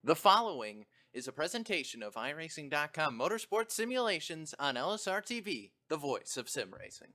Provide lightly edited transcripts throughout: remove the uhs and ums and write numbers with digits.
The following is a presentation of iRacing.com Motorsports Simulations on LSRTV, the voice of sim racing.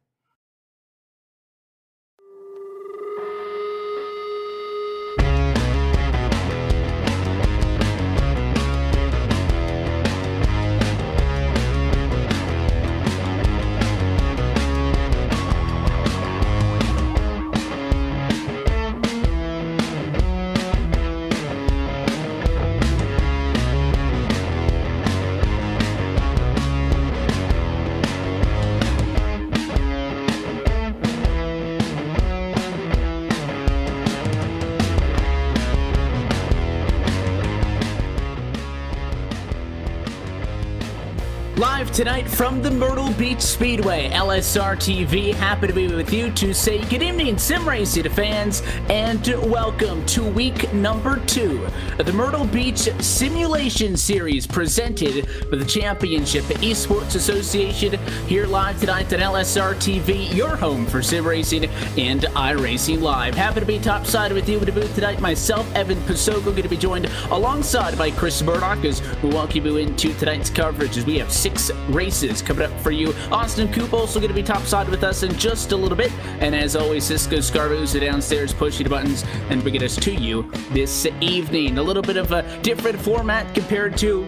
Live tonight from the Myrtle Beach Speedway, LSRTV, happy to be with you to say good evening, sim racing fans, and welcome to week number 2 of the Myrtle Beach Simulation Series presented by the Championship Esports Association, here live tonight at LSRTV, your home for sim racing and iRacing Live. Happy to be topside with you in the booth tonight. Myself, Evan Pasoko, going to be joined alongside by Chris Murdoch as we welcome you into tonight's coverage as we have 6 races coming up for you. Austin Coop also going to be topside with us in just a little bit. And as always, Cisco Scarbosa downstairs pushing the buttons and bringing us to you this evening. A little bit of a different format compared to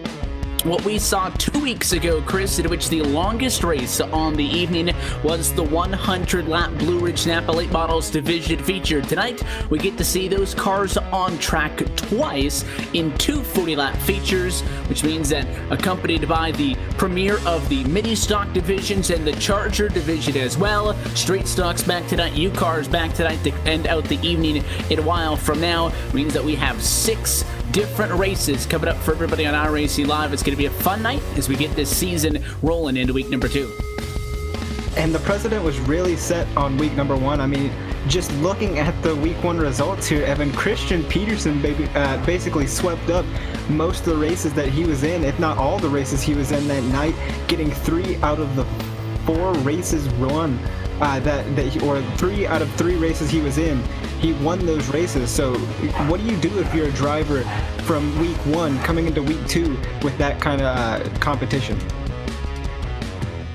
what we saw 2 weeks ago, Chris, in which the longest race on the evening was the 100-lap Blue Ridge Napa Late Models Division feature. Tonight, we get to see those cars on track twice in 2 40-lap features, which means that accompanied by the premiere of the Mini Stock divisions and the Charger division as well. Straight Stocks back tonight, U-Cars back tonight to end out the evening in a while from now. Means that we have 6 different races coming up for everybody on iRacing Live. It's going to be a fun night as we get this season rolling into week number 2. And the president was really set on week number 1. I mean, just looking at the week 1 results here, Evan, Christian Peterson basically swept up most of the races that he was in, if not all the races he was in that night, getting 3 out of the 4 races run. 3 out of 3 races he was in, he won those races. So what do you do if you're a driver from week 1 coming into week 2 with that kind of competition?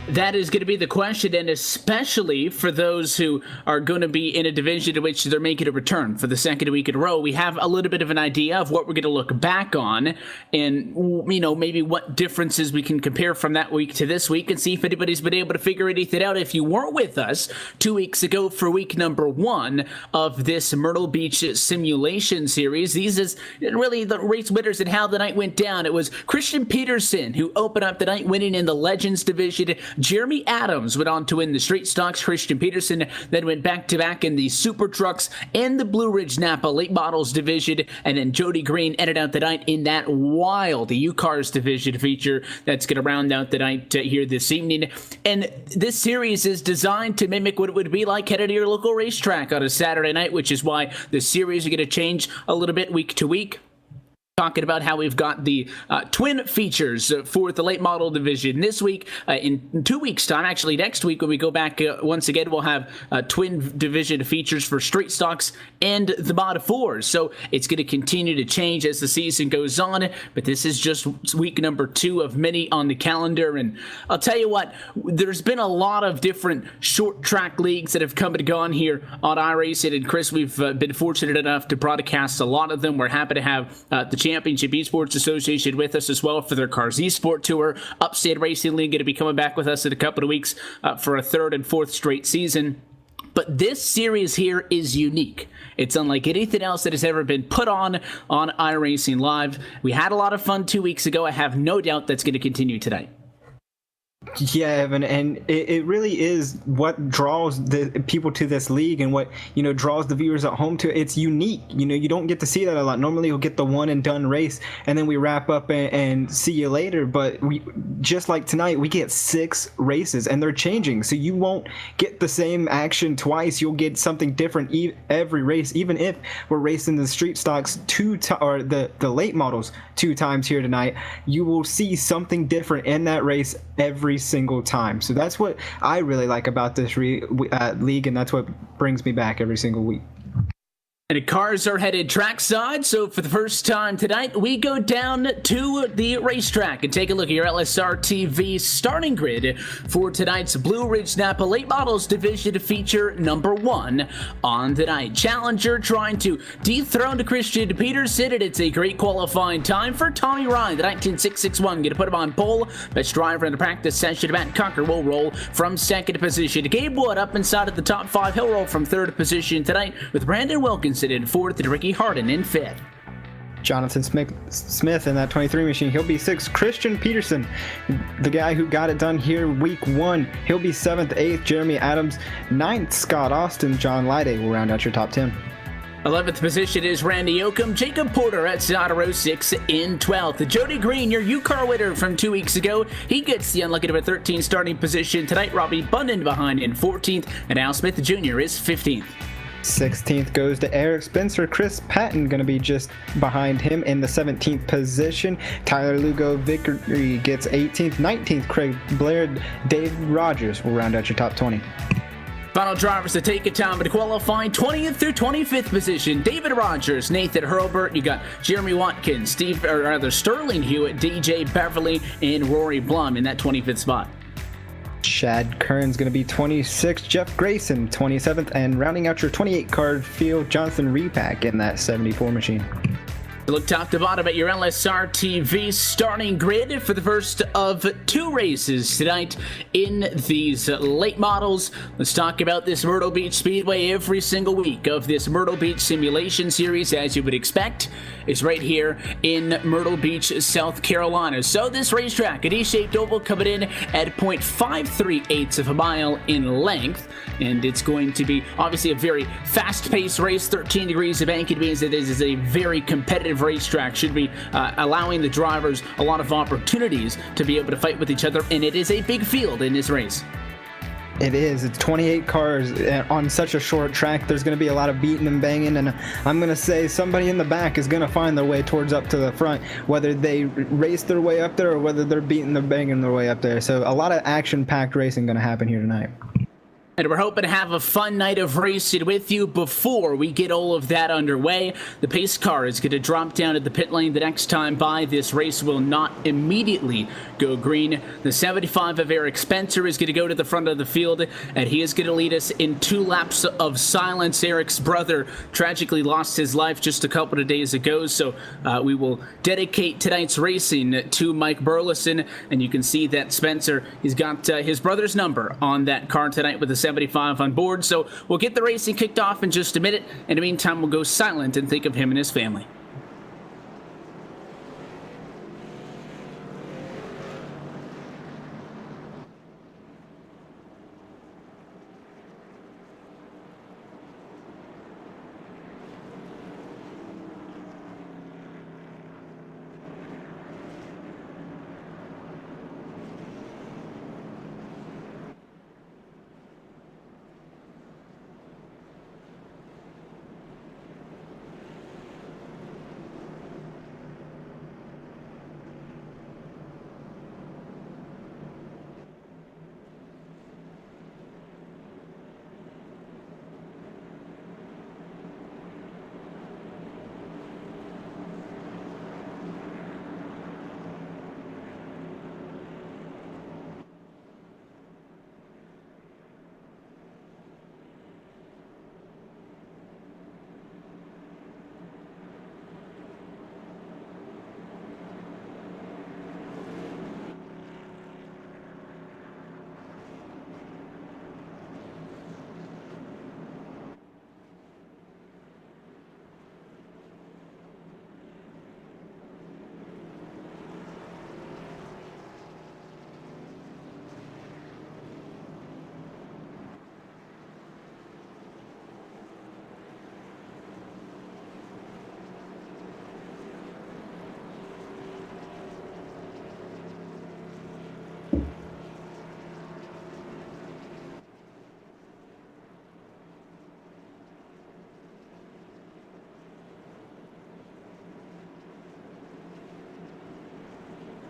That is going to be the question, and especially for those who are going to be in a division in which they're making a return for the second week in a row. We have a little bit of an idea of what we're going to look back on and, you know, maybe what differences we can compare from that week to this week and see if anybody's been able to figure anything out. If you weren't with us 2 weeks ago for week number 1 of this Myrtle Beach Simulation Series, these is really the race winners and how the night went down. It was Christian Peterson who opened up the night winning in the Legends division. Jeremy Adams went on to win the Straight Stocks. Christian Peterson then went back-to-back in the Super Trucks and the Blue Ridge Napa Late Models division, and then Jody Green ended out the night in that wild U-Cars division feature that's going to round out the night here this evening. And this series is designed to mimic what it would be like headed to your local racetrack on a Saturday night, which is why the series are going to change a little bit week to week. Talking about how we've got the twin features for the late model division this week. In 2 weeks' time, actually next week when we go back once again, we'll have twin division features for Straight Stocks and the Mod 4s. So it's going to continue to change as the season goes on, but this is just week number 2 of many on the calendar. And I'll tell you what, there's been a lot of different short track leagues that have come and gone here on iRacing. And Chris, we've been fortunate enough to broadcast a lot of them. We're happy to have the Championship Esports Association with us as well for their Cars Esport Tour. Upstate Racing League going to be coming back with us in a couple of weeks for a 3rd and 4th straight season. But this series here is unique. It's unlike anything else that has ever been put on iRacing Live. We had a lot of fun 2 weeks ago. I have no doubt that's going to continue tonight. Yeah, Evan, and it really is what draws the people to this league and what, draws the viewers at home to it. It's unique. You don't get to see that a lot. Normally you'll get the one and done race and then we wrap up and see you later. But we, just like tonight, we get 6 races and they're changing. So you won't get the same action twice. You'll get something different every race, even if we're racing the street stocks or the late models 2 times here tonight. You will see something different in that race every single time. So that's what I really like about this league, and that's what brings me back every single week. And cars are headed trackside, so for the first time tonight, we go down to the racetrack and take a look at your LSRTV starting grid for tonight's Blue Ridge Napa Late Models Division feature number 1 on tonight. Challenger trying to dethrone Christian Peterson, and it's a great qualifying time for Tommy Ryan, the 19661. Going to put him on pole. Best driver in the practice session, Matt Cocker will roll from second position. Gabe Wood up inside of the top 5. He'll roll from third position tonight with Brandon Wilkinson in fourth and Ricky Harden in fifth. Jonathan Smith in that 23 machine, he'll be 6th. Christian Peterson, the guy who got it done here week 1, he'll be 7th. 8th, Jeremy Adams. 9th, Scott Austin. John Lyday will round out your top 10. 11th position is Randy Oakham. Jacob Porter at Sonoro 6 in 12th. Jody Green, your U-Car winner from 2 weeks ago, he gets the unlucky number 13 starting position tonight. Robbie Bundan behind in 14th, and Al Smith Jr. is 15th. 16th goes to Eric Spencer. Chris Patton going to be just behind him in the 17th position. Tyler Lugo Vickery gets 18th. 19th, Craig Blair. Dave Rogers will round out your top 20. Final drivers to take a time to qualify 20th through 25th position. David Rogers, Nathan Hurlbert. You got Jeremy Watkins, Sterling Hewitt, DJ Beverly, and Rory Blum in that 25th spot. Chad Kern's going to be 26th, Jeff Grayson 27th, and rounding out your 28 card field, Jonathan Repack in that 74 machine. Look top to bottom at your LSRTV starting grid for the first of 2 races tonight in these late models. Let's talk about this Myrtle Beach Speedway. Every single week of this Myrtle Beach simulation series, as you would expect, is right here in Myrtle Beach, South Carolina. So this racetrack, an E-shaped oval coming in at 0.538 of a mile in length, and it's going to be obviously a very fast-paced race. 13 degrees of banking means that this is a very competitive racetrack. Should be allowing the drivers a lot of opportunities to be able to fight with each other, and it is a big field in this race. It is. It's 28 cars on such a short track. There's going to be a lot of beating and banging, and I'm going to say somebody in the back is going to find their way towards up to the front, whether they race their way up there or whether they're beating and banging their way up there. So a lot of action-packed racing going to happen here tonight. And we're hoping to have a fun night of racing with you. Before we get all of that underway, the pace car is going to drop down at the pit lane the next time by. This race will not immediately go green. The 75 of Eric Spencer is going to go to the front of the field, and he is going to lead us in 2 laps of silence. Eric's brother tragically lost his life just a couple of days ago, so we will dedicate tonight's racing to Mike Burleson, and you can see that Spencer, he's got his brother's number on that car tonight with the 75 on board. So we'll get the racing kicked off in just a minute. In the meantime, we'll go silent and think of him and his family.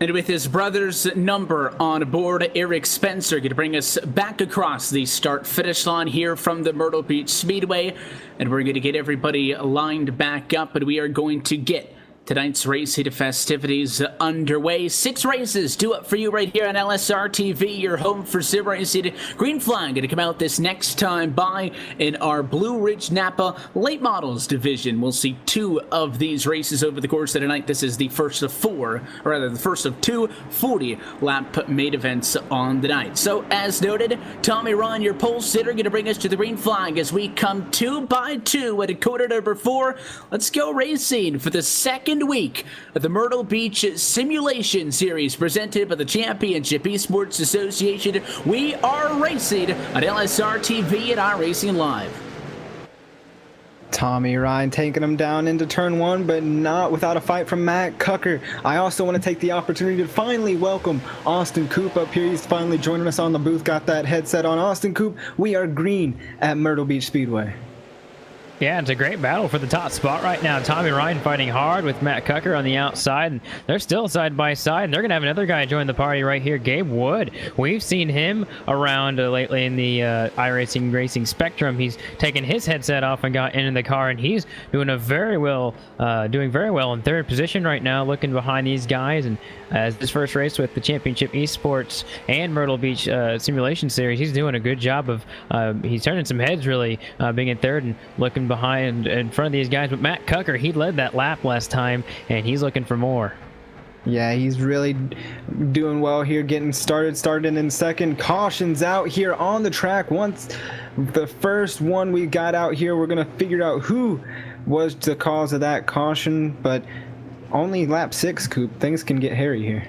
And with his brother's number on board, Eric Spencer going to bring us back across the start-finish line here from the Myrtle Beach Speedway. And we're going to get everybody lined back up, and we are going to get tonight's race heat festivities underway. 6 races due up for you right here on LSRTV, your home for sim racing. Green flag going to come out this next time by in our Blue Ridge Napa late models division. We'll see 2 of these races over the course of the night. This is the first of 4, or rather the first of 2 40-lap main events on the night. So as noted, Tommy Ryan, your pole sitter, going to bring us to the green flag as we come 2 by 2 at quarter number 4. Let's go racing for the second week of the Myrtle Beach Simulation Series presented by the Championship Esports Association. We are racing on LSRTV and iRacing Live. Tommy Ryan taking him down into turn 1, but not without a fight from Matt Cucker. I also want to take the opportunity to finally welcome Austin Coop up here. He's finally joining us on the booth, got that headset on. Austin Coop, we are green at Myrtle Beach Speedway. Yeah, it's a great battle for the top spot right now. Tommy Ryan fighting hard with Matt Cucker on the outside, and they're still side by side. And they're going to have another guy join the party right here, Gabe Wood. We've seen him around lately in the iRacing racing spectrum. He's taken his headset off and got into the car, and he's doing very well in third position right now, looking behind these guys. And as his first race with the Championship Esports and Myrtle Beach Simulation Series, he's doing a good job of he's turning some heads, really being in third and looking behind in front of these guys. But Matt Cucker, he led that lap last time, and he's looking for more. Yeah, he's really doing well here, getting started in second. Cautions out here on the track. Once the first one we got out here, we're going to figure out who was the cause of that caution, but only lap 6, Coop. Things can get hairy here.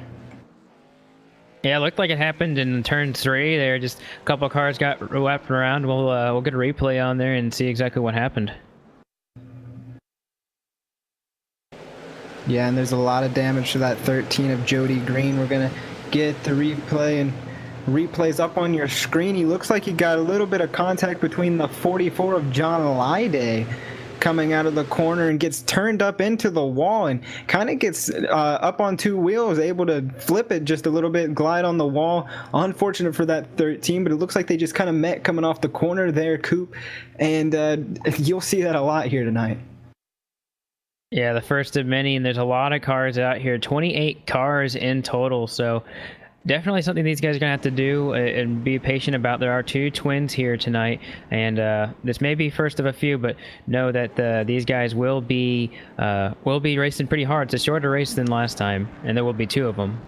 Yeah, it looked like it happened in turn 3 there. Just a couple of cars got wrapped around. We'll get a replay on there and see exactly what happened. Yeah, and there's a lot of damage to that 13 of Jody Green. We're going to get the replay, and replays up on your screen. He looks like he got a little bit of contact between the 44 of John Lyday coming out of the corner and gets turned up into the wall and kind of gets up on 2 wheels, able to flip it just a little bit, glide on the wall. Unfortunate for that 13, but it looks like they just kind of met coming off the corner there, Coop, and you'll see that a lot here tonight. Yeah, the first of many, and there's a lot of cars out here, 28 cars in total, so definitely something these guys are going to have to do and be patient about. There are 2 twins here tonight, and this may be first of a few, but know that these guys will be racing pretty hard. It's a shorter race than last time, and there will be 2 of them.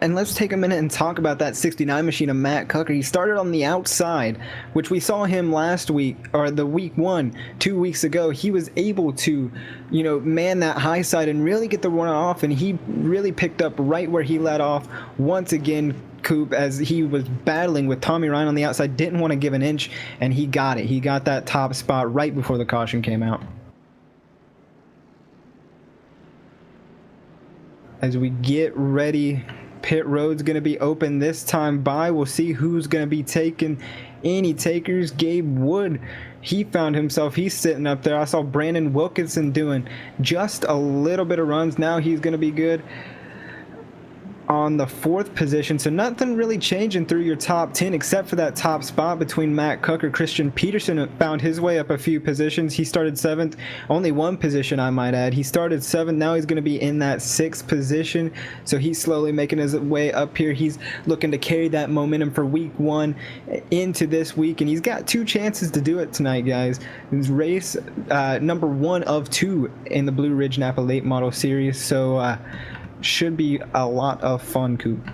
And let's take a minute and talk about that 69 machine of Matt Cucker. He started on the outside, which we saw him last week, or the week 1, 2 weeks ago. He was able to, man that high side and really get the run off, and he really picked up right where he let off once again, Coop, as he was battling with Tommy Ryan on the outside, didn't want to give an inch, and he got it. He got that top spot right before the caution came out. As we get ready, pit road's going to be open this time by. We'll see who's going to be taking any takers. Gabe Wood, he found himself, he's sitting up there. I saw Brandon Wilkinson doing just a little bit of runs. Now he's going to be good on the 4th position, so nothing really changing through your top 10 except for that top spot between Matt Cucker. Christian Peterson found his way up a few positions. He started 7th, only 1 position I might add. He started 7th, now he's going to be in that 6th position, so he's slowly making his way up here. He's looking to carry that momentum for week 1 into this week, and he's got 2 chances to do it tonight, guys. This race number 1 of 2 in the Blue Ridge Napa Late Model Series, so should be a lot of fun, Coop.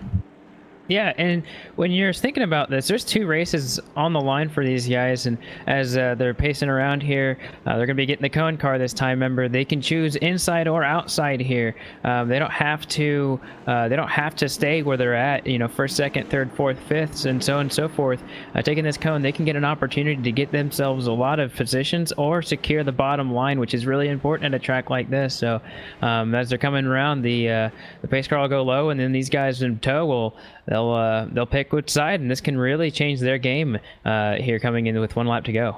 Yeah, and when you're thinking about this, there's 2 races on the line for these guys, and as they're pacing around here, they're going to be getting the cone car this time. Remember, they can choose inside or outside here. They don't have to. They don't have to stay where they're at. First, second, third, fourth, fifths, and so on and so forth. Taking this cone, they can get an opportunity to get themselves a lot of positions or secure the bottom line, which is really important at a track like this. So, as they're coming around, the pace car will go low, and then these guys in tow will. They'll pick which side, and this can really change their game here coming in with 1 lap to go.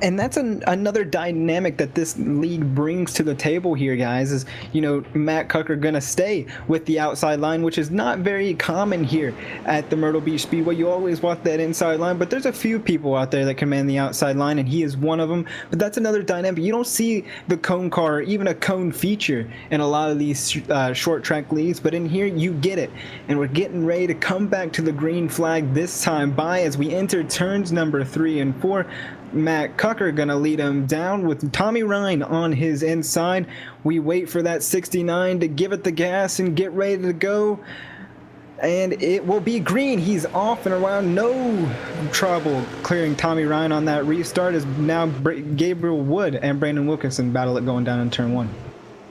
And that's another dynamic that this league brings to the table here, guys, is, Matt Cucker going to stay with the outside line, which is not very common here at the Myrtle Beach Speedway. You always want that inside line, but there's a few people out there that command the outside line, and he is one of them. But that's another dynamic. You don't see the cone car or even a cone feature in a lot of these short track leagues, but in here you get it. And we're getting ready to come back to the green flag this time by as we enter turns number 3 and 4. Matt Cucker gonna lead him down with Tommy Ryan on his inside. We wait for that 69 to give it the gas and get ready to go, and it will be green. He's off and around, no trouble clearing Tommy Ryan on that restart. Is now Gabriel Wood and Brandon Wilkinson battle it going down in turn 1.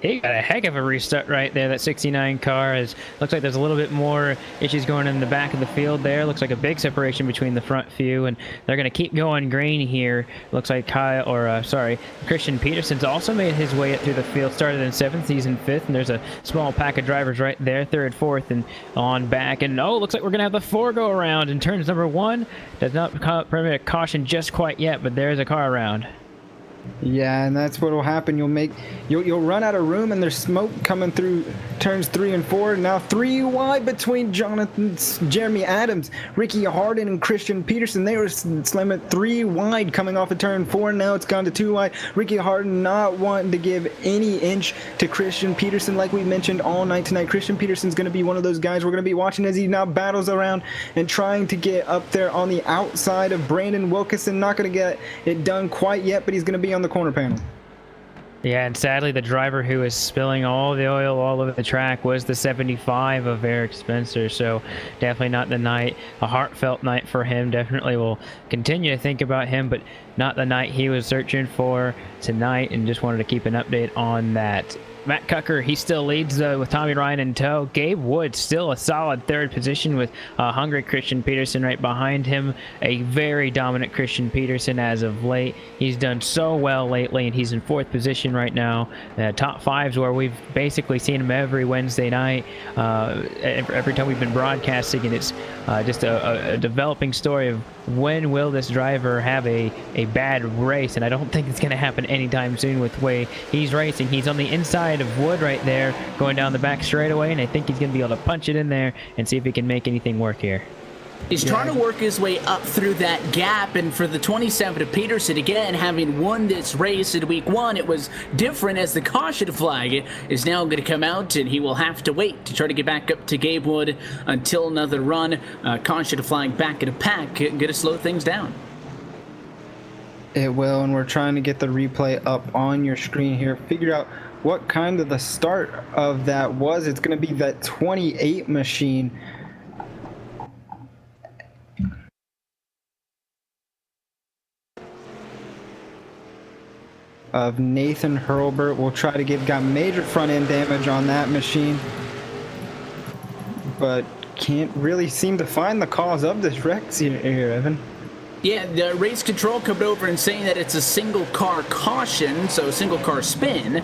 He got a heck of a restart right there. That 69 car looks like there's a little bit more issues going in the back of the field there. Looks like a big separation between the front few, and they're going to keep going green here. Looks like Christian Peterson's also made his way up through the field. Started in 7th, he's in 5th, and there's a small pack of drivers right there, 3rd, 4th, and on back. And looks like we're going to have the 4 go around in turns number 1. Does not permit a caution just quite yet, but there's a car around. Yeah, and that's what will happen. You'll run out of room, and there's smoke coming through turns 3 and 4. Now 3 wide between Jeremy Adams, Ricky Harden, and Christian Peterson. They were slamming 3 wide coming off of turn 4. Now it's gone to 2 wide. Ricky Harden not wanting to give any inch to Christian Peterson, like we mentioned all night tonight. Christian Peterson's going to be one of those guys we're going to be watching as he now battles around and trying to get up there on the outside of Brandon Wilkinson. Not going to get it done quite yet, but he's going to be on the corner panel. Yeah, and sadly the driver who was spilling all the oil all over the track was the 75 of Eric Spencer, so definitely not the night, a heartfelt night for him. Definitely will continue to think about him, but not the night he was searching for tonight, and just wanted to keep an update on that. Matt Cucker, he still leads with Tommy Ryan in tow. Gabe Wood still a solid 3rd position with hungry Christian Peterson right behind him. A very dominant Christian Peterson as of late. He's done so well lately, and he's in 4th position right now. Top 5s where we've basically seen him every Wednesday night, every time we've been broadcasting, and it's just a developing story of when will this driver have a bad race, and I don't think it's going to happen anytime soon with the way he's racing. He's on the inside of Wood right there going down the back straightaway, and I think he's going to be able to punch it in there and see if he can make anything work here. He's trying to work his way up through that gap, and for the 27 of Peterson, again, having won this race in week 1, it was different as the caution flag is now going to come out, and he will have to wait to try to get back up to Gabe Wood until another run. Caution flag back in a pack, going to slow things down. It will, and we're trying to get the replay up on your screen here. Figure out what kind of the start of that was. It's going to be that 28 machine. Of Nathan Hurlbert. We'll try to got major front end damage on that machine, but can't really seem to find the cause of this wreck here, Evan. Yeah, the race control coming over and saying that it's a single car caution, so single car spin.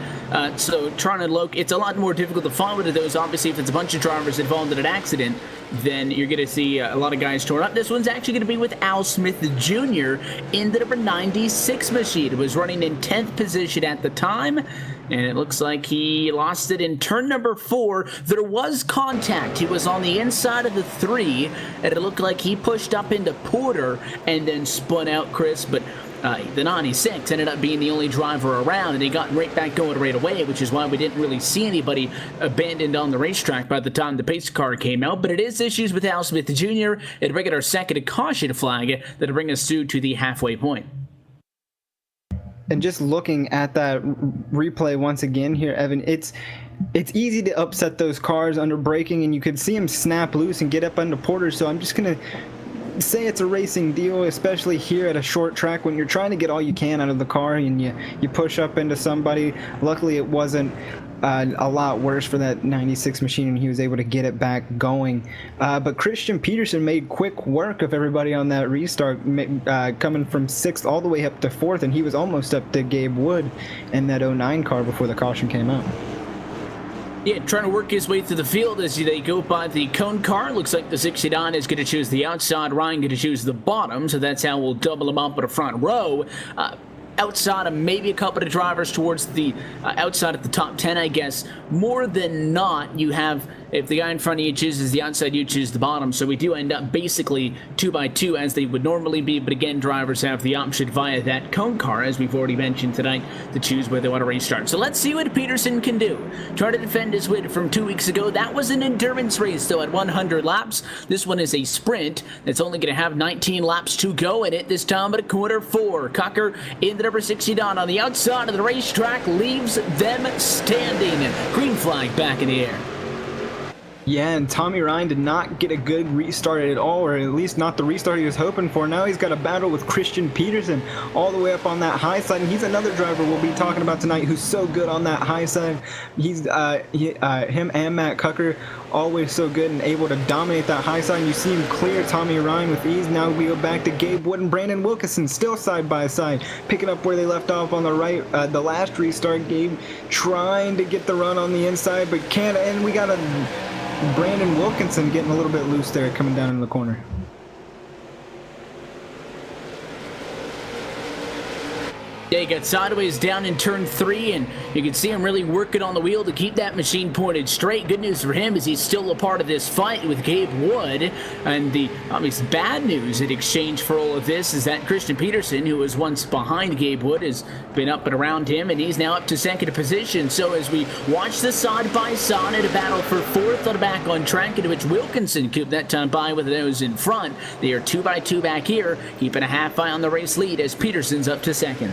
So trying to locate, it's a lot more difficult to follow to those. Obviously, if it's a bunch of drivers involved in an accident, then you're going to see a lot of guys torn up. This one's actually going to be with Al Smith Jr. in the number 96 machine. It was running in 10th position at the time, and it looks like he lost it in turn number 4. There was contact. He was on the inside of the 3, and it looked like he pushed up into Porter and then spun out Chris, but the 96 ended up being the only driver around, and he got right back going right away, which is why we didn't really see anybody abandoned on the racetrack by the time the pace car came out. But it is issues with Al Smith Jr. It'll bring it our second caution flag that'll bring us through to the halfway point. And just looking at that replay once again here, Evan, it's easy to upset those cars under braking, and you could see him snap loose and get up under Porter. So I'm just going to say it's a racing deal, especially here at a short track when you're trying to get all you can out of the car and you push up into somebody. Luckily, it wasn't a lot worse for that 96 machine, and he was able to get it back going. But Christian Peterson made quick work of everybody on that restart, coming from 6th all the way up to 4th, and he was almost up to Gabe Wood in that 09 car before the caution came out. Yeah, trying to work his way through the field as they go by the cone car. Looks like the 69 is going to choose the outside, Ryan going to choose the bottom, so that's how we'll double them up in a front row. outside of maybe a couple of drivers towards the outside of the top 10, I guess. More than not, you have, if the guy in front of you chooses the outside, you choose the bottom. So we do end up basically 2x2 as they would normally be. But again, drivers have the option via that cone car, as we've already mentioned tonight, to choose where they want to restart. So let's see what Peterson can do. Try to defend his win from 2 weeks ago. That was an endurance race, though, at 100 laps. This one is a sprint that's only going to have 19 laps to go in it this time at a quarter 4. Cucker in the number 69 on the outside of the racetrack leaves them standing. Green flag back in the air. Yeah, and Tommy Ryan did not get a good restart at all, or at least not the restart he was hoping for. Now he's got a battle with Christian Peterson all the way up on that high side, and he's another driver we'll be talking about tonight who's so good on that high side. He's him and Matt Cucker always so good and able to dominate that high side. You see him clear Tommy Ryan with ease. Now we go back to Gabe Wood and Brandon Wilkinson, still side by side, picking up where they left off on the right. The last restart, Gabe trying to get the run on the inside, but can't. And we got a Brandon Wilkinson getting a little bit loose there coming down in the corner. Yeah, he got sideways down in turn 3, and you can see him really working on the wheel to keep that machine pointed straight. Good news for him is he's still a part of this fight with Gabe Wood. And the obvious bad news in exchange for all of this is that Christian Peterson, who was once behind Gabe Wood, has been up and around him, and he's now up to second position. So as we watch the side-by-side at a battle for 4th on the back on track, in which Wilkinson could that time by with those in front, they are 2x2 back here, keeping a half eye on the race lead as Peterson's up to second.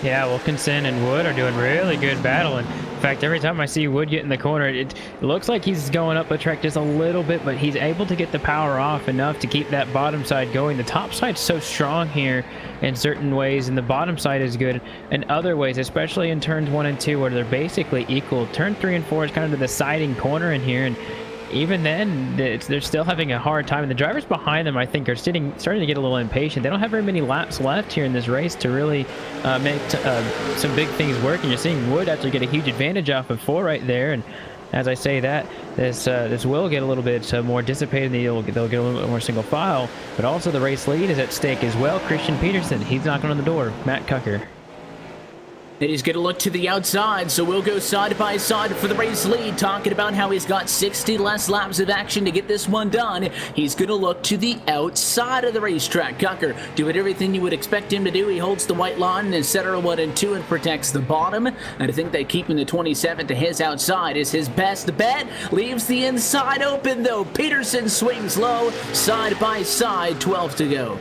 Yeah, Wilkinson and Wood are doing really good battle. In fact, every time I see Wood get in the corner, it looks like he's going up the track just a little bit, but he's able to get the power off enough to keep that bottom side going. The top side's so strong here in certain ways, and the bottom side is good in other ways, especially in turns 1 and 2 where they're basically equal. Turn 3 and 4 is kind of the deciding corner in here, and even then, they're still having a hard time. And the drivers behind them, I think, are starting to get a little impatient. They don't have very many laps left here in this race to really make some big things work. And you're seeing Wood actually get a huge advantage off of 4 right there. And as I say that, this will get a little bit more dissipated. They'll get a little bit more single file. But also the race lead is at stake as well. Christian Peterson, he's knocking on the door. Matt Cucker. And he's going to look to the outside, so we'll go side by side for the race lead, talking about how he's got 60 less laps of action to get this one done. He's going to look to the outside of the racetrack. Cucker doing everything you would expect him to do. He holds the white line in center 1 and 2 and protects the bottom. And I think that keeping the 27 to his outside is his best bet. Leaves the inside open, though. Peterson swings low, side by side, 12 to go.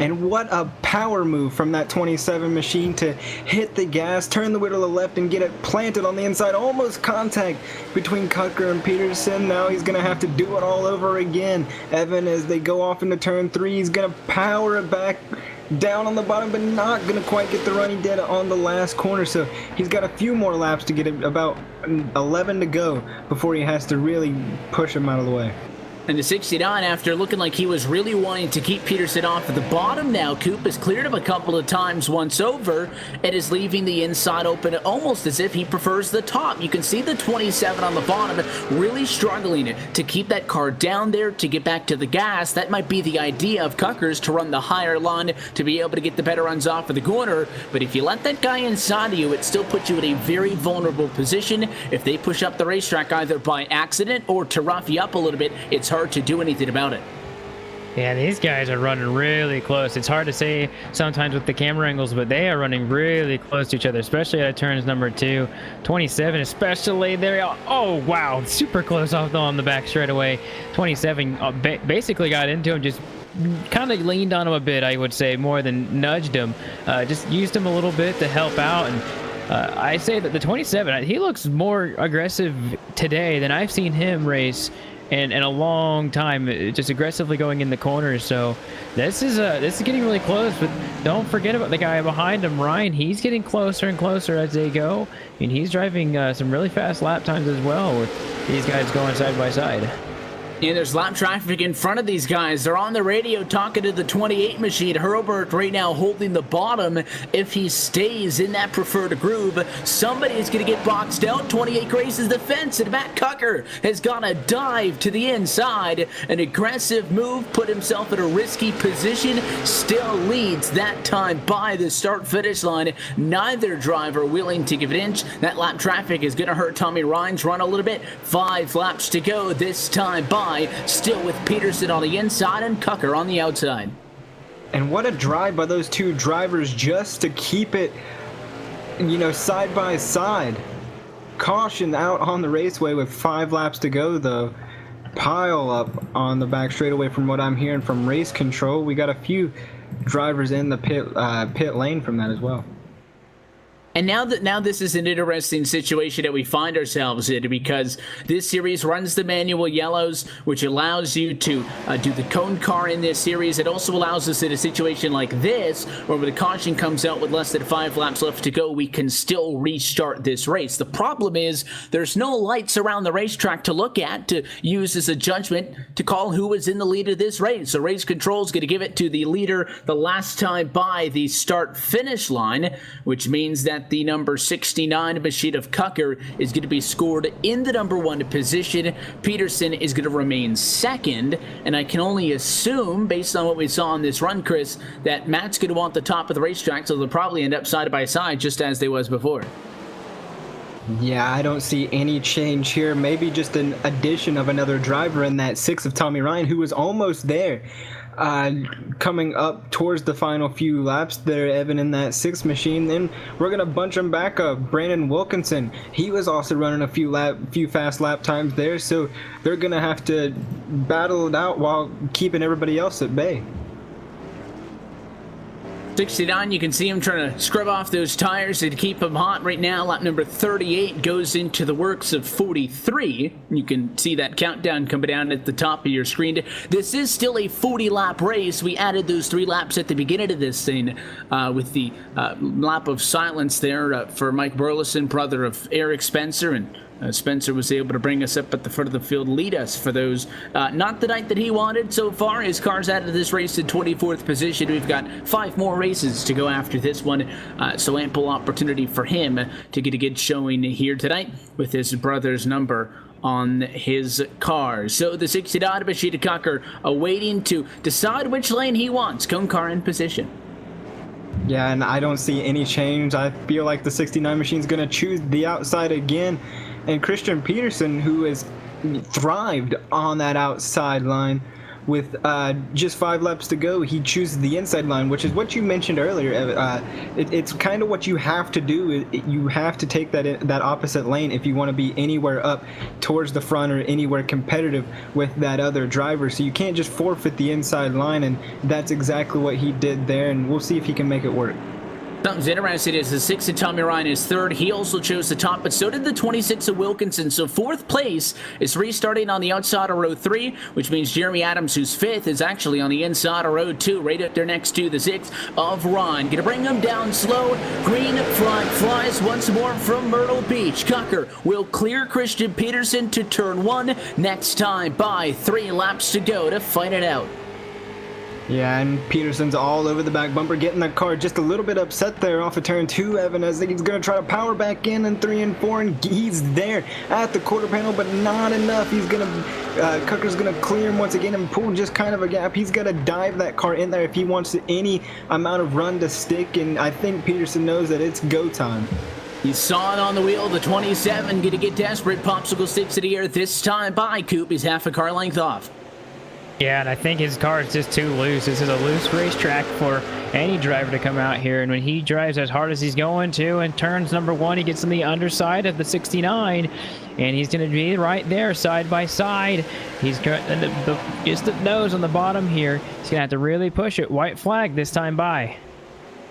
And what a power move from that 27 machine to hit the gas, turn the wheel to the left, and get it planted on the inside. Almost contact between Cucker and Peterson. Now he's going to have to do it all over again. Evan, as they go off into turn 3, he's going to power it back down on the bottom, but not going to quite get the run he did on the last corner. So he's got a few more laps to get it, about 11 to go before he has to really push him out of the way. And the 69, after looking like he was really wanting to keep Peterson off at the bottom now, Coop has cleared him a couple of times once over and is leaving the inside open almost as if he prefers the top. You can see the 27 on the bottom really struggling to keep that car down there to get back to the gas. That might be the idea of Cucker's, to run the higher line to be able to get the better runs off of the corner. But if you let that guy inside of you, it still puts you in a very vulnerable position. If they push up the racetrack either by accident or to rough you up a little bit, it's hard to do anything about it. Yeah, these guys are running really close. It's hard to say sometimes with the camera angles, but they are running really close to each other, especially at turns number 2. 27 especially there. Oh, wow. Super close on the back straightaway. 27 basically got into him, just kind of leaned on him a bit, I would say, more than nudged him. Just used him a little bit to help out. And I say that the 27, he looks more aggressive today than I've seen him race in a long time, just aggressively going in the corners. So this is getting really close, but don't forget about the guy behind him, Ryan. He's getting closer and closer as they go, and he's driving some really fast lap times as well with these guys going side by side. And there's lap traffic in front of these guys. They're on the radio talking to the 28 machine. Herbert right now holding the bottom. If he stays in that preferred groove, somebody's going to get boxed out. 28 graces the fence, and Matt Cucker has got a dive to the inside. An aggressive move, put himself in a risky position, still leads that time by the start-finish line. Neither driver willing to give an inch. That lap traffic is going to hurt Tommy Ryan's run a little bit. 5 laps to go this time by. Still with Peterson on the inside and Cucker on the outside. And what a drive by those two drivers just to keep it, side by side. Caution out on the raceway with 5 laps to go, though. Pile up on the back straightaway from what I'm hearing from race control. We got a few drivers in the pit lane from that as well. And now this is an interesting situation that we find ourselves in, because this series runs the manual yellows, which allows you to do the cone car in this series. It also allows us in a situation like this, where when the caution comes out with less than 5 laps left to go, we can still restart this race. The problem is there's no lights around the racetrack to look at to use as a judgment to call who is in the lead of this race. So race control is going to give it to the leader the last time by the start-finish line, which means that the number 69 machine of Cucker is going to be scored in the number 1 position. Peterson is going to remain second, and I can only assume, based on what we saw on this run, Chris, that Matt's going to want the top of the racetrack, so they'll probably end up side by side just as they was before. Yeah, I don't see any change here. Maybe just an addition of another driver in that 6 of Tommy Ryan, who was almost there. Coming up towards the final few laps there, Evan, in that 6 machine. Then we're going to bunch him back up. Brandon Wilkinson, he was also running a few fast lap times there, so they're going to have to battle it out while keeping everybody else at bay. 69, you can see him trying to scrub off those tires to keep them hot right now. Lap number 38 goes into the works of 43. You can see that countdown coming down at the top of your screen. This is still a 40-lap race. We added those 3 laps at the beginning of this thing with the lap of silence there for Mike Burleson, brother of Eric Spencer, and Spencer was able to bring us up at the front of the field, lead us for those. Not the night that he wanted so far. His car's out of this race in 24th position. We've got 5 more races to go after this one, so ample opportunity for him to get a good showing here tonight with his brother's number on his car. So the 69 machine Cucker awaiting to decide which lane he wants. Cone car in position. Yeah, and I don't see any change. I feel like the 69 machine's going to choose the outside again. And Christian Peterson, who has thrived on that outside line with just 5 laps to go, he chooses the inside line, which is what you mentioned earlier. It's kind of what you have to do. You have to take that opposite lane if you want to be anywhere up towards the front or anywhere competitive with that other driver. So you can't just forfeit the inside line, and that's exactly what he did there, and we'll see if he can make it work. Something's interesting is the 6 of Tommy Ryan is 3rd. He also chose the top, but so did the 26 of Wilkinson. So 4th place is restarting on the outside of row 3, which means Jeremy Adams, who's 5th, is actually on the inside of row 2, right up there next to the 6 of Ryan. Gonna bring him down slow. Green flag flies once more from Myrtle Beach. Cucker will clear Christian Peterson to turn 1 next time by 3 laps to go to fight it out. Yeah, and Peterson's all over the back bumper, getting that car just a little bit upset there off of turn 2, Evan, as he's going to try to power back in 3 and 4, and he's there at the quarter panel, but not enough. He's going to, Cucker's going to clear him once again and pull just kind of a gap. He's got to dive that car in there if he wants any amount of run to stick, and I think Peterson knows that it's go time. You saw it on the wheel, the 27 going to get desperate. Popsicle sticks to the air this time by Coop. He's half a car length off. Yeah, and I think his car is just too loose. This is a loose racetrack for any driver to come out here. And when he drives as hard as he's going to and turns number 1, he gets on the underside of the 69. And he's going to be right there, side by side. He's got just the nose on the bottom here. He's going to have to really push it. White flag this time by.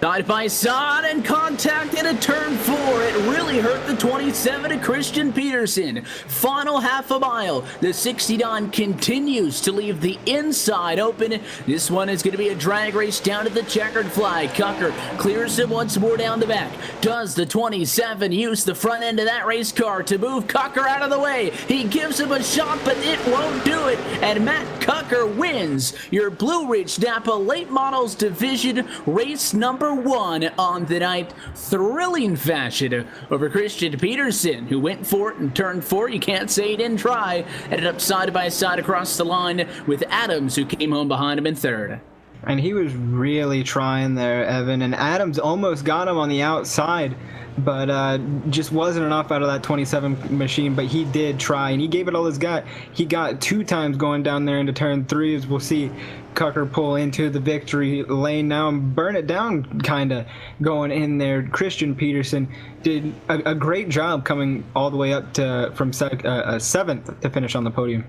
Side by side and contact at a turn 4. It really hurt the 27 of Christian Peterson. Final half a mile. The 69 continues to leave the inside open. This one is going to be a drag race down to the checkered flag. Cucker clears him once more down the back. Does the 27 use the front end of that race car to move Cucker out of the way? He gives him a shot, but it won't do it. And Matt Cucker wins your Blue Ridge Napa Late Models Division race number 1 on the night. Thrilling fashion over Christian Peterson, who went for it in turn 4. You can't say he didn't try. Ended up side by side across the line with Adams, who came home behind him in third. And he was really trying there, Evan. And Adams almost got him on the outside, but just wasn't enough out of that 27 machine. But he did try, and he gave it all he's got. He got 2 times going down there into turn 3, as we'll see Cucker pull into the victory lane now and burn it down, kind of going in there. Christian Peterson did a great job coming all the way up to from 7th to finish on the podium.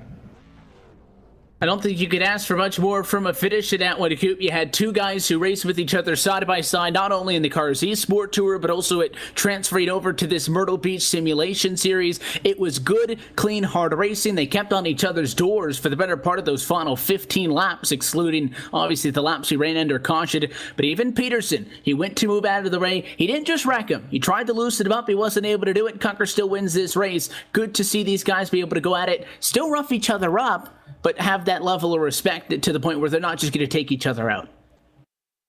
I don't think you could ask for much more from a finish in that one, Coop. You had 2 guys who raced with each other side by side, not only in the Cars eSport Tour, but also it transferred over to this Myrtle Beach Simulation Series. It was good, clean, hard racing. They kept on each other's doors for the better part of those final 15 laps, excluding, obviously, the laps he ran under caution. But even Peterson, he went to move out of the way. He didn't just wreck him. He tried to loosen him up. He wasn't able to do it. Cucker still wins this race. Good to see these guys be able to go at it, still rough each other up, but have that level of respect to the point where they're not just going to take each other out.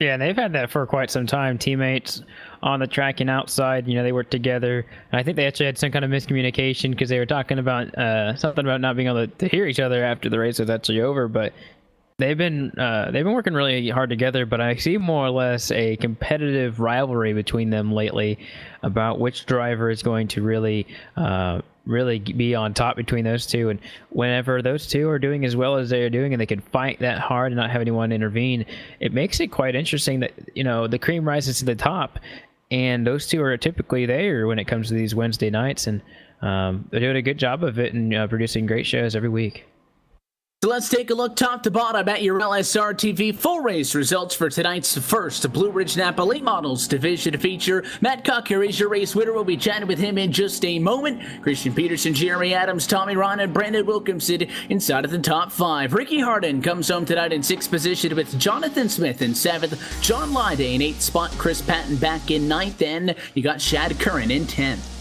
Yeah, and they've had that for quite some time. Teammates on the track and outside, they work together. And I think they actually had some kind of miscommunication because they were talking about something about not being able to hear each other after the race was actually over. But they've been working really hard together. But I see more or less a competitive rivalry between them lately about which driver is going to really be on top between those two. And whenever those two are doing as well as they are doing and they can fight that hard and not have anyone intervene, it makes it quite interesting that the cream rises to the top, and those two are typically there when it comes to these Wednesday nights, and they're doing a good job of it and producing great shows every week. So let's take a look top to bottom at your LSRTV full race results for tonight's first Blue Ridge Napa Late Models Division feature. Matt Cucker is your race winner. We'll be chatting with him in just a moment. Christian Peterson, Jeremy Adams, Tommy Ron, and Brandon Wilkinson inside of the top 5. Ricky Harden comes home tonight in 6th position with Jonathan Smith in 7th. John Lyday in 8th spot. Chris Patton back in 9th. And you got Shad Curran in 10th.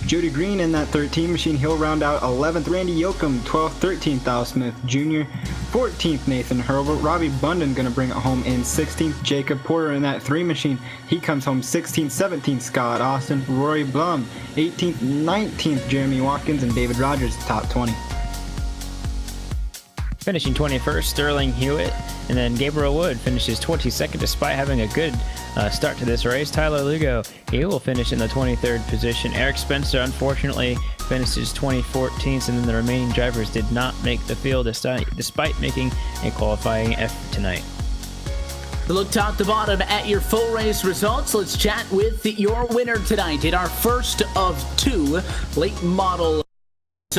Jody Green in that 13 machine. He'll round out 11th. Randy Yoakum, 12th. 13th, Al Smith Jr. 14th, Nathan Hurlbert. Robbie Bunden going to bring it home in 16th. Jacob Porter in that 3 machine. He comes home 16th. 17th, Scott Austin. Rory Blum, 18th. 19th, Jeremy Watkins. And David Rogers, top 20. Finishing 21st, Sterling Hewitt, and then Gabriel Wood finishes 22nd despite having a good start to this race. Tyler Lugo, he will finish in the 23rd position. Eric Spencer, unfortunately, finishes 2014th, and then the remaining drivers did not make the field despite making a qualifying effort tonight. Look top to bottom at your full race results. Let's chat with your winner tonight in our first of 2 late model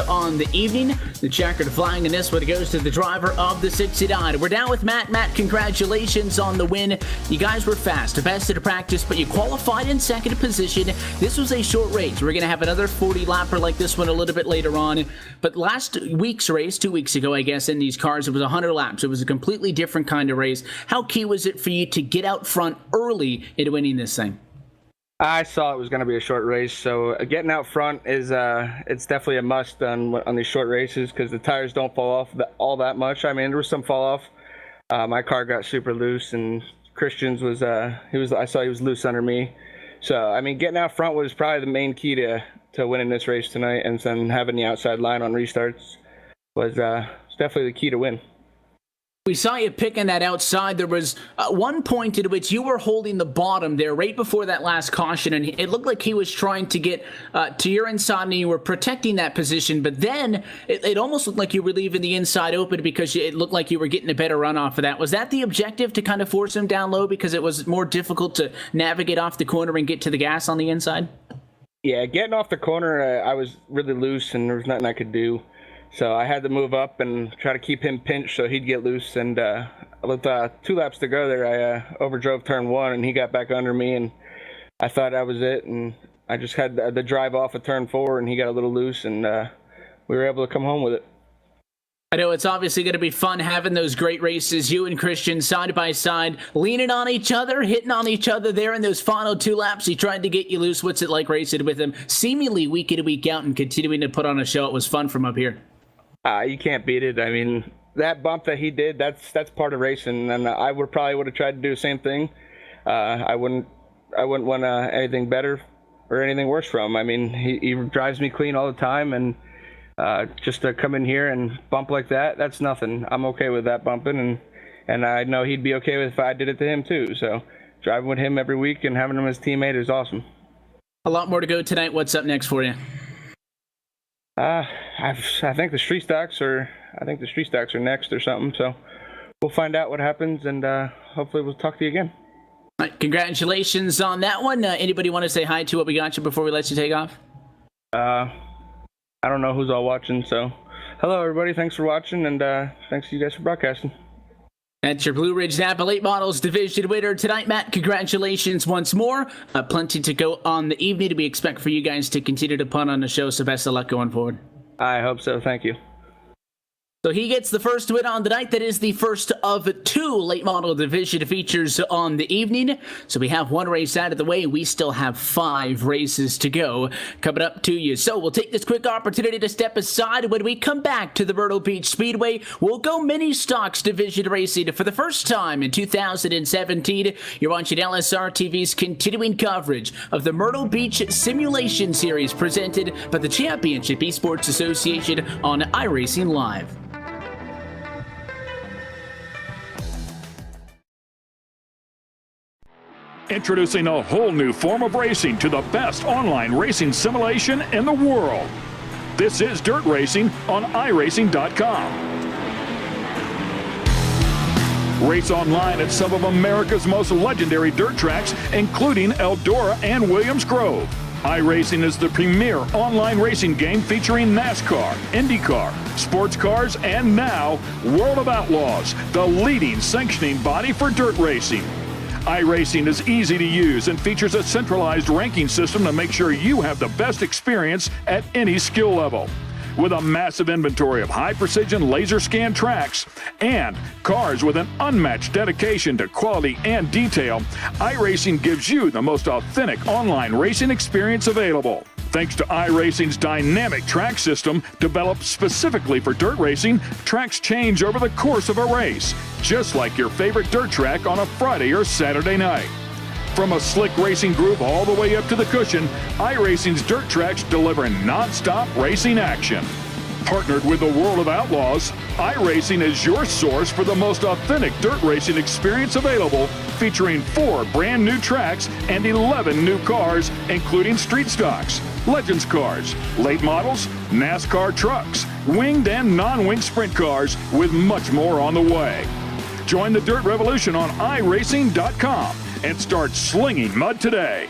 on the evening. The checkered flag in this one goes to the driver of the 69. We're down with Matt. Matt, congratulations on the win. You guys were fast, best at practice, but you qualified in 2nd position. This was a short race. We're going to have another 40-lapper like this one a little bit later on. But last week's race, 2 weeks ago, I guess, in these cars, it was 100 laps. It was a completely different kind of race. How key was it for you to get out front early in winning this thing? I saw it was going to be a short race, so getting out front is it's definitely a must on these short races because the tires don't fall off all that much. I mean, there was some fall off. My car got super loose, and Christian's was I saw he was loose under me. So I mean, getting out front was probably the main key to winning this race tonight, and then having the outside line on restarts was definitely the key to win. We saw you picking that outside. There was one point at which you were holding the bottom there right before that last caution, and it looked like he was trying to get to your inside, and you were protecting that position, but then it almost looked like you were leaving the inside open because it looked like you were getting a better run off of that. Was that the objective, to kind of force him down low because it was more difficult to navigate off the corner and get to the gas on the inside? Yeah, getting off the corner, I was really loose, and there was nothing I could do. So I had to move up and try to keep him pinched so he'd get loose. And with 2 laps to go there, I overdrove turn 1, and he got back under me, and I thought that was it, and I just had the drive off of turn 4, and he got a little loose, and we were able to come home with it. I know it's obviously going to be fun having those great races, you and Christian side by side, leaning on each other, hitting on each other there in those final 2 laps. He tried to get you loose. What's it like racing with him seemingly week in and week out and continuing to put on a show? It was fun from up here. You can't beat it. I mean, that bump that he did, that's part of racing, and I would have tried to do the same thing. I wouldn't want anything better or anything worse from him. I mean, he drives me clean all the time, and just to come in here and bump like that's nothing. I'm okay with that bumping, and I know he'd be okay with if I did it to him too. So driving with him every week and having him as teammate is awesome. A lot more to go tonight. What's up next for you? I think the street stocks are next or something. So we'll find out what happens, and hopefully we'll talk to you again. All right, congratulations on that one. Anybody want to say hi to what we got you before we let you take off? I don't know who's all watching, so hello everybody. Thanks for watching, and thanks to you guys for broadcasting. That's your Blue Ridge Napa Late Models Division winner tonight, Matt. Congratulations once more. Plenty to go on the evening. We expect for you guys to continue to put on the show, so best of luck going forward. I hope so. Thank you. So he gets the first win on the night. That is the first of 2 late model division features on the evening. So we have 1 race out of the way. We still have 5 races to go coming up to you. So we'll take this quick opportunity to step aside. When we come back to the Myrtle Beach Speedway, we'll go mini stocks division racing for the first time in 2017. You're watching LSRTV's continuing coverage of the Myrtle Beach Simulation Series presented by the Championship Esports Association on iRacing Live. Introducing a whole new form of racing to the best online racing simulation in the world. This is dirt racing on iRacing.com. Race online at some of America's most legendary dirt tracks, including Eldora and Williams Grove. iRacing is the premier online racing game featuring NASCAR, IndyCar, sports cars, and now World of Outlaws, the leading sanctioning body for dirt racing. iRacing is easy to use and features a centralized ranking system to make sure you have the best experience at any skill level. With a massive inventory of high-precision laser scan tracks and cars with an unmatched dedication to quality and detail, iRacing gives you the most authentic online racing experience available. Thanks to iRacing's dynamic track system, developed specifically for dirt racing, tracks change over the course of a race, just like your favorite dirt track on a Friday or Saturday night. From a slick racing groove all the way up to the cushion, iRacing's dirt tracks deliver non-stop racing action. Partnered with the World of Outlaws, iRacing is your source for the most authentic dirt racing experience available, featuring 4 brand new tracks and 11 new cars, including street stocks, Legends cars, late models, NASCAR trucks, winged and non-winged sprint cars, with much more on the way. Join the Dirt Revolution on iRacing.com and start slinging mud today.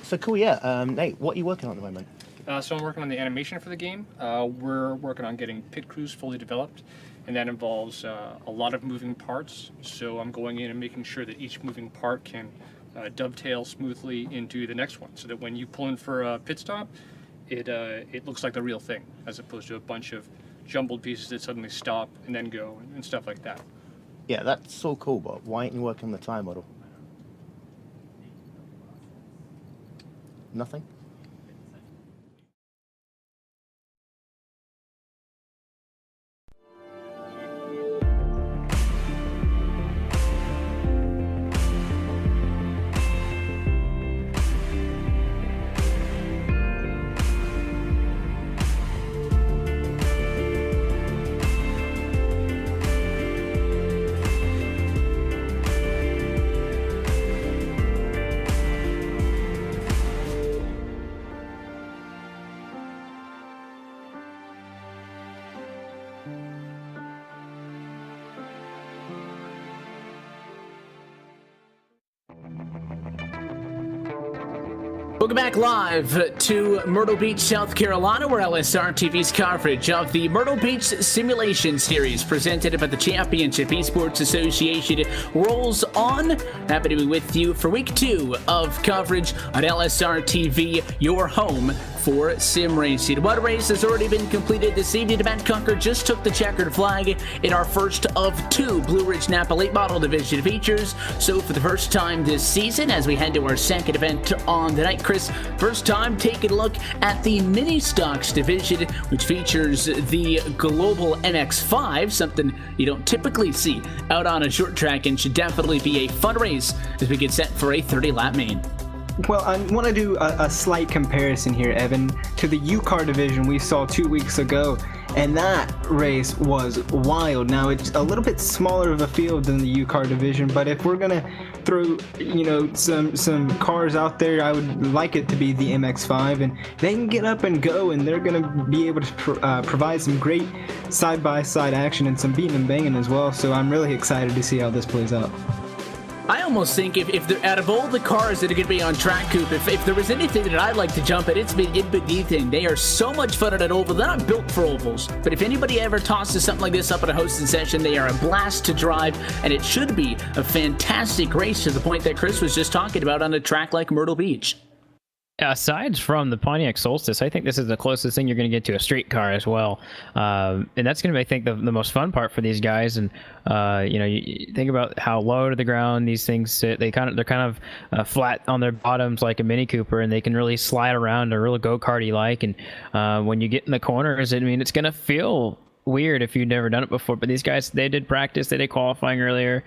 So cool, yeah. Nate, what are you working on at the moment? So I'm working on the animation for the game. We're working on getting pit crews fully developed, and that involves a lot of moving parts. So I'm going in and making sure that each moving part can dovetail smoothly into the next one, so that when you pull in for a pit stop, it looks like the real thing, as opposed to a bunch of jumbled pieces that suddenly stop and then go and stuff like that. Yeah, that's so cool, but why aren't you working on the time model? Nothing? Welcome back live to Myrtle Beach, South Carolina, where LSRTV's coverage of the Myrtle Beach Simulation Series presented by the Championship Esports Association rolls on. Happy to be with you for week 2 of coverage on LSRTV, your home for sim racing. One race has already been completed this evening. Matt Cucker just took the checkered flag in our first of 2 Blue Ridge Napa Late Model Division features. So for the first time this season, as we head to our second event on the night, Chris, first time taking a look at the Mini Stocks Division, which features the Global MX-5, something you don't typically see out on a short track, and should definitely be a fun race as we get set for a 30-lap main. Well, I want to do a slight comparison here, Evan, to the U-Car division we saw 2 weeks ago, and that race was wild. Now, it's a little bit smaller of a field than the U-Car division, but if we're going to throw, some cars out there, I would like it to be the MX-5, and they can get up and go, and they're going to be able to provide some great side-by-side action and some beating and banging as well, so I'm really excited to see how this plays out. I almost think if they're, out of all the cars that are going to be on track, Coop, if there was anything that I'd like to jump at, it's been Ethan. They are so much fun at an oval. They're not built for ovals, but if anybody ever tosses something like this up at a hosting session, they are a blast to drive, and it should be a fantastic race, to the point that Chris was just talking about, on a track like Myrtle Beach. Aside from the Pontiac Solstice, I think this is the closest thing you're going to get to a street car as well, and that's going to be, I think, the most fun part for these guys. And you think about how low to the ground these things sit. They're kind of flat on their bottoms like a Mini Cooper, and they can really slide around a real go-karty like. And when you get in the corners, I mean, it's going to feel weird if you've never done it before, but these guys, they did practice, they did qualifying earlier,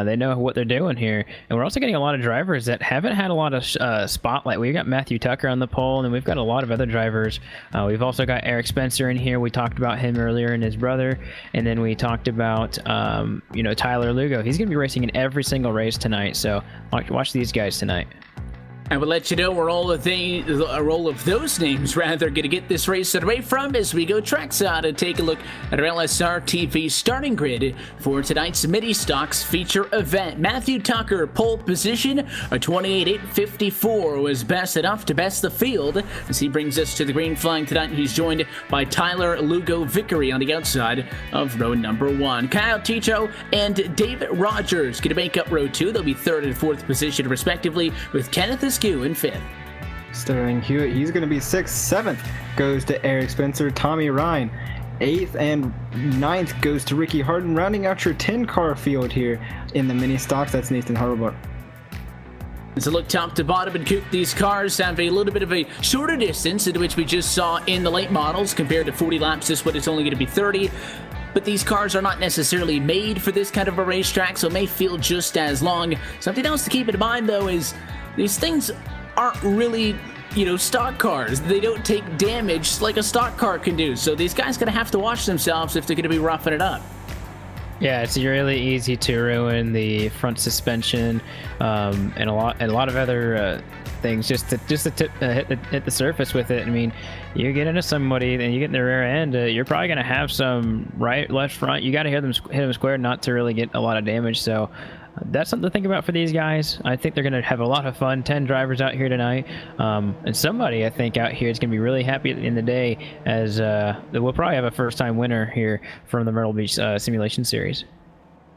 they know what they're doing here. And we're also getting a lot of drivers that haven't had a lot of spotlight. We've got Matthew Tucker on the pole, and we've got a lot of other drivers. We've also got Eric Spencer in here. We talked about him earlier, and his brother. And then we talked about Tyler Lugo. He's going to be racing in every single race tonight, so watch these guys tonight. I will let you know where all of those names going to get this race away from as we go trackside and take a look at our LSRTV starting grid for tonight's Mini Stocks feature event. Matthew Tucker, pole position, a 28.854 was best enough to best the field as he brings us to the green flag tonight. He's joined by Tyler Lugo Vickery on the outside of row number 1. Kyle Ticho and David Rogers going to make up row 2. They'll be 3rd and 4th position respectively, with Kenneth Askew in 5th. Sterling Hewitt, he's going to be 6th. 7th goes to Eric Spencer. Tommy Ryan, 8th and 9th goes to Ricky Harden. Rounding out your 10-car field here in the Mini Stocks, that's Nathan Harbaugh. As a look top to bottom, and Coop, these cars have a little bit of a shorter distance, in which we just saw in the late models. Compared to 40 laps, this one is only going to be 30. But these cars are not necessarily made for this kind of a racetrack, so it may feel just as long. Something else to keep in mind, though, is these things aren't really, stock cars. They don't take damage like a stock car can do. So these guys going to have to watch themselves if they're going to be roughing it up. Yeah, it's really easy to ruin the front suspension, and a lot of other things just to hit the surface with it. I mean, you get into somebody and you get in the rear end, you're probably going to have some right, left, front. You got to hit them square not to really get a lot of damage. So that's something to think about for these guys. I think they're going to have a lot of fun. 10 drivers out here tonight, and somebody I think out here is going to be really happy at the end of the day, as we'll probably have a first-time winner here from the Myrtle Beach Simulation Series.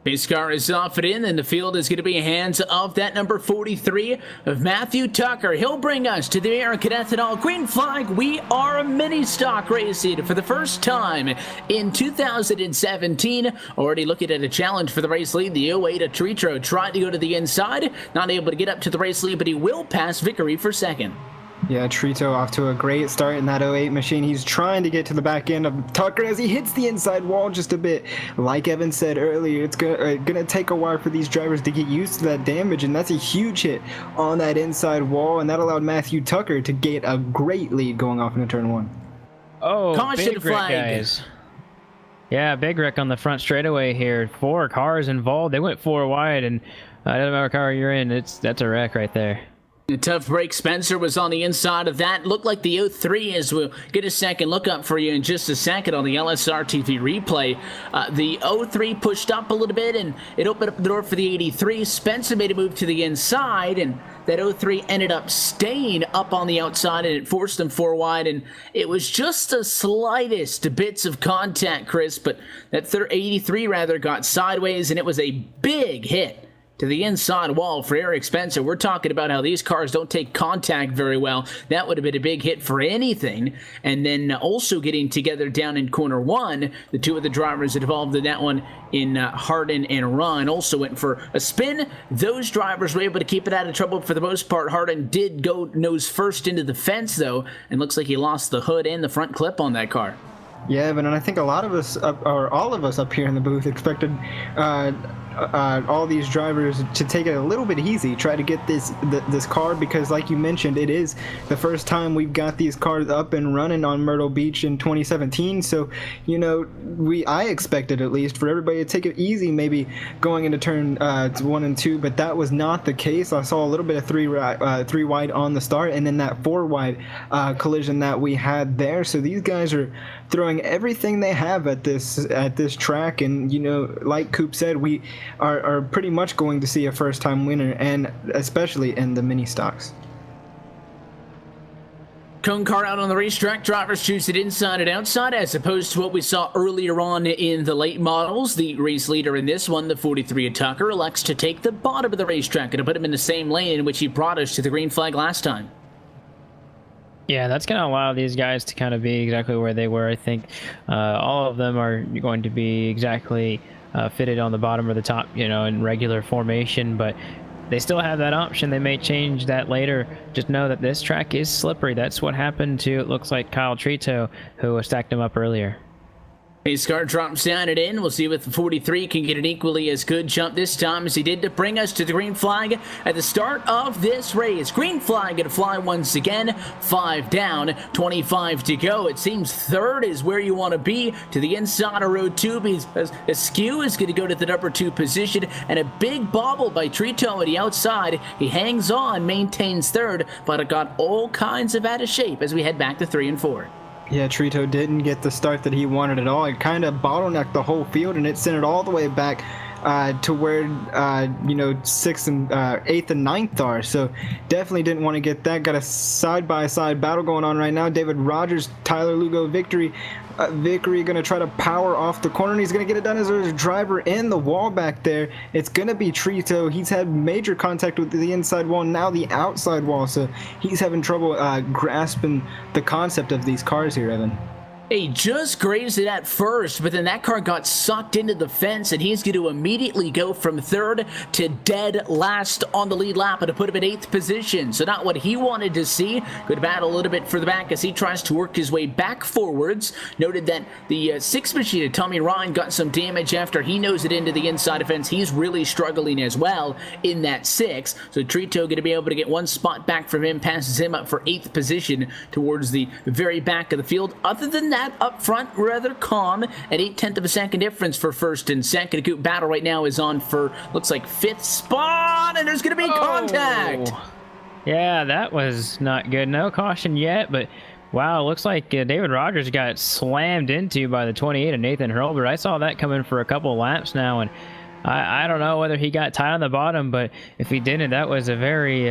His car is off and in, and the field is going to be hands of that number 43 of Matthew Tucker. He'll bring us to the American Ethanol green flag. We are a mini stock racing for the first time in 2017. Already looking at a challenge for the race lead. The 08 of Tritro tried to go to the inside, not able to get up to the race lead, but he will pass Vickery for second. Yeah, Trito off to a great start in that 08 machine. He's trying to get to the back end of Tucker as he hits the inside wall just a bit. Like Evan said earlier, it's gonna take a while for these drivers to get used to that damage, and that's a huge hit on that inside wall, and that allowed Matthew Tucker to get a great lead going off into turn 1. Oh, caution big flag, wreck, guys. Yeah, big wreck on the front straightaway here. 4 cars involved. They went 4 wide, and it doesn't matter what car you're in. That's a wreck right there. A tough break. Spencer was on the inside of that. Looked like the 03, as we'll get a second look up for you in just a second on the LSRTV replay. The 03 pushed up a little bit, and it opened up the door for the 83. Spencer made a move to the inside, and that 03 ended up staying up on the outside, and it forced them 4 wide, and it was just the slightest bits of contact, Chris, but that 83 got sideways, and it was a big hit to the inside wall for Eric Spencer. We're talking about how these cars don't take contact very well. That would have been a big hit for anything. And then also getting together down in corner 1, the 2 of the drivers that involved in that one in Hardin and Run also went for a spin. Those drivers were able to keep it out of trouble for the most part. Hardin did go nose first into the fence, though, and looks like he lost the hood and the front clip on that car. Yeah, Evan, and I think a lot of us, or all of us up here in the booth, expected all these drivers to take it a little bit easy, try to get this car, because like you mentioned, it is the first time we've got these cars up and running on Myrtle Beach in 2017. So, I expected at least for everybody to take it easy, maybe going into turn 1 and 2, but that was not the case. I saw a little bit of 3 wide on the start, and then that 4 wide collision that we had there. So these guys are throwing everything they have at this track, and like Coop said, we are pretty much going to see a first-time winner, and especially in the mini stocks. Cone car out on the racetrack. Drivers choose it inside and outside, as opposed to what we saw earlier on in the late models. The race leader in this one, the 43 of Tucker, elects to take the bottom of the racetrack and to put him in the same lane in which he brought us to the green flag last time. Yeah, that's going to allow these guys to kind of be exactly where they were. I think all of them are going to be exactly fitted on the bottom or the top, in regular formation, but they still have that option. They may change that later. Just know that this track is slippery. That's what happened to, it looks like, Kyle Trito, who stacked him up earlier. His car drops down and in. We'll see if the 43 can get an equally as good jump this time as he did to bring us to the green flag at the start of this race. Green flag going to fly once again. 5 down, 25 to go. It seems third is where you want to be, to the inside of row 2. Askew is going to go to the number 2 position, and a big bobble by Trito at the outside. He hangs on, maintains third, but it got all kinds of out of shape as we head back to 3 and 4. Yeah, Trito didn't get the start that he wanted at all. It kind of bottlenecked the whole field, and it sent it all the way back to where 6th and 8th and 9th are. So definitely didn't want to get that. Got a side-by-side battle going on right now. David Rogers, Tyler Lugo, Victory going to try to power off the corner, and he's going to get it done as there's a driver in the wall back there. It's going to be Trito. He's had major contact with the inside wall, now the outside wall, so he's having trouble grasping the concept of these cars here, Evan. He just grazed it at first, but then that car got sucked into the fence, and he's going to immediately go from third to dead last on the lead lap and to put him in 8th position. So not what he wanted to see. Good battle a little bit for the back as he tries to work his way back forwards. Noted that the 6 machine of Tommy Ryan got some damage after he nosed it into the inside fence. He's really struggling as well in that 6. So Trito going to be able to get one spot back from him, passes him up for 8th position towards the very back of the field. Other than that, up front, rather calm at 0.8 of a second difference for first and second. A Coop battle right now is on for, looks like, 5th spot, and there's going to be contact. Yeah, that was not good. No caution yet, but wow, looks like David Rogers got slammed into by the 28 of Nathan Hurlbert. I saw that coming for a couple of laps now, and I don't know whether he got tied on the bottom, but if he didn't, that was a very,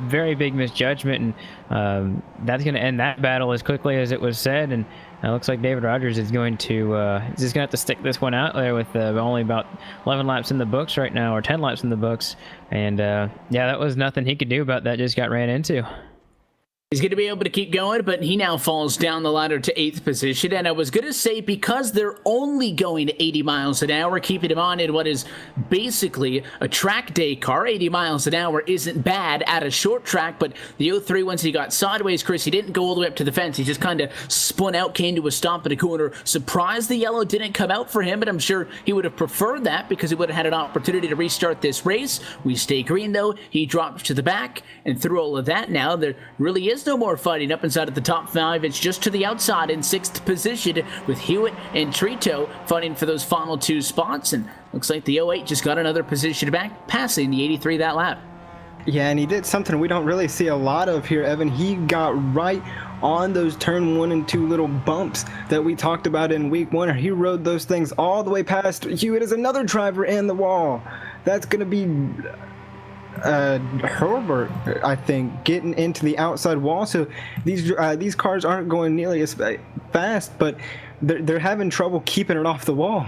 very big misjudgment, and that's going to end that battle as quickly as it was said. And it looks like David Rogers is going to have to stick this one out there with only about 11 laps in the books right now, or 10 laps in the books. And yeah, that was nothing he could do about that. Just got ran into. He's going to be able to keep going, but he now falls down the ladder to 8th position. And I was going to say, because they're only going to 80 miles an hour, keeping him on in what is basically a track day car. 80 miles an hour isn't bad at a short track, but the 03, once he got sideways, Chris, he didn't go all the way up to the fence. He just kind of spun out, came to a stop in a corner. Surprised the yellow didn't come out for him, but I'm sure he would have preferred that because he would have had an opportunity to restart this race. We stay green, though. He drops to the back, and through all of that now, there really is no more fighting up inside of the top 5. It's just to the outside in 6th position with Hewitt and Trito fighting for those final 2 spots. And looks like the 08 just got another position back, passing the 83 that lap. Yeah, and he did something we don't really see a lot of here, Evan. He got right on those turn 1 and 2 little bumps that we talked about in week 1. He rode those things all the way past Hewitt as another driver in the wall. That's going to be Herbert, I think, getting into the outside wall. So these cars aren't going nearly as fast, but they're having trouble keeping it off the wall.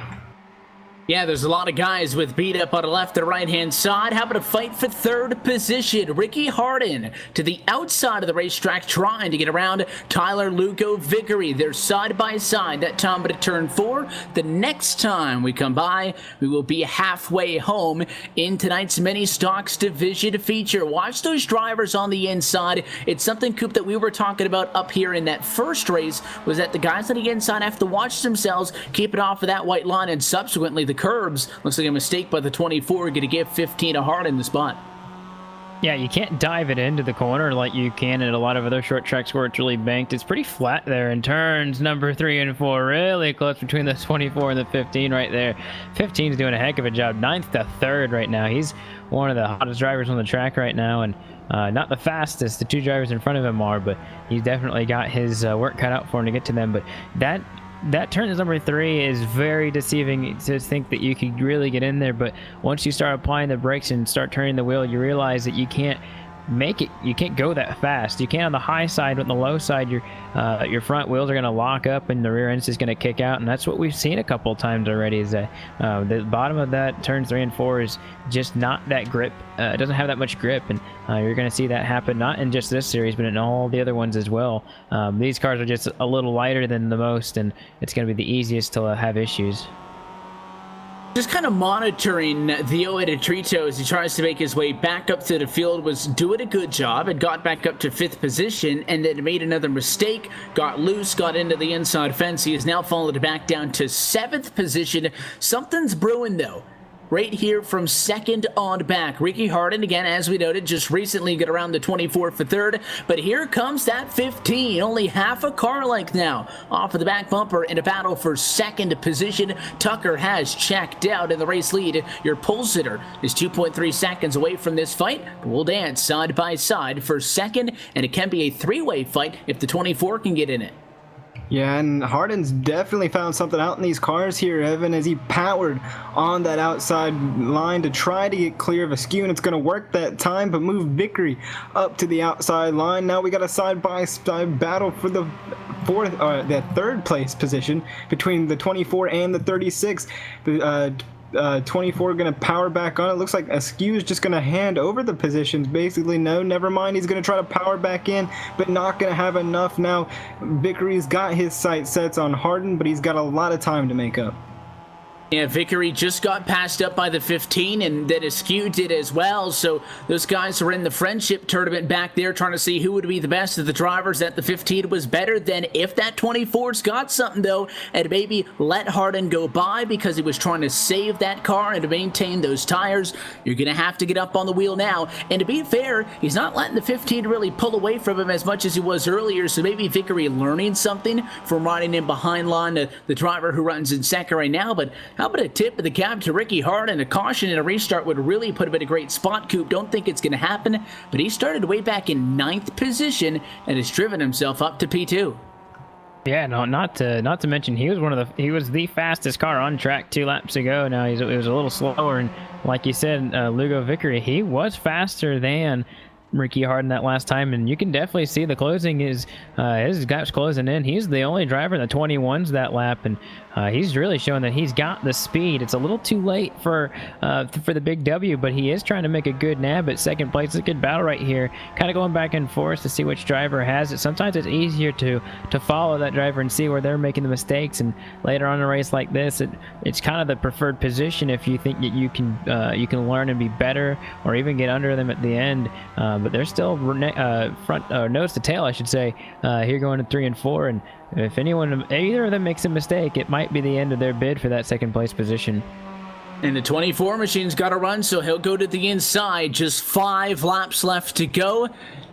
Yeah, there's a lot of guys with beat up on the left and right-hand side. Having to fight for third position. Ricky Harden to the outside of the racetrack trying to get around Tyler Lugo Vickery. They're side by side. That time to turn 4. The next time we come by, we will be halfway home in tonight's Mini Stocks Division feature. Watch those drivers on the inside. It's something, Coop, that we were talking about up here in that first race, was that the guys on the inside have to watch themselves, keep it off of that white line, and subsequently the curbs. Looks like a mistake by the 24. Going to give 15 a hard in the spot. Yeah, you can't dive it into the corner like you can at a lot of other short tracks where it's really banked. It's pretty flat there in turns number 3 and 4. Really close between the 24 and the 15 right there. 15 is doing a heck of a job. 9th to 3rd right now. He's one of the hottest drivers on the track right now, and not the fastest. The 2 drivers in front of him are, but he's definitely got his work cut out for him to get to them. But that turn is number 3 is very deceiving to think that you can really get in there, but once you start applying the brakes and start turning the wheel, you realize that you can't make it. You can't go that fast. You can on the high side, but on the low side, your front wheels are going to lock up and the rear end's just going to kick out, and that's what we've seen a couple of times already. Is that the bottom of that turns 3 and 4 is just not that grip. It doesn't have that much grip, and you're going to see that happen not in just this series, but in all the other ones as well. These cars are just a little lighter than the most, and it's going to be the easiest to have issues. Just kind of monitoring Theo Editrito as he tries to make his way back up to the field, was doing a good job and got back up to 5th position, and then made another mistake, got loose, got into the inside fence. He has now fallen back down to 7th position. Something's brewing though. Right here from 2nd on back. Ricky Harden, again, as we noted, just recently got around the 24 for 3rd. But here comes that 15. Only half a car length now off of the back bumper in a battle for 2nd position. Tucker has checked out in the race lead. Your pole sitter is 2.3 seconds away from this fight. We'll dance side by side for 2nd, and it can be a 3-way fight if the 24 can get in it. Yeah, and Harden's definitely found something out in these cars here, Evan, as he powered on that outside line to try to get clear of askew, and it's going to work that time, but move Vickery up to the outside line. Now we got a side-by-side battle for the 3rd place position between the 24 and the 36. 24 going to power back on. It looks like Askew is just going to hand over the positions. Basically, no, never mind. He's going to try to power back in, but not going to have enough. Now, Vickery's got his sight sets on Harden, but he's got a lot of time to make up. Yeah, Vickery just got passed up by the 15, and then Askew did as well. So those guys are in the friendship tournament back there trying to see who would be the best of the drivers. That the 15 was better than. If that 24's got something, though, and maybe let Harden go by because he was trying to save that car and to maintain those tires, you're going to have to get up on the wheel now. And to be fair, he's not letting the 15 really pull away from him as much as he was earlier, so maybe Vickery learning something from riding in behind line, the driver who runs in second right now. But how about a tip of the cap to Ricky Harden? A caution and a restart would really put him in a great spot, Coop. Don't think it's going to happen, but he started way back in 9th position and has driven himself up to P2. Yeah, no, not to mention he was the fastest car on track 2 laps ago. Now it was a little slower, and like you said, Lugo Vickery, he was faster than Ricky Harden that last time, and you can definitely see the closing is his gap's closing in. He's the only driver in the 21s that lap, and he's really showing that he's got the speed. It's a little too late for the big W, but he is trying to make a good nab at 2nd place. It's a good battle right here, kind of going back and forth to see which driver has it. Sometimes it's easier to follow that driver and see where they're making the mistakes, and later on in a race like this, it's kind of the preferred position if you think that you can learn and be better or even get under them at the end. But they're still nose to tail, I should say, here going to 3 and 4, and if either of them makes a mistake, it might be the end of their bid for that 2nd place position. And the 24 machine's got to run, so he'll go to the inside. Just 5 laps left to go.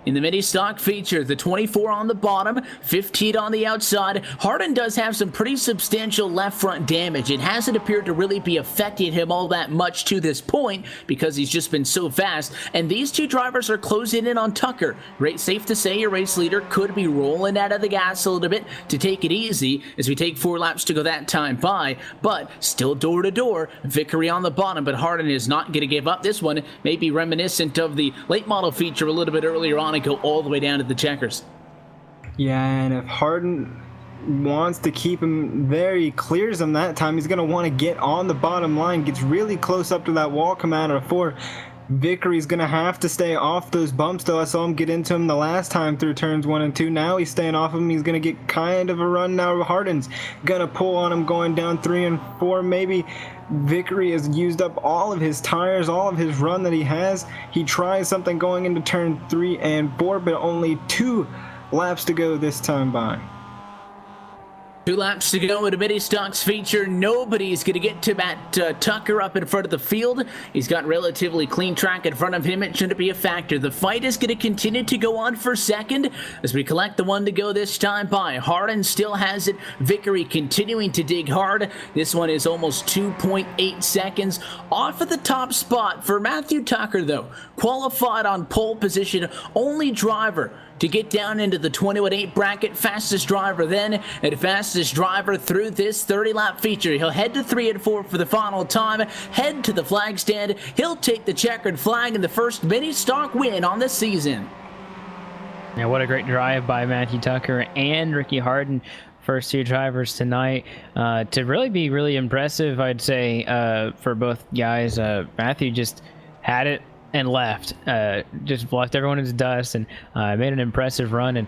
in the mini stock feature. The 24 on the bottom, 15 on the outside. Hardin does have some pretty substantial left front damage. It hasn't appeared to really be affecting him all that much to this point because he's just been so fast. And these two drivers are closing in on Tucker. Safe to say your race leader could be rolling out of the gas a little bit to take it easy as we take 4 laps to go that time by. But still door to door, Vickery on the bottom, but Hardin is not going to give up. This one may be reminiscent of the late model feature a little bit earlier on and go all the way down to the checkers. Yeah, and if Hardin wants to keep him there, he clears him that time. He's going to want to get on the bottom line, gets really close up to that wall, come out of 4. Vickery's going to have to stay off those bumps, though. I saw him get into him the last time through turns 1 and 2. Now he's staying off him. He's going to get kind of a run now. Hardin's going to pull on him going down 3 and 4. Maybe Vickery has used up all of his tires, all of his run that he has. He tries something going into turn 3 and 4, but only 2 laps to go this time by. 2 laps to go in a mini stocks feature. Nobody's going to get to Matt Tucker up in front of the field. He's got relatively clean track in front of him. It shouldn't be a factor. The fight is going to continue to go on for second as we collect the 1 to go this time by. Hardin still has it. Vickery continuing to dig hard. This one is almost 2.8 seconds off of the top spot for Matthew Tucker, though. Qualified on pole position, only driver to get down into the 21.8 bracket. Fastest driver then, and fastest driver through this 30-lap feature. He'll head to 3 and 4 for the final time, head to the flag stand. He'll take the checkered flag in the first mini stock win on the season. Yeah, what a great drive by Matthew Tucker and Ricky Hardin. First 2 drivers tonight to really be really impressive, I'd say, for both guys. Matthew just had it and left, just left everyone in his dust and made an impressive run. And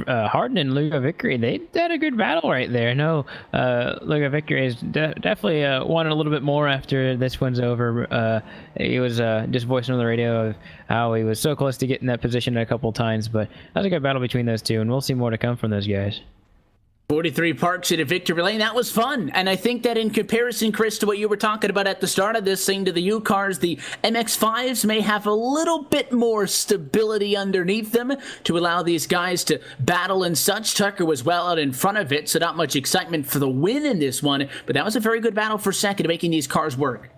Hardin and Luca Vickery, they had a good battle right there. No, Luca Vickery is definitely wanted a little bit more after this one's over. He was just voicing on the radio of how he was so close to getting that position a couple times, but that was a good battle between those two, and we'll see more to come from those guys. 43 parks at a victory lane. That was fun. And I think that in comparison, Chris, to what you were talking about at the start of this thing to the U cars, the MX-5s may have a little bit more stability underneath them to allow these guys to battle and such. Tucker was well out in front of it, so not much excitement for the win in this one, but that was a very good battle for second, making these cars work.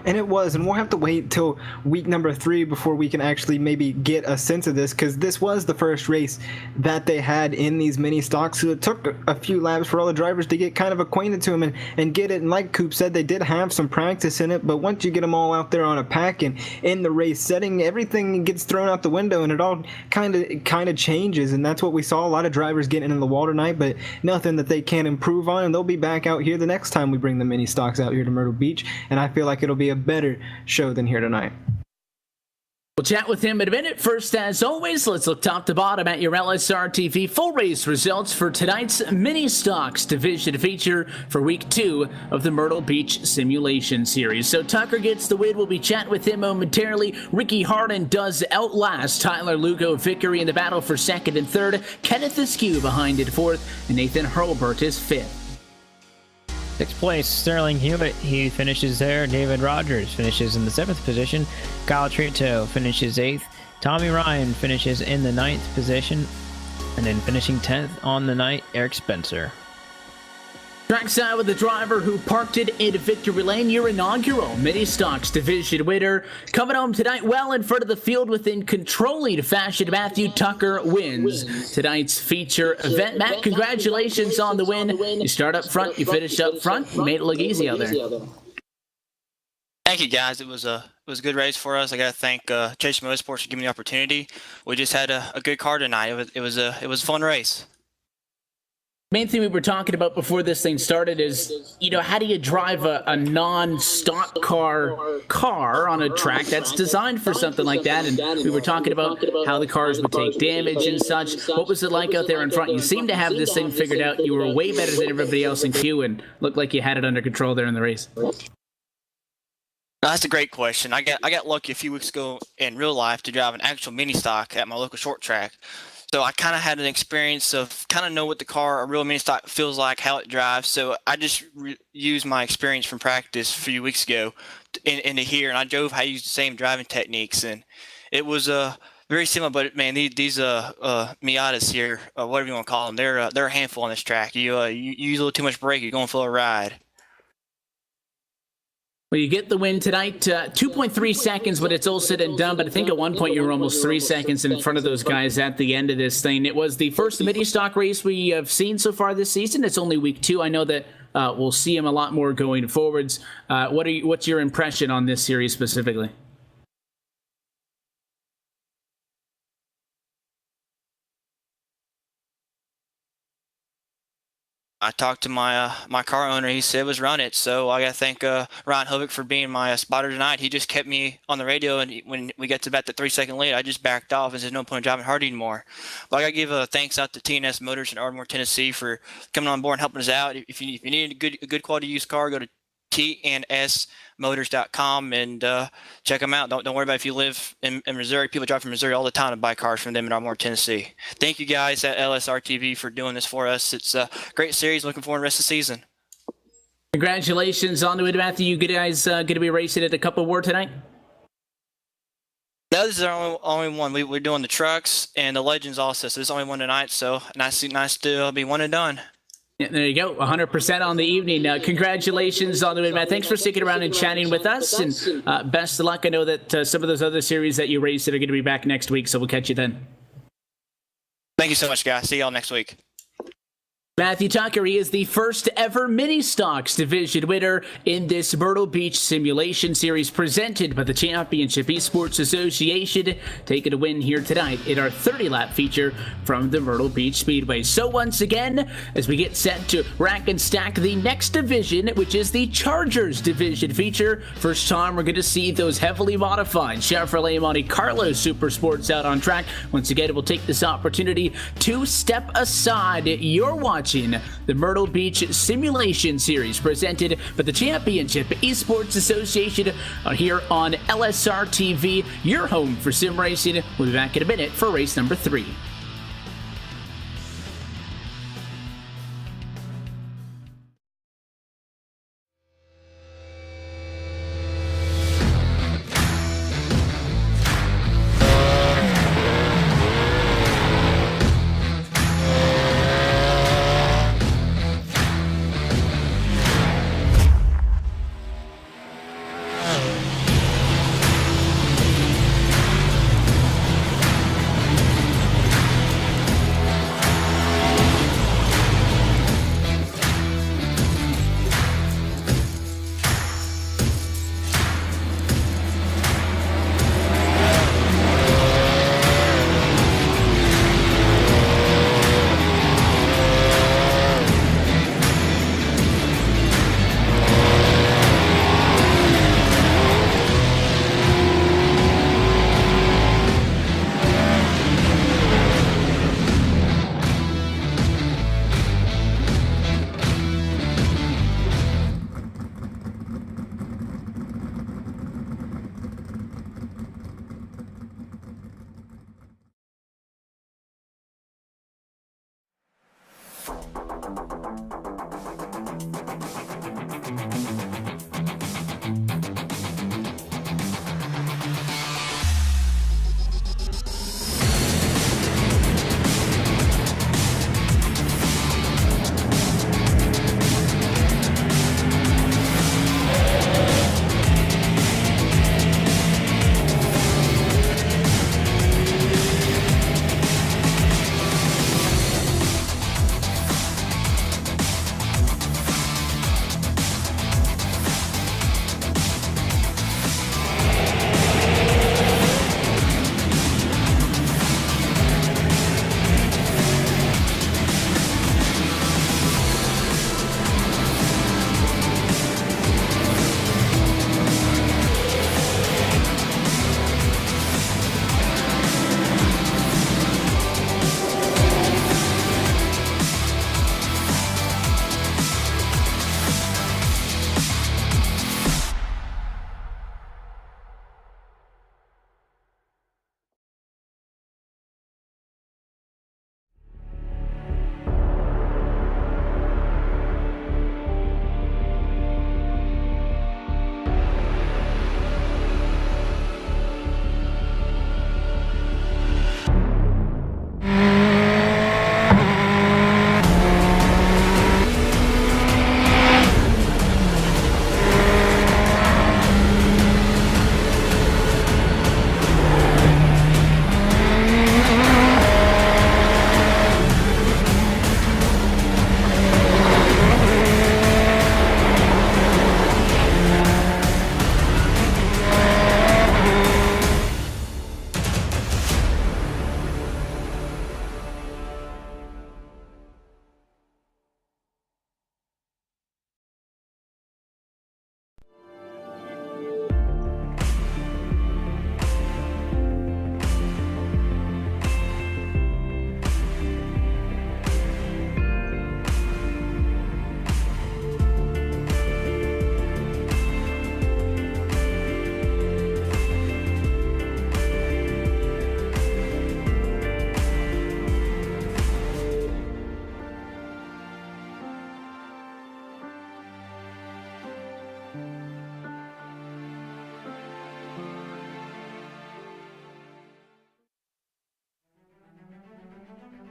And it was, and we'll have to wait till week number 3 before we can actually maybe get a sense of this, because this was the first race that they had in these mini stocks, so it took a few laps for all the drivers to get kind of acquainted to them and get it. And like Coop said, they did have some practice in it, but once you get them all out there on a pack and in the race setting, everything gets thrown out the window and it all kind of changes. And that's what we saw, a lot of drivers getting in the wall tonight, but nothing that they can't improve on, and they'll be back out here the next time we bring the mini stocks out here to Myrtle Beach, and I feel like it'll be a better show than here tonight. We'll chat with him in a minute. First, as always, let's look top to bottom at your LSRTV full race results for tonight's Mini Stocks Division feature for Week 2 of the Myrtle Beach Simulation Series. So Tucker gets the win. We'll be chatting with him momentarily. Ricky Hardin does outlast Tyler Lugo Vickery in the battle for second and third. Kenneth Askew behind in fourth, and Nathan Hurlburt is fifth. 6th place, Sterling Hewitt, he finishes there. David Rogers finishes in the 7th position. Kyle Trito finishes 8th. Tommy Ryan finishes in the 9th position. And then finishing 10th on the night, Eric Spencer. Trackside with the driver who parked it in victory lane, your inaugural Mini Stocks Division winner. Coming home tonight well in front of the field within controlling fashion, Matthew Tucker wins tonight's feature event. Matt, congratulations on the win. You start up front, you finish up front, you made it look easy out there. Thank you, guys. It was a good race for us. I got to thank Chase Motorsports for giving me the opportunity. We just had a good car tonight. It was a fun race. Main thing we were talking about before this thing started is, how do you drive a non-stock car on a track that's designed for something like that? And we were talking about how the cars would take damage and such. What was it like out there in front? You seem to have this thing figured out. You were way better than everybody else in queue and looked like you had it under control there in the race. That's a great question. I got lucky a few weeks ago in real life to drive an actual mini stock at my local short track. So I kind of had an experience of kind of know what a real mini stock feels like, how it drives. So I just used my experience from practice a few weeks ago into here, and I drove how I used the same driving techniques. And it was Very similar, but man, these Miatas here, whatever you want to call them, they're a handful on this track. You use a little too much brake, you're going for a ride. Well, you get the win tonight, 2.3 seconds when it's all said and done, but I think at one point you were almost 3 seconds in front of those guys at the end of this thing. It was the first mini-stock race we have seen so far this season. It's only week 2. I know that we'll see him a lot more going forwards. What's your impression on this series specifically? I talked to my my car owner. He said was run it. So I got to thank Ryan Hovick for being my spotter tonight. He just kept me on the radio, and when we got to about the 3 second lead, I just backed off and said no point in driving hard anymore. But I got to give thanks out to TNS Motors in Ardmore, Tennessee for coming on board and helping us out. If you need a good quality used car, go to tnsmotors.com and check them out. Don't worry about if you live in Missouri. People drive from Missouri all the time to buy cars from them in Ardmore, Tennessee. Thank you guys at LSRTV for doing this for us. It's a great series. Looking forward to the rest of the season. Congratulations on the win, Matthew. You guys going to be racing at a Cup Award tonight? No, this is our only one. We're doing the trucks and the Legends also. So this is only one tonight. So nice to be one and done. Yeah, there you go, 100% on the evening. Congratulations on the win, Matt. Thanks for sticking around and chatting with us, and best of luck. I know that some of those other series that you raced are going to be back next week, so we'll catch you then. Thank you so much, guys. See y'all next week. Matthew Tucker, he is the first ever Mini Stocks Division winner in this Myrtle Beach Simulation Series presented by the Championship Esports Association, taking a win here tonight in our 30-lap feature from the Myrtle Beach Speedway. So once again, as we get set to rack and stack the next division, which is the Chargers Division feature, first time we're going to see those heavily modified Chevrolet Monte Carlo Super Sports out on track. Once again, we'll take this opportunity to step aside. You're watching the Myrtle Beach Simulation Series presented by the Championship Esports Association here on LSRTV, your home for sim racing. We'll be back in a minute for race number 3.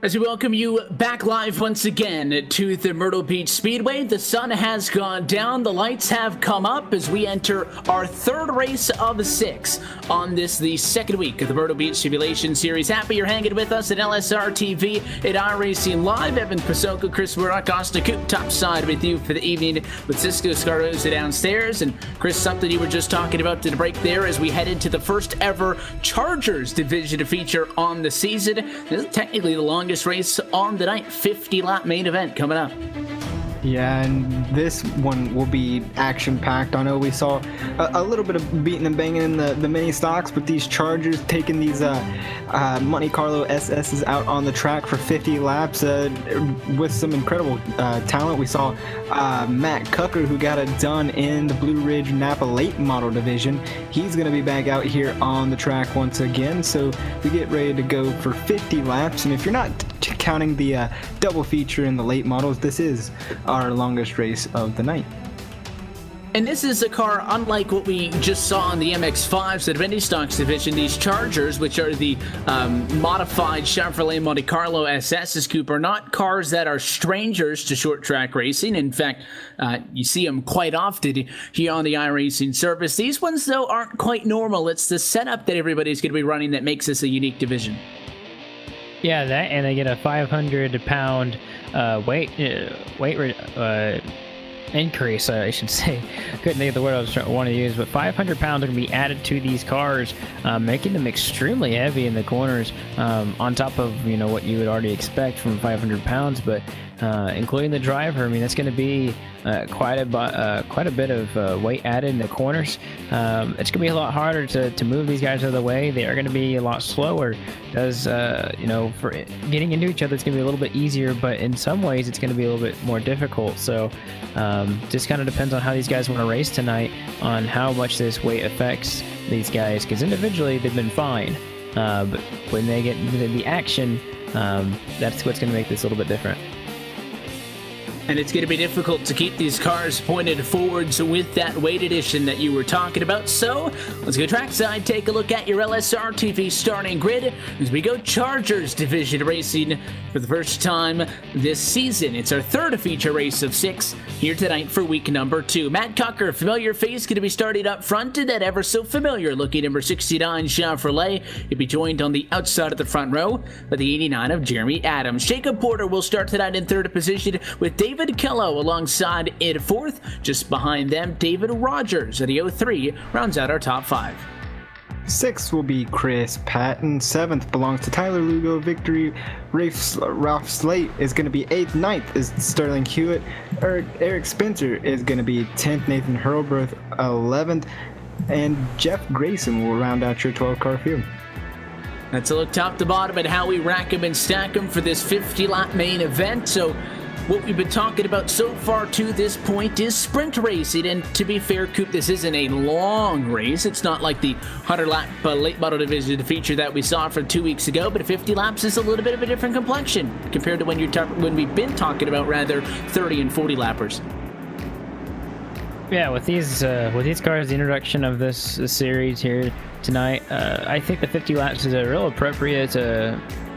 As we welcome you back live once again to the Myrtle Beach Speedway, the sun has gone down, the lights have come up as we enter our third race of 6 on the second week of the Myrtle Beach Simulation Series. Happy you're hanging with us at LSRTV at iRacing Live. Evan Pasoko, Chris Murdoch, Costa Coop topside with you for the evening with Cisco Scarosa downstairs. And Chris, something you were just talking about to the break there as we head into the first ever Chargers division feature on the season. This is technically the longest race on the night, 50-lap main event coming up. Yeah, and this one will be action-packed. I know we saw a little bit of beating and banging in the mini stocks, but these Chargers taking these Monte Carlo SS's out on the track for 50 laps with some incredible talent. We saw Matt Cucker, who got it done in the Blue Ridge Napa late model division. He's going to be back out here on the track once again, so we get ready to go for 50 laps. And if you're not counting the double feature in the late models, this is our longest race of the night. And this is a car unlike what we just saw on the MX-5s, the Mini Stocks division. These Chargers, which are the modified Chevrolet Monte Carlo SS's, Coupe, are not cars that are strangers to short track racing. In fact, you see them quite often here on the iRacing service. These ones, though, aren't quite normal. It's the setup that everybody's going to be running that makes this a unique division. Yeah, that, and they get a 500-pound weight increase, I should say. Couldn't think of the word I was want to use, but 500 pounds are going to be added to these cars, making them extremely heavy in the corners, on top of what you would already expect from 500 pounds, but including the driver. I mean, that's going to be quite a bit of weight added in the corners. It's going to be a lot harder to move these guys out of the way. They are going to be a lot slower. For getting into each other, it's going to be a little bit easier, but in some ways, it's going to be a little bit more difficult. So, just kind of depends on how these guys want to race tonight, on how much this weight affects these guys. Because individually, they've been fine, but when they get into the action, that's what's going to make this a little bit different. And it's going to be difficult to keep these cars pointed forwards with that weight addition that you were talking about. So let's go trackside, take a look at your LSRTV starting grid as we go Chargers division racing for the first time this season. It's our third feature race of 6 here tonight for week number 2. Matt Cucker, familiar face, going to be starting up front in that ever so familiar looking number 69 Chevrolet. He'll be joined on the outside of the front row by the 89 of Jeremy Adams. Jacob Porter will start tonight in third position with David Kello alongside in fourth. Just behind them, David Rogers at the 03 rounds out our top 5. 6th will be Chris Patton. 7th belongs to Tyler Lugo. Victory, Ralph Slate is going to be 8th. 9th is Sterling Hewitt. Eric Spencer is going to be 10th. Nathan Hurlbirth 11th. And Jeff Grayson will round out your 12-car field. Let's look top to bottom at how we rack them and stack them for this 50-lap main event. So what we've been talking about so far to this point is sprint racing, and to be fair, Coop, this isn't a long race. It's not like the 100-lap late model division feature that we saw from 2 weeks ago, but 50 laps is a little bit of a different complexion compared to when we've been talking about rather 30 and 40 lappers. Yeah, with these cars, the introduction of this series here tonight, I think the 50 laps is a real appropriate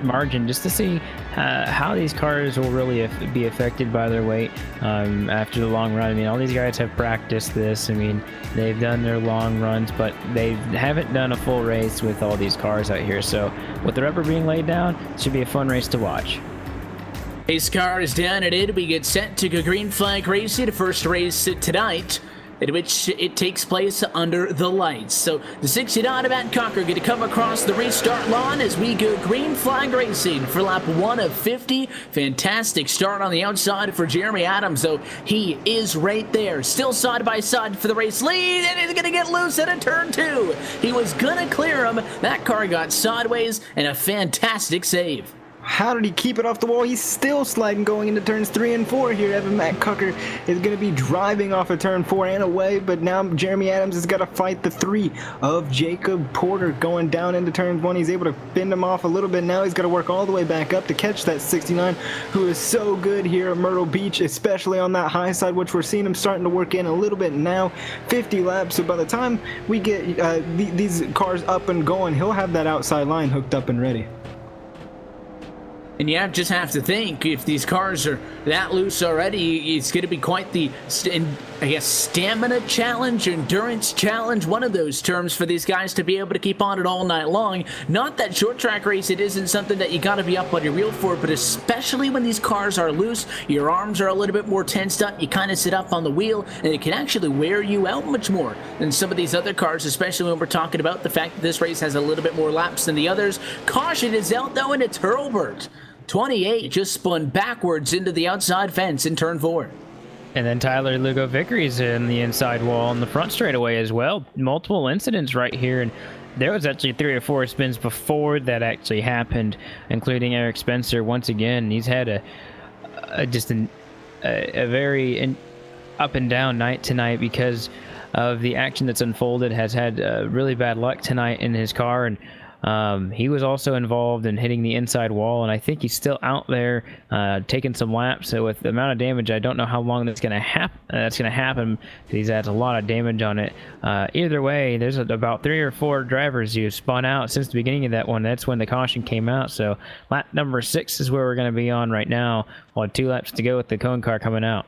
margin just to see how these cars will really be affected by their weight after the long run. I mean, all these guys have practiced this. I mean, they've done their long runs, but they haven't done a full race with all these cars out here. So with the rubber being laid down, it should be a fun race to watch. Pace car is down and in. We get set to go green flag racing, the first race tonight, in which it takes place under the lights. So the 69 of Matt Cocker going to come across the restart lawn as we go green flag racing for lap 1 of 50. Fantastic start on the outside for Jeremy Adams, though he is right there, still side by side for the race lead, and he's going to get loose at a turn 2. He was going to clear him. That car got sideways, and a fantastic save. How did he keep it off the wall? He's still sliding going into turns 3 and 4 here. Evan Matt Cucker is going to be driving off of turn 4 and away, but now Jeremy Adams has got to fight the 3 of Jacob Porter going down into turn 1. He's able to fend him off a little bit. Now he's got to work all the way back up to catch that 69, who is so good here at Myrtle Beach, especially on that high side, which we're seeing him starting to work in a little bit now. 50 laps, so by the time we get these cars up and going, he'll have that outside line hooked up and ready. And you just have to think, if these cars are that loose already, it's going to be quite the, stamina challenge, endurance challenge, one of those terms for these guys to be able to keep on it all night long. Not that short track race, it isn't something that you got to be up on your wheel for, but especially when these cars are loose, your arms are a little bit more tensed up, you kind of sit up on the wheel, and it can actually wear you out much more than some of these other cars, especially when we're talking about the fact that this race has a little bit more laps than the others. Caution is out, though, and it's Hurlburt. 28 just spun backwards into the outside fence in turn 4. And then Tyler Lugo Vickery's in the inside wall on the front straightaway as well. Multiple incidents right here, and there was actually 3 or 4 spins before that actually happened, including Eric Spencer once again. He's had a very up and down night tonight because of the action that's unfolded. Has had really bad luck tonight in his car, and he was also involved in hitting the inside wall, and I think he's still out there taking some laps. So with the amount of damage, I don't know how long that's going to happen. He's had a lot of damage on it. Either way, there's about 3 or 4 drivers who spun out since the beginning of that one. That's when the caution came out. So lap number 6 is where we're going to be on right now. We'll have 2 laps to go with the cone car coming out.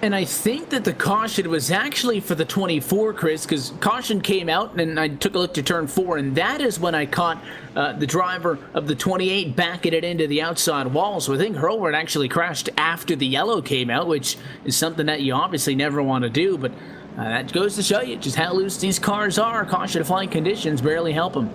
And I think that the caution was actually for the 24, Chris, because caution came out, and I took a look to turn 4, and that is when I caught the driver of the 28 backing it into the outside wall. So I think Hurlburt actually crashed after the yellow came out, which is something that you obviously never want to do, but that goes to show you just how loose these cars are. Caution flying conditions barely help them.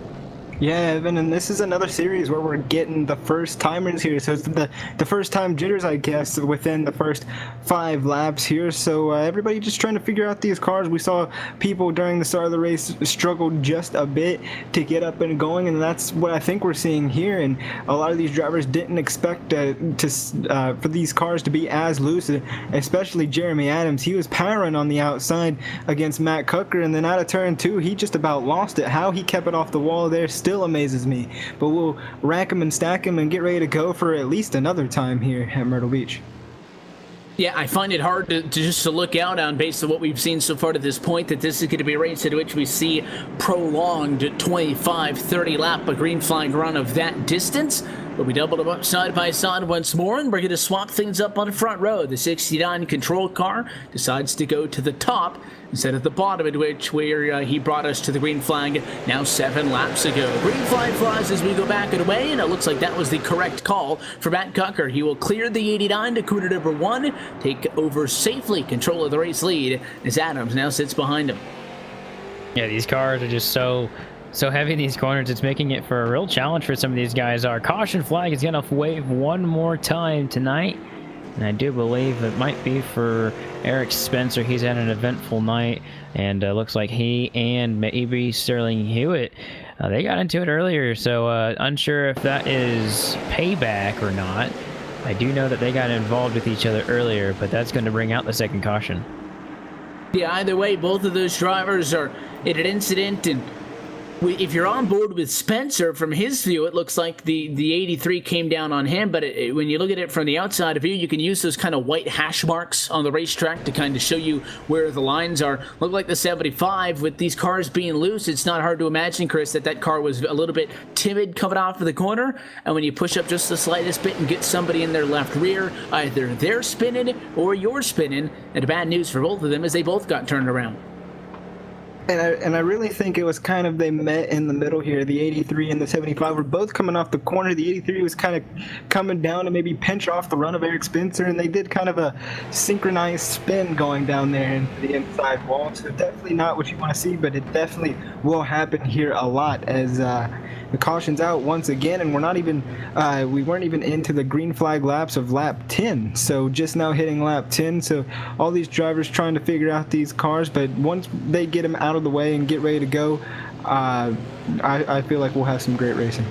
Yeah, Evan, and this is another series where we're getting the first timers here. So it's the first time jitters, I guess, within the first 5 laps here. So everybody just trying to figure out these cars. We saw people during the start of the race struggle just a bit to get up and going, and that's what I think we're seeing here. And a lot of these drivers didn't expect for these cars to be as loose, especially Jeremy Adams. He was powering on the outside against Matt Cucker, and then out of turn 2, he just about lost it. How he kept it off the wall there still amazes me, but we'll rack him and stack him and get ready to go for at least another time here at Myrtle Beach. Yeah, I find it hard to look out on based on what we've seen so far to this point, that this is going to be a race in which we see prolonged 25, 30 lap a green flag run of that distance. But we doubled them up side by side once more, and we're going to swap things up on the front row. The 69 control car decides to go to the top instead of the bottom, at where he brought us to the green flag now 7 laps ago. Green flag flies as we go back and away, and it looks like that was the correct call for Matt Cucker. He will clear the 89 to Cuda number 1, take over safely control of the race lead as Adams now sits behind him. Yeah, these cars are just so heavy in these corners. It's making it for a real challenge for some of these guys. Our caution flag is going to wave one more time tonight, and I do believe it might be for Eric Spencer. He's had an eventful night, and looks like he and maybe Sterling Hewitt, they got into it earlier, so unsure if that is payback or not. I do know that they got involved with each other earlier, but that's going to bring out the second caution. Yeah, either way, both of those drivers are in an incident, and if you're on board with Spencer, from his view, it looks like the 83 came down on him, but when you look at it from the outside view, you can use those kind of white hash marks on the racetrack to kind of show you where the lines are. Look like the 75, with these cars being loose, it's not hard to imagine, Chris, that car was a little bit timid coming off of the corner, and when you push up just the slightest bit and get somebody in their left rear, either they're spinning or you're spinning, and the bad news for both of them is they both got turned around. And I really think it was kind of, they met in the middle here. The 83 and the 75 were both coming off the corner. The 83 was kind of coming down to maybe pinch off the run of Eric Spencer, and they did kind of a synchronized spin going down there into the inside wall. So definitely not what you want to see, but it definitely will happen here a lot as the caution's out once again, and we weren't even into the green flag laps of lap 10. So just now hitting lap 10. So all these drivers trying to figure out these cars, but once they get them out of the way and get ready to go, I feel like we'll have some great racing.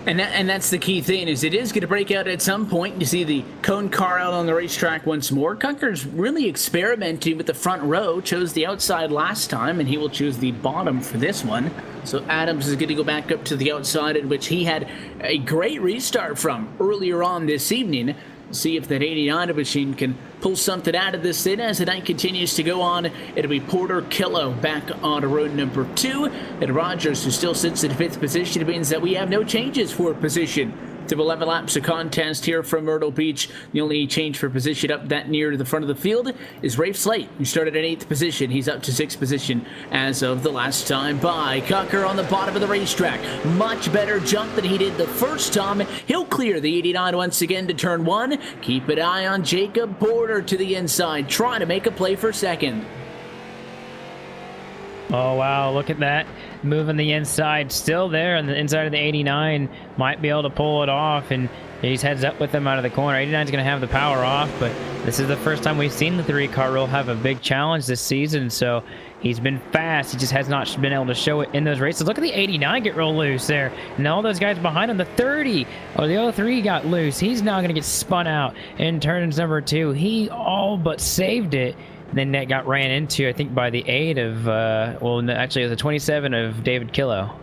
And that's the key thing, is it is going to break out at some point. You see the cone car out on the racetrack once more. Cucker's really experimenting with the front row, chose the outside last time, and he will choose the bottom for this one. So Adams is going to go back up to the outside, in which he had a great restart from earlier on this evening. See if that 89 machine can pull something out of this thing as the night continues to go on. It'll be Porter Killo back on road number 2. And Rogers, who still sits in 5th position, it means that we have no changes for position. To 11 laps of contest here from Myrtle Beach. The only change for position up that near to the front of the field is Rafe Slate, who started in 8th position. He's up to 6th position as of the last time by. Cucker on the bottom of the racetrack. Much better jump than he did the first time. He'll clear the 89 once again to turn 1. Keep an eye on Jacob Porter to the inside, trying to make a play for 2nd. Oh, wow, look at that. Moving the inside, still there on the inside of the 89. Might be able to pull it off, and he's heads up with them out of the corner. 89's going to have the power off, but this is the first time we've seen the 3-car rule have a big challenge this season, so he's been fast. He just has not been able to show it in those races. Look at the 89 get real loose there. And all those guys behind him, the 30, or the 03 got loose. He's now going to get spun out in turns number 2. He all but saved it. Then that got ran into, I think, by the 8 of, well, actually, it was the 27 of David Killo.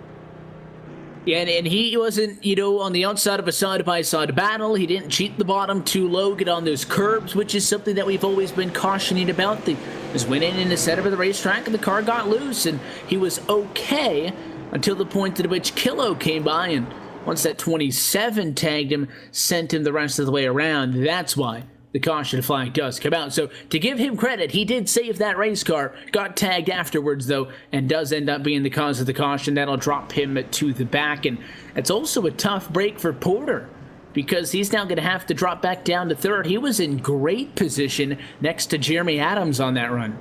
Yeah, and he wasn't, you know, on the outside of a side-by-side battle. He didn't cheat the bottom too low, get on those curbs, which is something that we've always been cautioning about. They just went in the center of the racetrack, and the car got loose, and he was okay until the point at which Killo came by, and once that 27 tagged him, sent him the rest of the way around. That's why the caution flag does come out. So to give him credit, he did save that race car, got tagged afterwards though, and does end up being the cause of the caution. That'll drop him to the back, and it's also a tough break for Porter because he's now going to have to drop back down to 3rd. He was in great position next to Jeremy Adams on that run.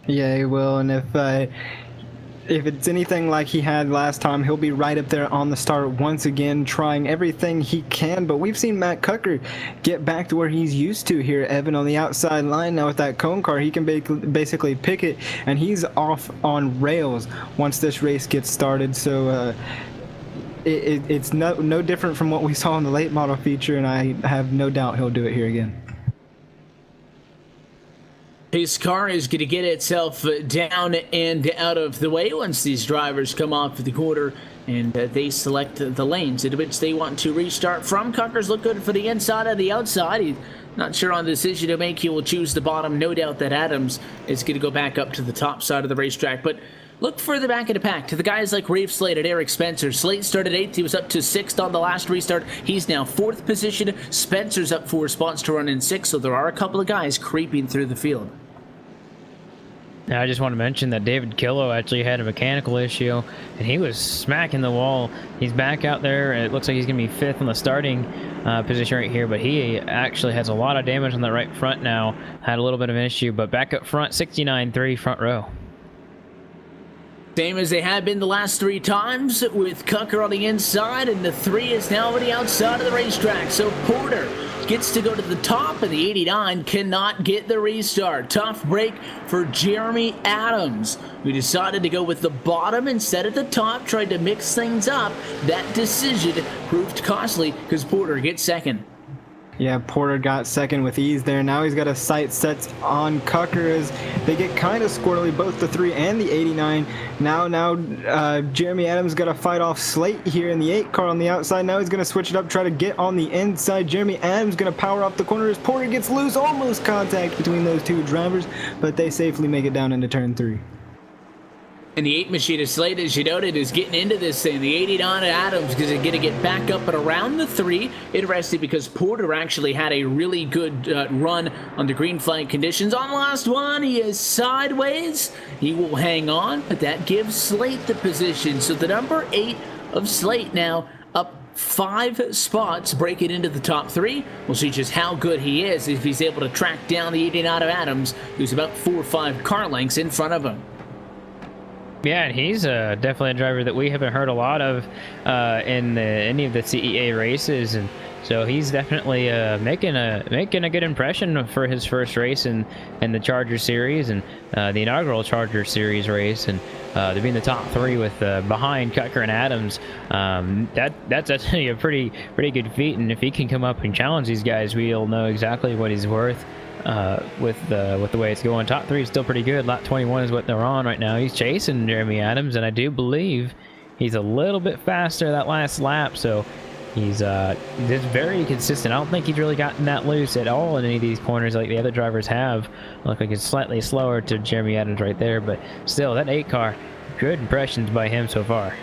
Yeah, he will, and if it's anything like he had last time, he'll be right up there on the start once again, trying everything he can. But we've seen Matt Cucker get back to where he's used to here, Evan, on the outside line. Now with that cone car, he can basically pick it, and he's off on rails once this race gets started. So it's no different from what we saw in the late model feature, and I have no doubt he'll do it here again. His car is going to get itself down and out of the way once these drivers come off the corner and they select the lanes in which they want to restart from. Cucker's look good for the inside and the outside. He's not sure on the decision to make. He will choose the bottom. No doubt that Adams is going to go back up to the top side of the racetrack. But look further back in the pack to the guys like Rafe Slate and Eric Spencer. Slate started 8th. He was up to 6th on the last restart. He's now 4th position. Spencer's up 4 spots to run in 6th. So there are a couple of guys creeping through the field. Now, I just want to mention that David Killo actually had a mechanical issue, and he was smacking the wall. He's back out there, and it looks like he's going to be 5th on the starting position right here, but he actually has a lot of damage on the right front now. Had a little bit of an issue, but back up front, 69.3 front row. Same as they have been the last 3 times, with Cucker on the inside, and the 3 is now on the outside of the racetrack. So Porter gets to go to the top, and the 89 cannot get the restart. Tough break for Jeremy Adams, who decided to go with the bottom instead of the top, tried to mix things up. That decision proved costly because Porter gets 2nd. Yeah, Porter got 2nd with ease there. Now he's got a sight set on Cucker as they get kind of squirrely, both the 3 and the 89. Now Jeremy Adams got to fight off Slate here in the 8 car on the outside. Now he's going to switch it up, try to get on the inside. Jeremy Adams going to power up the corner as Porter gets loose. Almost contact between those 2 drivers, but they safely make it down into turn 3. And the 8 machine of Slate, as you noted, is getting into this thing. The 89 Adams is going to get back up and around the 3. Interesting because Porter actually had a really good run on the green flag conditions. On the last one, he is sideways. He will hang on, but that gives Slate the position. So the number 8 of Slate now up 5 spots, breaking into the top 3. We'll see just how good he is if he's able to track down the 89 of Adams, who's about 4 or 5 car lengths in front of him. Yeah, and he's definitely a driver that we haven't heard a lot of in any of the CEA races, and so he's definitely making a good impression for his first race in the Charger Series and the inaugural Charger Series race, and to be in the top 3 with behind Cucker and Adams. That's actually a pretty good feat, and if he can come up and challenge these guys, we'll know exactly what he's worth. With the way it's going. Top 3 is still pretty good. Lap 21 is what they're on right now. He's chasing Jeremy Adams, and I do believe he's a little bit faster that last lap, so He's just very consistent. I don't think he's really gotten that loose at all in any of these corners like the other drivers have. Look like it's slightly slower to Jeremy Adams right there, but still, that 8 car, good impressions by him so far.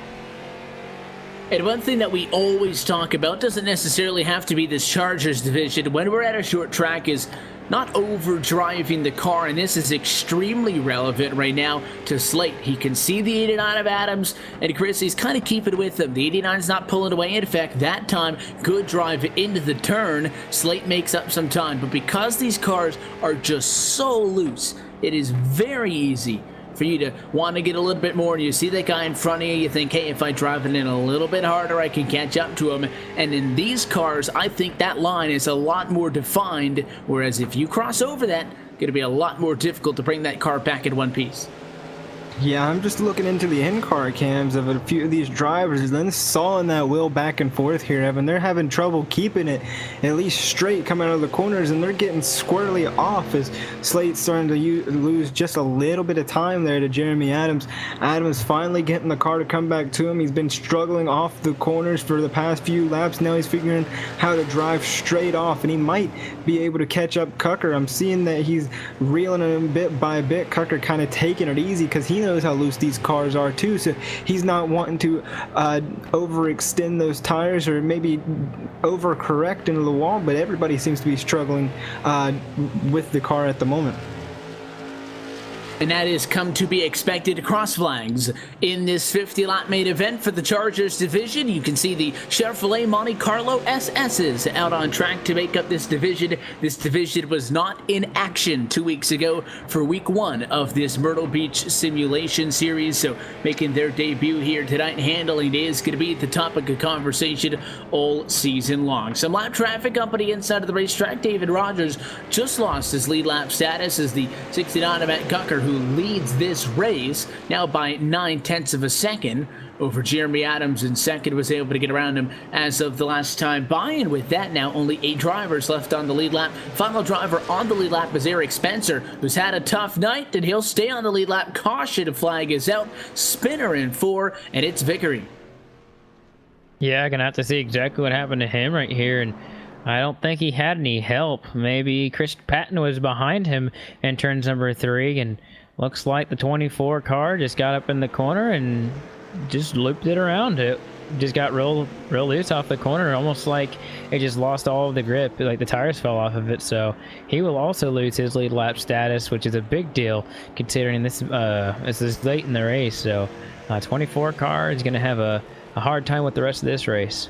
And one thing that we always talk about, doesn't necessarily have to be this Chargers division, when we're at a short track, is not overdriving the car, and this is extremely relevant right now to Slate. He can see the 89 of Adams, and Chris, he's kind of keeping with him. The 89's not pulling away. In fact, that time, good drive into the turn. Slate makes up some time, but because these cars are just so loose, it is very easy for you to want to get a little bit more, and you see that guy in front of you, you think, hey, if I drive it in a little bit harder, I can catch up to him. And in these cars, I think that line is a lot more defined, whereas if you cross over that, it's going to be a lot more difficult to bring that car back in one piece. Yeah, I'm just looking into the in-car cams of a few of these drivers and then sawing that wheel back and forth here, Evan. They're having trouble keeping it at least straight coming out of the corners, and they're getting squarely off as Slate's starting to lose just a little bit of time there to Jeremy Adams. Adams finally getting the car to come back to him. He's been struggling off the corners for the past few laps. Now he's figuring how to drive straight off, and he might be able to catch up Cucker. I'm seeing that he's reeling him bit by bit. Cucker kind of taking it easy because he knows how loose these cars are too, so he's not wanting to overextend those tires or maybe overcorrect into the wall, but everybody seems to be struggling with the car at the moment. And that is come to be expected cross flags in this 50-lap main event for the Chargers division. You can see the Chevrolet Monte Carlo SS's out on track to make up this division. This division was not in action 2 weeks ago for week 1 of this Myrtle Beach simulation series, so making their debut here tonight. Handling is going to be the topic of conversation all season long. Some lap traffic up on the inside of the racetrack. David Rogers just lost his lead lap status as the 69 of Matt Cucker, who leads this race now by 9/10 of a second over Jeremy Adams in second, was able to get around him as of the last time by. And with that, now only 8 drivers left on the lead lap. Final driver on the lead lap is Eric Spencer, who's had a tough night, and he'll stay on the lead lap. Caution flag is out. Spinner in 4, and it's Vickery. Yeah, gonna have to see exactly what happened to him right here, and I don't think he had any help. Maybe Chris Patton was behind him in turns number 3, and looks like the 24 car just got up in the corner and just looped it around. It just got real loose off the corner, almost like it just lost all of the grip, like the tires fell off of it. So he will also lose his lead lap status, which is a big deal considering this is late in the race. So 24 car is going to have a hard time with the rest of this race.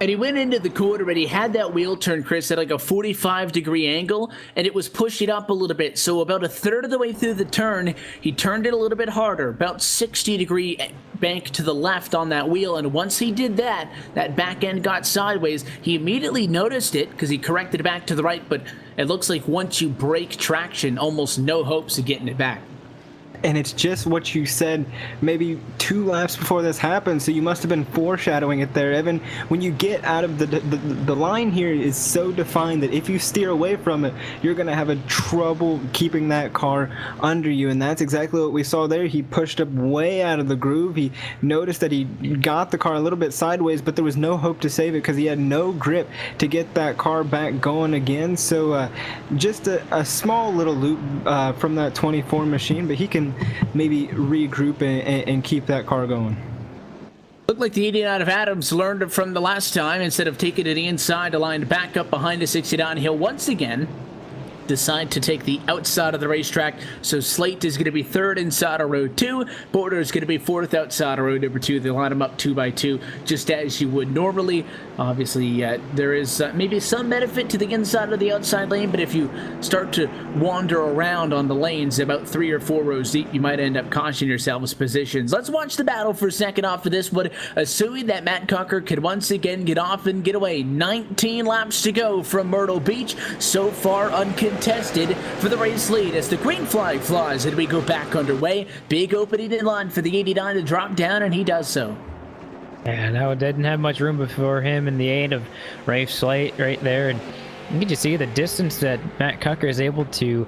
And he went into the corner, and he had that wheel turn, Chris, at like a 45-degree angle, and it was pushing up a little bit. So about a third of the way through the turn, he turned it a little bit harder, about 60-degree bank to the left on that wheel. And once he did that, that back end got sideways. He immediately noticed it because he corrected it back to the right, but it looks like once you break traction, almost no hopes of getting it back. And it's just what you said maybe 2 laps before this happened, so you must have been foreshadowing it there, Evan. When you get out of the line here is so defined that if you steer away from it, you're going to have a trouble keeping that car under you, and that's exactly what we saw there. He pushed up way out of the groove. He noticed that he got the car a little bit sideways, but there was no hope to save it because he had no grip to get that car back going again. So just a small little loop from that 24 machine, but he can maybe regroup and keep that car going. Looked like the 89 of Adams learned from the last time. Instead of taking it inside, aligned back up behind the 69, he'll once again decide to take the outside of the racetrack. So Slate is going to be 3rd inside of row 2. Border is going to be 4th outside of row number 2. They line them up 2 by 2, just as you would normally. Obviously, there is maybe some benefit to the inside of the outside lane, but if you start to wander around on the lanes about 3 or 4 rows deep, you might end up costing yourselves positions. Let's watch the battle for a second off of this one, assuming that Matt Cucker could once again get off and get away. 19 laps to go from Myrtle Beach. So far, uncontested for the race lead as the green flag flies and we go back underway. Big opening in line for the 89 to drop down, and he does so. Yeah, no, didn't have much room before him in the 8 of Rafe Slate right there. And you can just see the distance that Matt Cucker is able to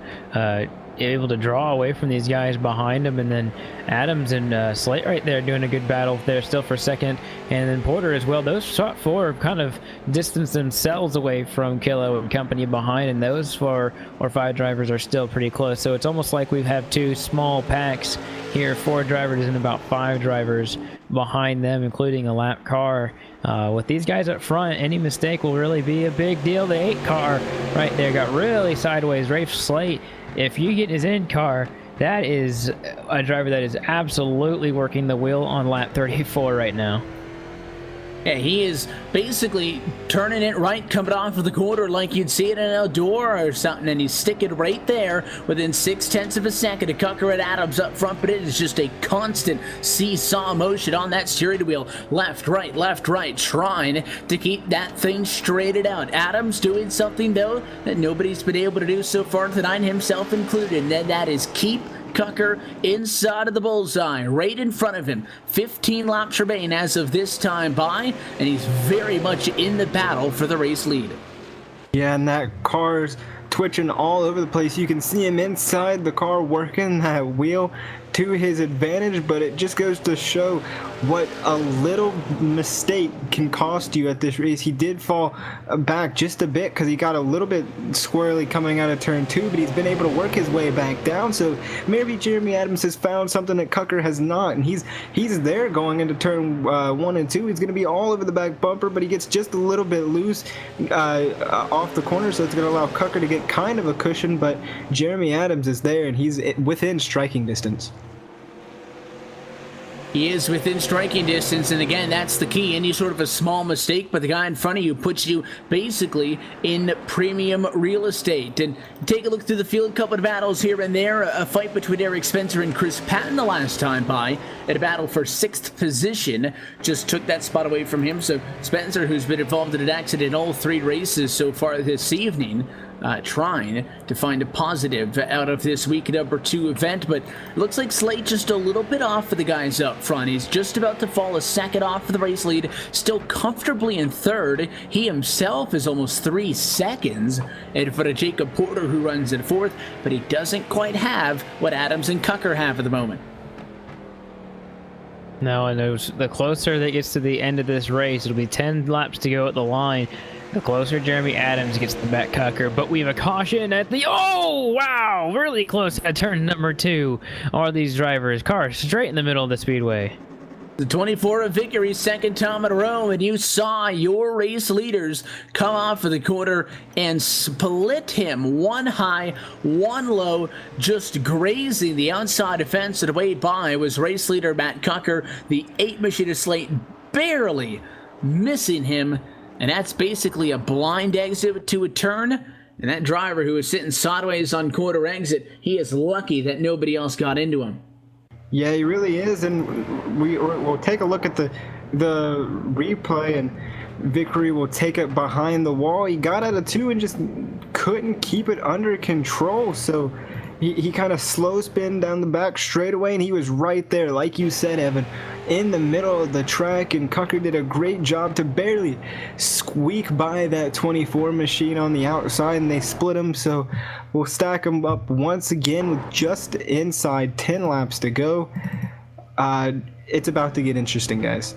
able to draw away from these guys behind him. And then Adams and Slate right there doing a good battle there still for second. And then Porter as well. Those top four have kind of distanced themselves away from Kilo and company behind, and those 4 or 5 drivers are still pretty close. So it's almost like we have 2 small packs here, 4 drivers and about 5 drivers behind them, including a lap car. With these guys up front, any mistake will really be a big deal. The 8 car right there got really sideways. Rafe Slate, if you get his in car, that is a driver that is absolutely working the wheel on lap 34 right now. Yeah, he is basically turning it right, coming off of the quarter like you'd see it in Eldora or something, and he's sticking right there within 0.6 of a second to Cucker and Adams up front, but it is just a constant seesaw motion on that steering wheel. Left, right, trying to keep that thing straightened out. Adams doing something, though, that nobody's been able to do so far tonight, himself included, and that is keep Cucker inside of the bullseye, right in front of him. 15 laps remain as of this time by, and he's very much in the battle for the race lead. Yeah, and that car's twitching all over the place. You can see him inside the car working that wheel to his advantage, but it just goes to show what a little mistake can cost you at this race. He did fall back just a bit because he got a little bit squirrely coming out of turn 2, but he's been able to work his way back down. So maybe Jeremy Adams has found something that Cucker has not, and he's there going into turn 1 and 2. He's going to be all over the back bumper, but he gets just a little bit loose off the corner, so it's going to allow Cucker to get kind of a cushion, but Jeremy Adams is there, and he's within striking distance. He is within striking distance, and again, that's the key. Any sort of a small mistake, but the guy in front of you puts you basically in premium real estate. And take a look through the field, couple of battles here and there. A fight between Eric Spencer and Chris Patton the last time by, at a battle for 6th position. Just took that spot away from him. So Spencer, who's been involved in an accident in all 3 races so far this evening, trying to find a positive out of this week number 2 event, but looks like Slate just a little bit off for the guys up front. He's just about to fall a second off for the race lead, still comfortably in 3rd. He himself is almost 3 seconds in front of Jacob Porter, who runs in 4th, but he doesn't quite have what Adams and Cucker have at the moment. No, and the closer that gets to the end of this race, it'll be 10 laps to go at the line. The closer Jeremy Adams gets to Matt Cucker, but we have a caution at the, oh, wow, really close at turn number 2 are these drivers. Car straight in the middle of the speedway. The 24 of victory, 2nd time in a row, and you saw your race leaders come off of the corner and split him 1 high, 1 low, just grazing the outside fence. And away by was race leader Matt Cucker, the 8 machinist Slate barely missing him. And that's basically a blind exit to a turn. And that driver who was sitting sideways on quarter exit, he is lucky that nobody else got into him. Yeah, he really is. And we'll take a look at the replay, and Vickery will take it behind the wall. He got out of 2 and just couldn't keep it under control. So he kind of slow spin down the back straightaway, and he was right there, like you said, Evan, in the middle of the track, and Cucker did a great job to barely squeak by that 24 machine on the outside, and they split him. So we'll stack them up once again with just inside 10 laps to go. It's about to get interesting, guys.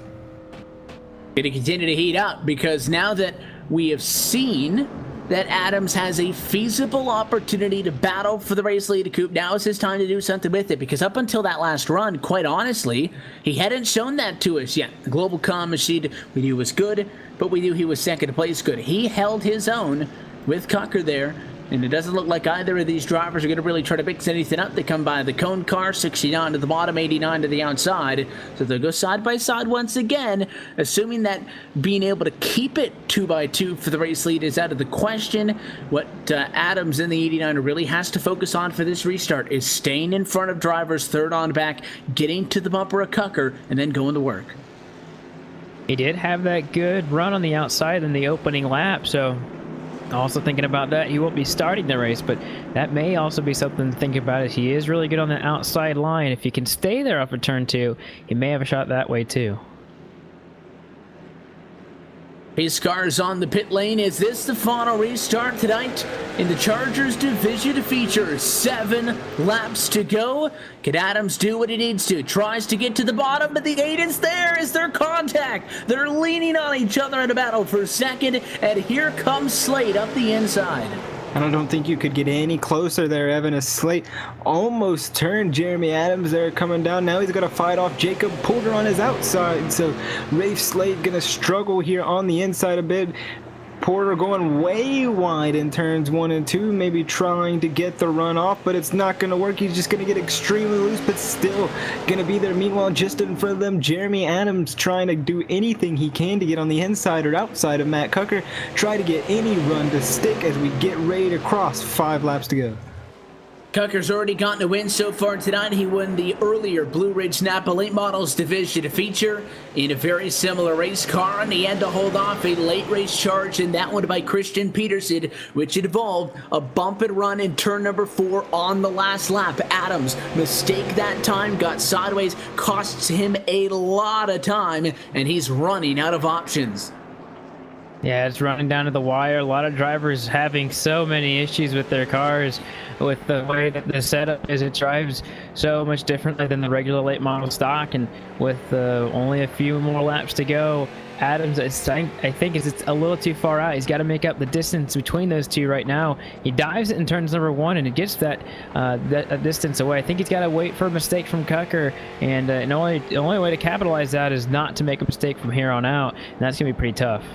Going to continue to heat up, because now that we have seen that Adams has a feasible opportunity to battle for the race lead, Coop, now is his time to do something with it, because up until that last run, quite honestly, he hadn't shown that to us yet. The Global Com machine we knew was good, but we knew he was 2nd place good. He held his own with Cucker there, and it doesn't look like either of these drivers are going to really try to mix anything up. They come by the cone car, 69 to the bottom, 89 to the outside. So they'll go side by side once again, assuming that being able to keep it 2x2 for the race lead is out of the question. What Adams in the 89 really has to focus on for this restart is staying in front of drivers 3rd on back, getting to the bumper of Cucker, and then going to work. He did have that good run on the outside in the opening lap, so also thinking about that, he won't be starting the race, but that may also be something to think about, as he is really good on the outside line. If he can stay there off of turn 2, he may have a shot that way too. Pace cars on the pit lane. Is this the final restart tonight in the Chargers Division feature? 7 laps to go. Can Adams do what he needs to? Tries to get to the bottom, but the 8 is there. Is there contact? They're leaning on each other in a battle for second, and here comes Slade up the inside. And I don't think you could get any closer there, Evan. As Slate almost turned Jeremy Adams there coming down. Now he's got to fight off Jacob Porter on his outside. So Rafe Slade going to struggle here on the inside a bit. Porter going way wide in turns 1 and 2, maybe trying to get the run off, but it's not going to work. He's just going to get extremely loose, but still going to be there. Meanwhile, just in front of them, Jeremy Adams trying to do anything he can to get on the inside or outside of Matt Cucker. Try to get any run to stick as we get ready to cross 5 laps to go. Cucker's already gotten a win so far tonight. He won the earlier Blue Ridge Napa Late Models Division feature in a very similar race car, and he had to hold off a late race charge in that one by Christian Peterson, which involved a bump and run in turn number 4 on the last lap. Adams, mistake that time, got sideways, costs him a lot of time, and he's running out of options. Yeah, it's running down to the wire. A lot of drivers having so many issues with their cars, with the way that the setup is. It drives so much differently than the regular late model stock, and with only a few more laps to go, Adams, I think it's a little too far out. He's got to make up the distance between those two right now. He dives it in turns number 1, and it gets that distance away. I think he's got to wait for a mistake from Cucker, and the only way to capitalize that is not to make a mistake from here on out, and that's going to be pretty tough.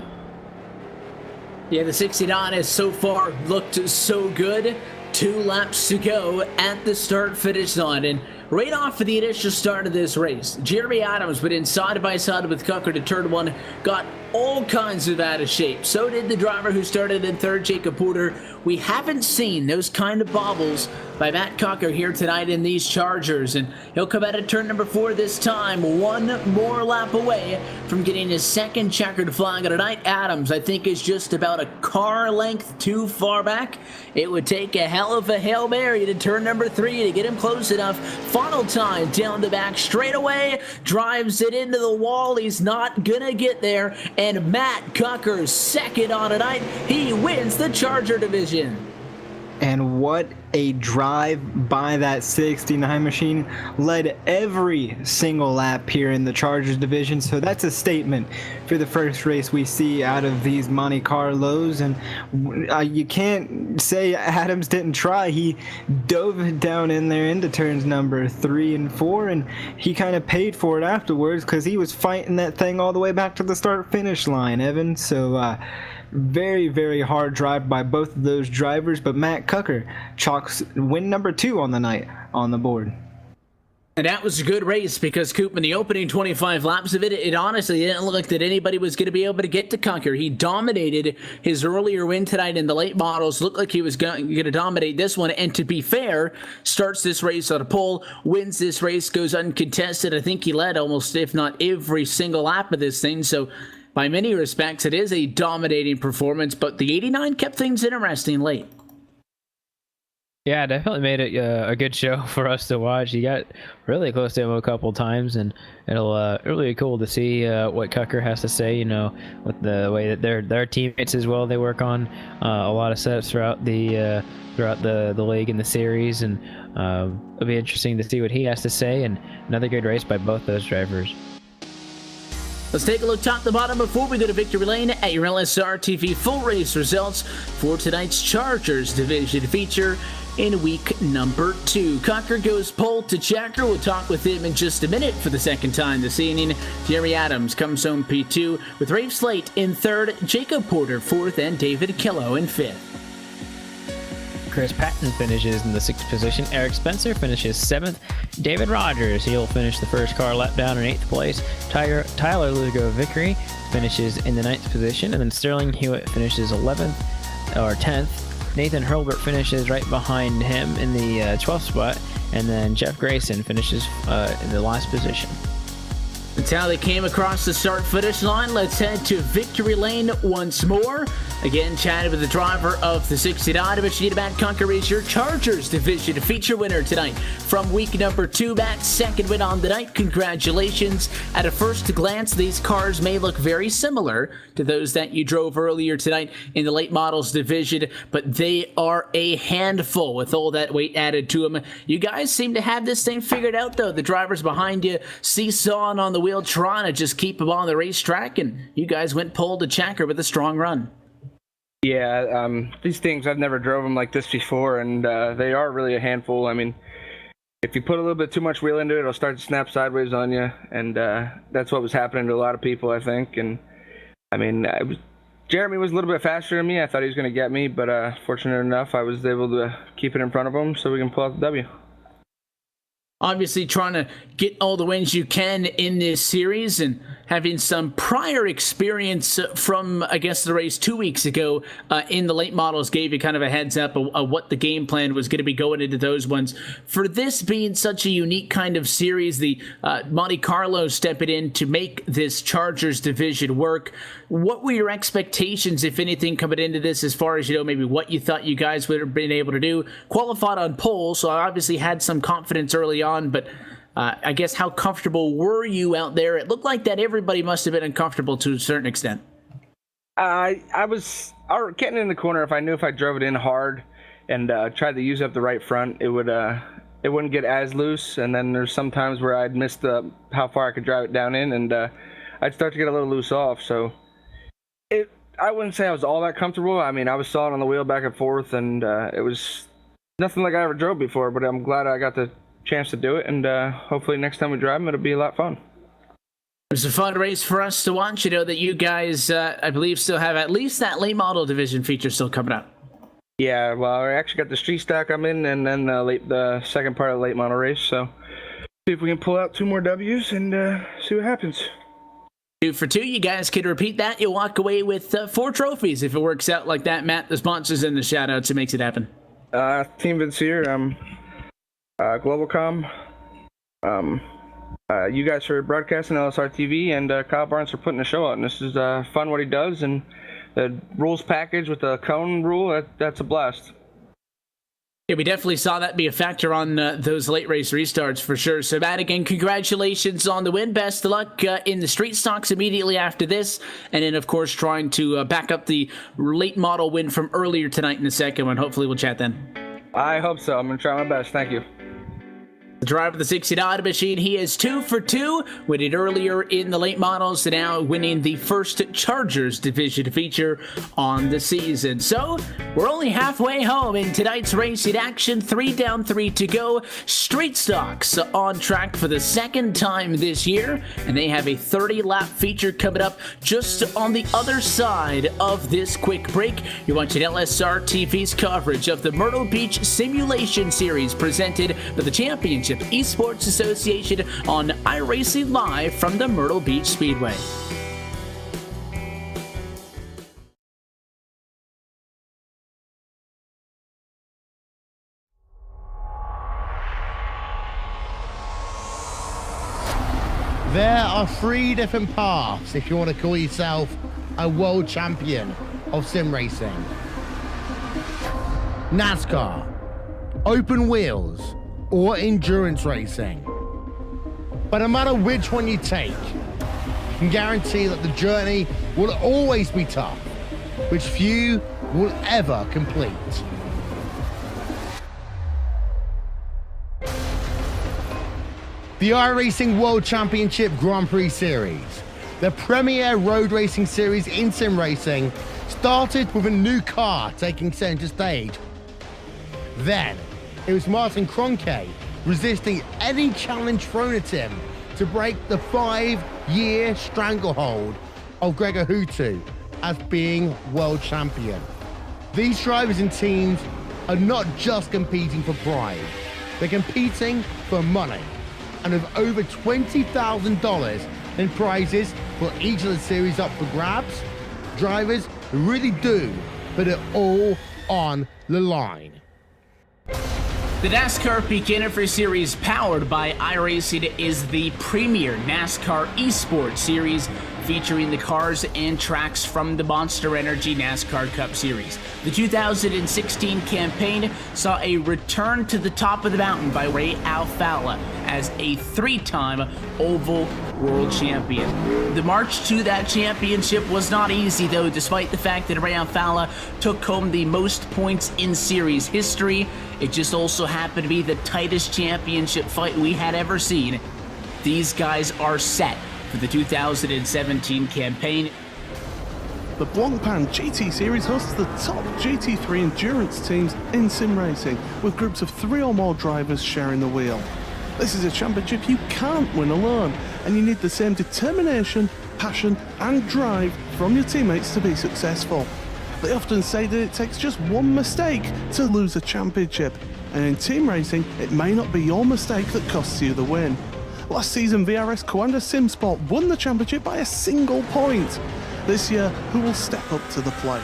Yeah, the 69 has so far looked so good. 2 laps to go at the start-finish line. And right off of the initial start of this race, Jeremy Adams went in side by side with Cucker to turn 1, got all kinds of out of shape. So did the driver who started in 3rd, Jacob Porter. We haven't seen those kind of bobbles by Matt Cucker here tonight in these Chargers, and he'll come out of turn number 4 this time, 1 more lap away from getting his 2nd checkered flag of the night. Adams, I think, is just about a car length too far back. It would take a hell of a Hail Mary to turn number 3 to get him close enough. Final time down the back straight away, drives it into the wall. He's not gonna get there, and Matt Cucker's 2nd on tonight. He wins the Charger division. And what a drive by that 69 machine. Led every single lap here in the Chargers division. So that's a statement for the first race we see out of these Monte Carlos. And you can't say Adams didn't try. He dove down in there into turns number 3 and 4. And he kind of paid for it afterwards because he was fighting that thing all the way back to the start-finish line, Evan. So, very, very hard drive by both of those drivers, but Matt Cucker chalks win number 2 on the night on the board. And that was a good race because Coop, in the opening 25 laps of it honestly didn't look like that anybody was going to be able to get to Cucker. He dominated his earlier win tonight in the late models. Looked like he was going to dominate this one. And to be fair, starts this race on a pole, wins this race, goes uncontested. I think he led almost, if not every single lap of this thing. So by many respects, it is a dominating performance, but the 89 kept things interesting late. Yeah, definitely made it a good show for us to watch. He got really close to him a couple times, and it'll really be cool to see what Cucker has to say. You know, with the way that their teammates as well. They work on a lot of setups throughout the league and the series, and it'll be interesting to see what he has to say. And another good race by both those drivers. Let's take a look top to bottom before we go to victory lane at your LSRTV full race results for tonight's Chargers division feature in week number 2. Cucker goes pole to checker. We'll talk with him in just a minute for the 2nd time this evening. Jeremy Adams comes home P2 with Rafe Slate in 3rd, Jacob Porter 4th, and David Killo in 5th. Chris Patton finishes in the 6th position. Eric Spencer finishes 7th. David Rogers, he'll finish the first car lap down in 8th place. Tyler Lugo Vickery finishes in the 9th position. And then Sterling Hewitt finishes 11th or 10th. Nathan Hurlbert finishes right behind him in the 12th spot. And then Jeff Grayson finishes in the last position. That's how they came across the start-finish line. Let's head to victory lane once more Again, chatted with the driver of the 69 machine. Matt Kunker is your Chargers Division feature winner tonight from week number 2. Matt's second win on the night. Congratulations. At a first glance, these cars may look very similar to those that you drove earlier tonight in the late models division, but they are a handful with all that weight added to them. You guys seem to have this thing figured out, though. The drivers behind you seesawing on the wheel, trying to just keep them on the racetrack, and you guys went pole to checker with a strong run. Yeah, these things, I've never drove them like this before, and they are really a handful. I mean, if you put a little bit too much wheel into it, it'll start to snap sideways on you, and that's what was happening to a lot of people, I think. And I mean, Jeremy was a little bit faster than me. I thought he was going to get me, but fortunate enough, I was able to keep it in front of him so we can pull out the W. Obviously trying to get all the wins you can in this series and having some prior experience from, I guess, the race 2 weeks ago in the late models gave you kind of a heads up of what the game plan was going to be going into those ones. For this being such a unique kind of series, the Monte Carlo stepping in to make this Chargers division work, what were your expectations, if anything, coming into this as far as, maybe what you thought you guys would have been able to do? Qualified on pole, so I obviously had some confidence early on, but I guess how comfortable were you out there? It looked like that everybody must have been uncomfortable to a certain extent. I was getting in the corner. If I knew if I drove it in hard and tried to use up the right front, it wouldn't get as loose. And then there's some times where I'd miss how far I could drive it down in, and I'd start to get a little loose off. So I wouldn't say I was all that comfortable. I mean, I was sawing on the wheel back and forth, and it was nothing like I ever drove before. But I'm glad I got the chance to do it, and hopefully next time we drive them, it'll be a lot of fun. It was a fun race for us to watch. That you guys, I believe, still have at least that late model division feature still coming up. Yeah, well, I actually got the street stock I'm in, and then the second part of the late model race. So see if we can pull out 2 more W's and see what happens. 2 for 2. You guys can repeat that. You'll walk away with 4 trophies if it works out like that. Matt, the sponsors and the shout-outs, it makes it happen. Team Vince here. Globalcom, you guys for broadcasting, LSRTV, and Kyle Barnes for putting the show out. And this is fun what he does, and the rules package with the cone rule, that's a blast. Yeah, we definitely saw that be a factor on those late race restarts for sure. So, Matt, again, congratulations on the win. Best of luck in the street stocks immediately after this. And then, of course, trying to back up the late model win from earlier tonight in the second one. Hopefully we'll chat then. I hope so. I'm going to try my best. Thank you. The driver of the 69 machine, he is 2 for 2, winning earlier in the late models, and now winning the first Chargers division feature on the season. So, we're only halfway home in tonight's racing action. 3 down, 3 to go. Street Stocks on track for the second time this year, and they have a 30-lap feature coming up just on the other side of this quick break. You're watching LSRTV's coverage of the Myrtle Beach Simulation Series presented by the Championship Esports Association on iRacing Live from the Myrtle Beach Speedway. There are 3 different paths if you want to call yourself a world champion of sim racing. NASCAR, open wheels, or endurance racing. But no matter which one you take, you can guarantee that the journey will always be tough, which few will ever complete. The iRacing World Championship Grand Prix Series, the premier road racing series in sim racing, started with a new car taking center stage. Then, it was Martin Kroenke resisting any challenge thrown at him to break the 5-year stranglehold of Gregor Hutu as being world champion. These drivers and teams are not just competing for pride, they're competing for money. And with over $20,000 in prizes for each of the series up for grabs, drivers really do put it all on the line. The NASCAR Beginner Series powered by iRacing is the premier NASCAR esports series featuring the cars and tracks from the Monster Energy NASCAR Cup Series. The 2016 campaign saw a return to the top of the mountain by Ray Alfalla as a 3-time Oval World Champion. The march to that championship was not easy though, despite the fact that Ray Alfalla took home the most points in series history. It just also happened to be the tightest championship fight we had ever seen. These guys are set for the 2017 campaign. The Blancpain GT Series hosts the top GT3 endurance teams in sim racing, with groups of 3 or more drivers sharing the wheel. This is a championship you can't win alone, and you need the same determination, passion and drive from your teammates to be successful. They often say that it takes just one mistake to lose a championship, and in team racing, it may not be your mistake that costs you the win. Last season, VRS Coanda SimSport won the championship by a single point. This year, who will step up to the plate?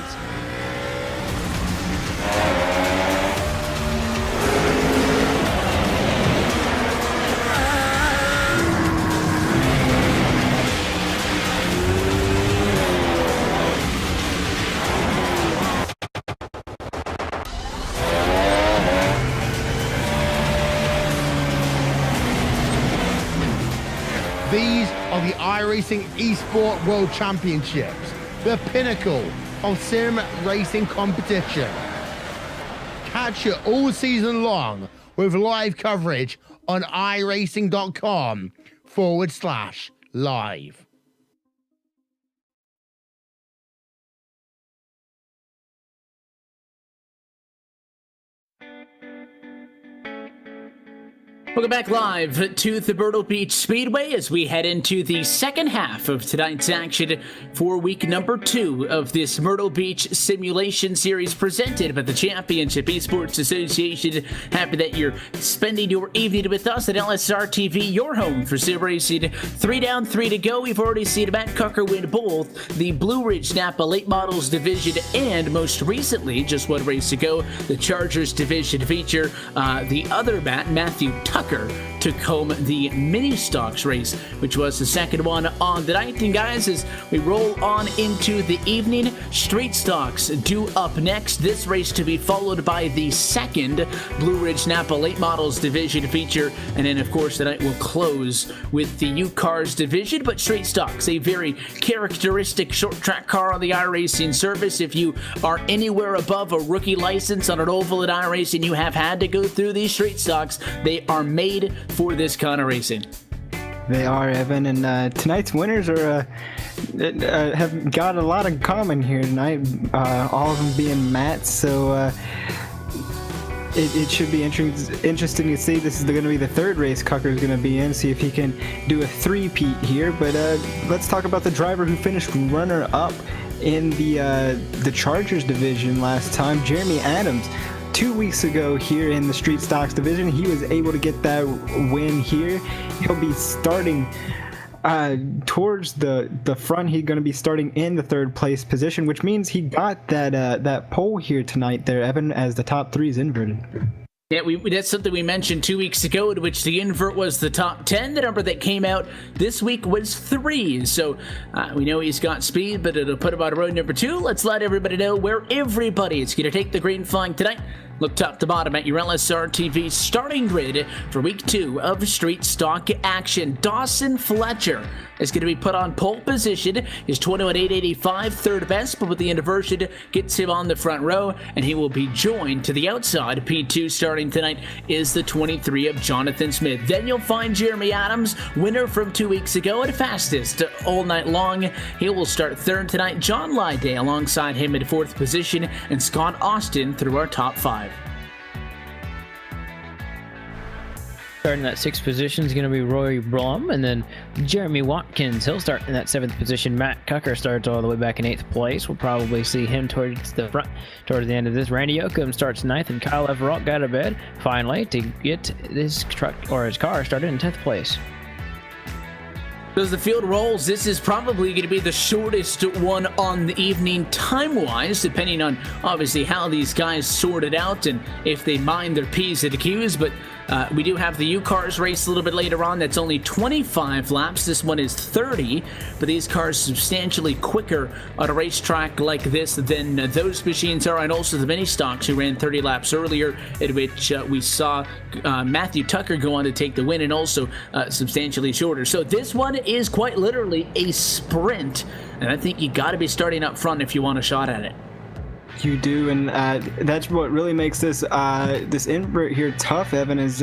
These are the iRacing Esport World Championships, the pinnacle of sim racing competition. Catch it all season long with live coverage on iracing.com/live. Welcome back live to the Myrtle Beach Speedway as we head into the second half of tonight's action for week number 2 of this Myrtle Beach Simulation Series presented by the Championship Esports Association. Happy that you're spending your evening with us at LSRTV, your home for sim racing. 3 down, 3 to go. We've already seen Matt Cucker win both the Blue Ridge Napa Late Models Division and most recently, just 1 race ago, the Chargers Division feature. The other Matthew Tucker took home the mini stocks race, which was the second one on the night. And guys, as we roll on into the evening, street stocks due up next. This race to be followed by the second Blue Ridge Napa Late Models Division feature, and then of course the night will close with the U-Cars division. But street stocks, a very characteristic short track car on the iRacing service. If you are anywhere above a rookie license on an oval at iRacing, you have had to go through these street stocks. They are made for this kind of racing. They are, Evan, and tonight's winners are have got a lot in common here tonight. All of them being Matt, so it should be interesting to see. This is going to be the third race Cucker's going to be in. See if he can do a three-peat here. But let's talk about the driver who finished runner-up in the Chargers division last time, Jeremy Adams. 2 weeks ago here in the Street Stocks division, he was able to get that win here. He'll be starting towards the front. He's going to be starting in the 3rd place position, which means he got that pole here tonight there, Evan, as the top 3 is inverted. Yeah, that's something we mentioned 2 weeks ago, in which the invert was the top 10. The number that came out this week was 3. So we know he's got speed, but it'll put him on road number 2. Let's let everybody know where everybody is going to take the green flag tonight. Look top to bottom at your LSRTV starting grid for week 2 of Street Stock action. Dawson Fletcher is going to be put on pole position. His 21.885, third best, but with the inversion gets him on the front row, and he will be joined to the outside. P2 starting tonight is the 23 of Jonathan Smith. Then you'll find Jeremy Adams, winner from 2 weeks ago at fastest all night long. He will start third tonight. John Lyday alongside him in 4th position, and Scott Austin through our top 5. Starting that 6th position is going to be Roy Blum, and then Jeremy Watkins. He'll start in that 7th position. Matt Cucker starts all the way back in 8th place. We'll probably see him towards the front, towards the end of this. Randy Oakham starts 9th, and Kyle Everett got a bed finally to get this truck or his car started in 10th place. As the field rolls, this is probably going to be the shortest one on the evening time-wise, depending on, obviously, how these guys sort it out and if they mind their P's and Q's, but we do have the U-Cars race a little bit later on. That's only 25 laps. This one is 30, but these cars substantially quicker on a racetrack like this than those machines are, and also the mini stocks who ran 30 laps earlier, in which we saw Matthew Tucker go on to take the win, and also substantially shorter. So this one is quite literally a sprint, and I think you got to be starting up front if you want a shot at it. You do, and that's what really makes this this invert here tough, Evan, is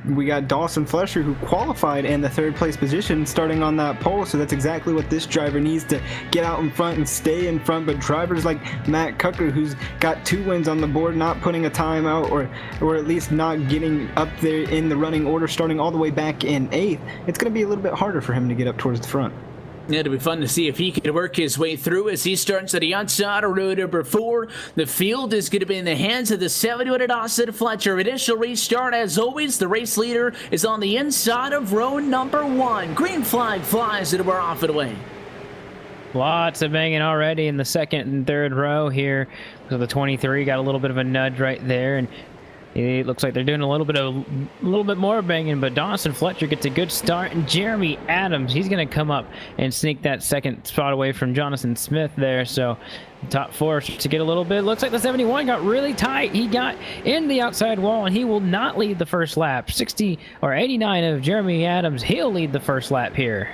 we got Dawson Fletcher, who qualified in the third place position starting on that pole, so that's exactly what this driver needs to get out in front and stay in front. But drivers like Matt Cucker, who's got 2 wins on the board, not putting a time out, or at least not getting up there in the running order, starting all the way back in 8th, it's going to be a little bit harder for him to get up towards the front. Yeah, it'll be fun to see if he can work his way through as he starts at the outside of row number 4. The field is going to be in the hands of the 71 Dawson Fletcher. Initial restart, as always. The race leader is on the inside of row number 1. Green flag flies and we're off and away. Lots of banging already in the second and third row here. So the 23 got a little bit of a nudge right there, and it looks like they're doing a little bit more banging, but Dawson Fletcher gets a good start, and Jeremy Adams, he's going to come up and sneak that second spot away from Jonathan Smith there. So top 4 to get a little bit. Looks like the 71 got really tight. He got in the outside wall, and he will not lead the first lap. 89 of Jeremy Adams, he'll lead the first lap here.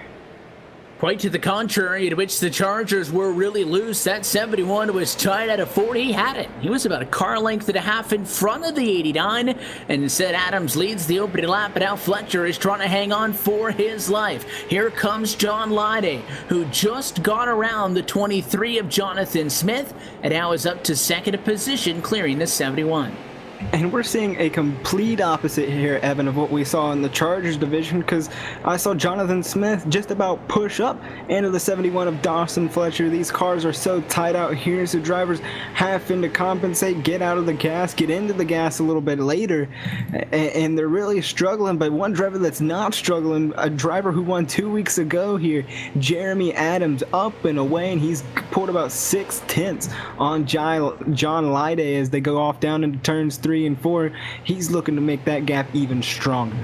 Quite to the contrary, in which the Chargers were really loose. That 71 was tight at a 40. He had it. He was about a car length and a half in front of the 89. And instead, Adams leads the opening lap, but now Fletcher is trying to hang on for his life. Here comes John Lyday, who just got around the 23 of Jonathan Smith, and now is up to second position, clearing the 71. And we're seeing a complete opposite here, Evan, of what we saw in the Chargers division, because I saw Jonathan Smith just about push up into the 71 of Dawson Fletcher. These cars are so tight out here, so drivers having to compensate, get out of the gas, get into the gas a little bit later, and they're really struggling. But one driver that's not struggling, a driver who won 2 weeks ago here, Jeremy Adams, up and away, and he's pulled about 6/10 on John Lyday as they go off down into turns 3 and 4. He's looking to make that gap even stronger.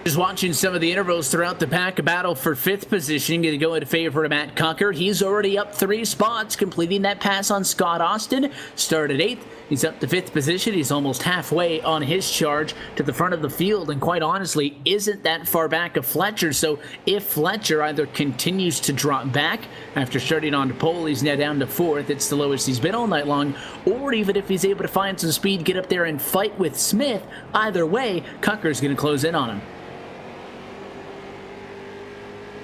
Just watching some of the intervals throughout the pack, a battle for 5th position going to go in favor of Matt Cucker. He's already up 3 spots, completing that pass on Scott Austin. Started 8th. He's up to 5th position. He's almost halfway on his charge to the front of the field, and quite honestly, isn't that far back of Fletcher. So if Fletcher either continues to drop back after starting on the pole, he's now down to 4th. It's the lowest he's been all night long. Or even if he's able to find some speed, get up there and fight with Smith, either way, Cucker's going to close in on him.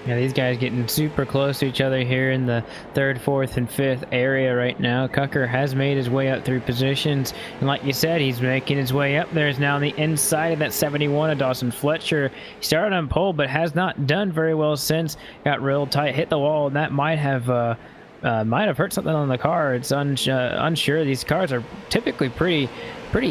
Yeah, these guys getting super close to each other here in the 3rd, 4th, and 5th area right now. Cucker has made his way up through positions, and like you said, he's making his way up there. Is now on the inside of that 71 of Dawson Fletcher. He started on pole, but has not done very well since. Got real tight, hit the wall, and that might have hurt something on the car. It's unsure. These cars are typically pretty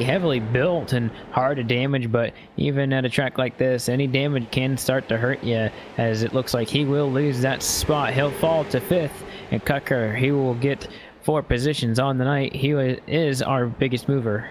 heavily built and hard to damage, but even at a track like this, any damage can start to hurt you, as it looks like he will lose that spot. He'll fall to 5th, and Cucker, he will get 4 positions on the night. He is our biggest mover.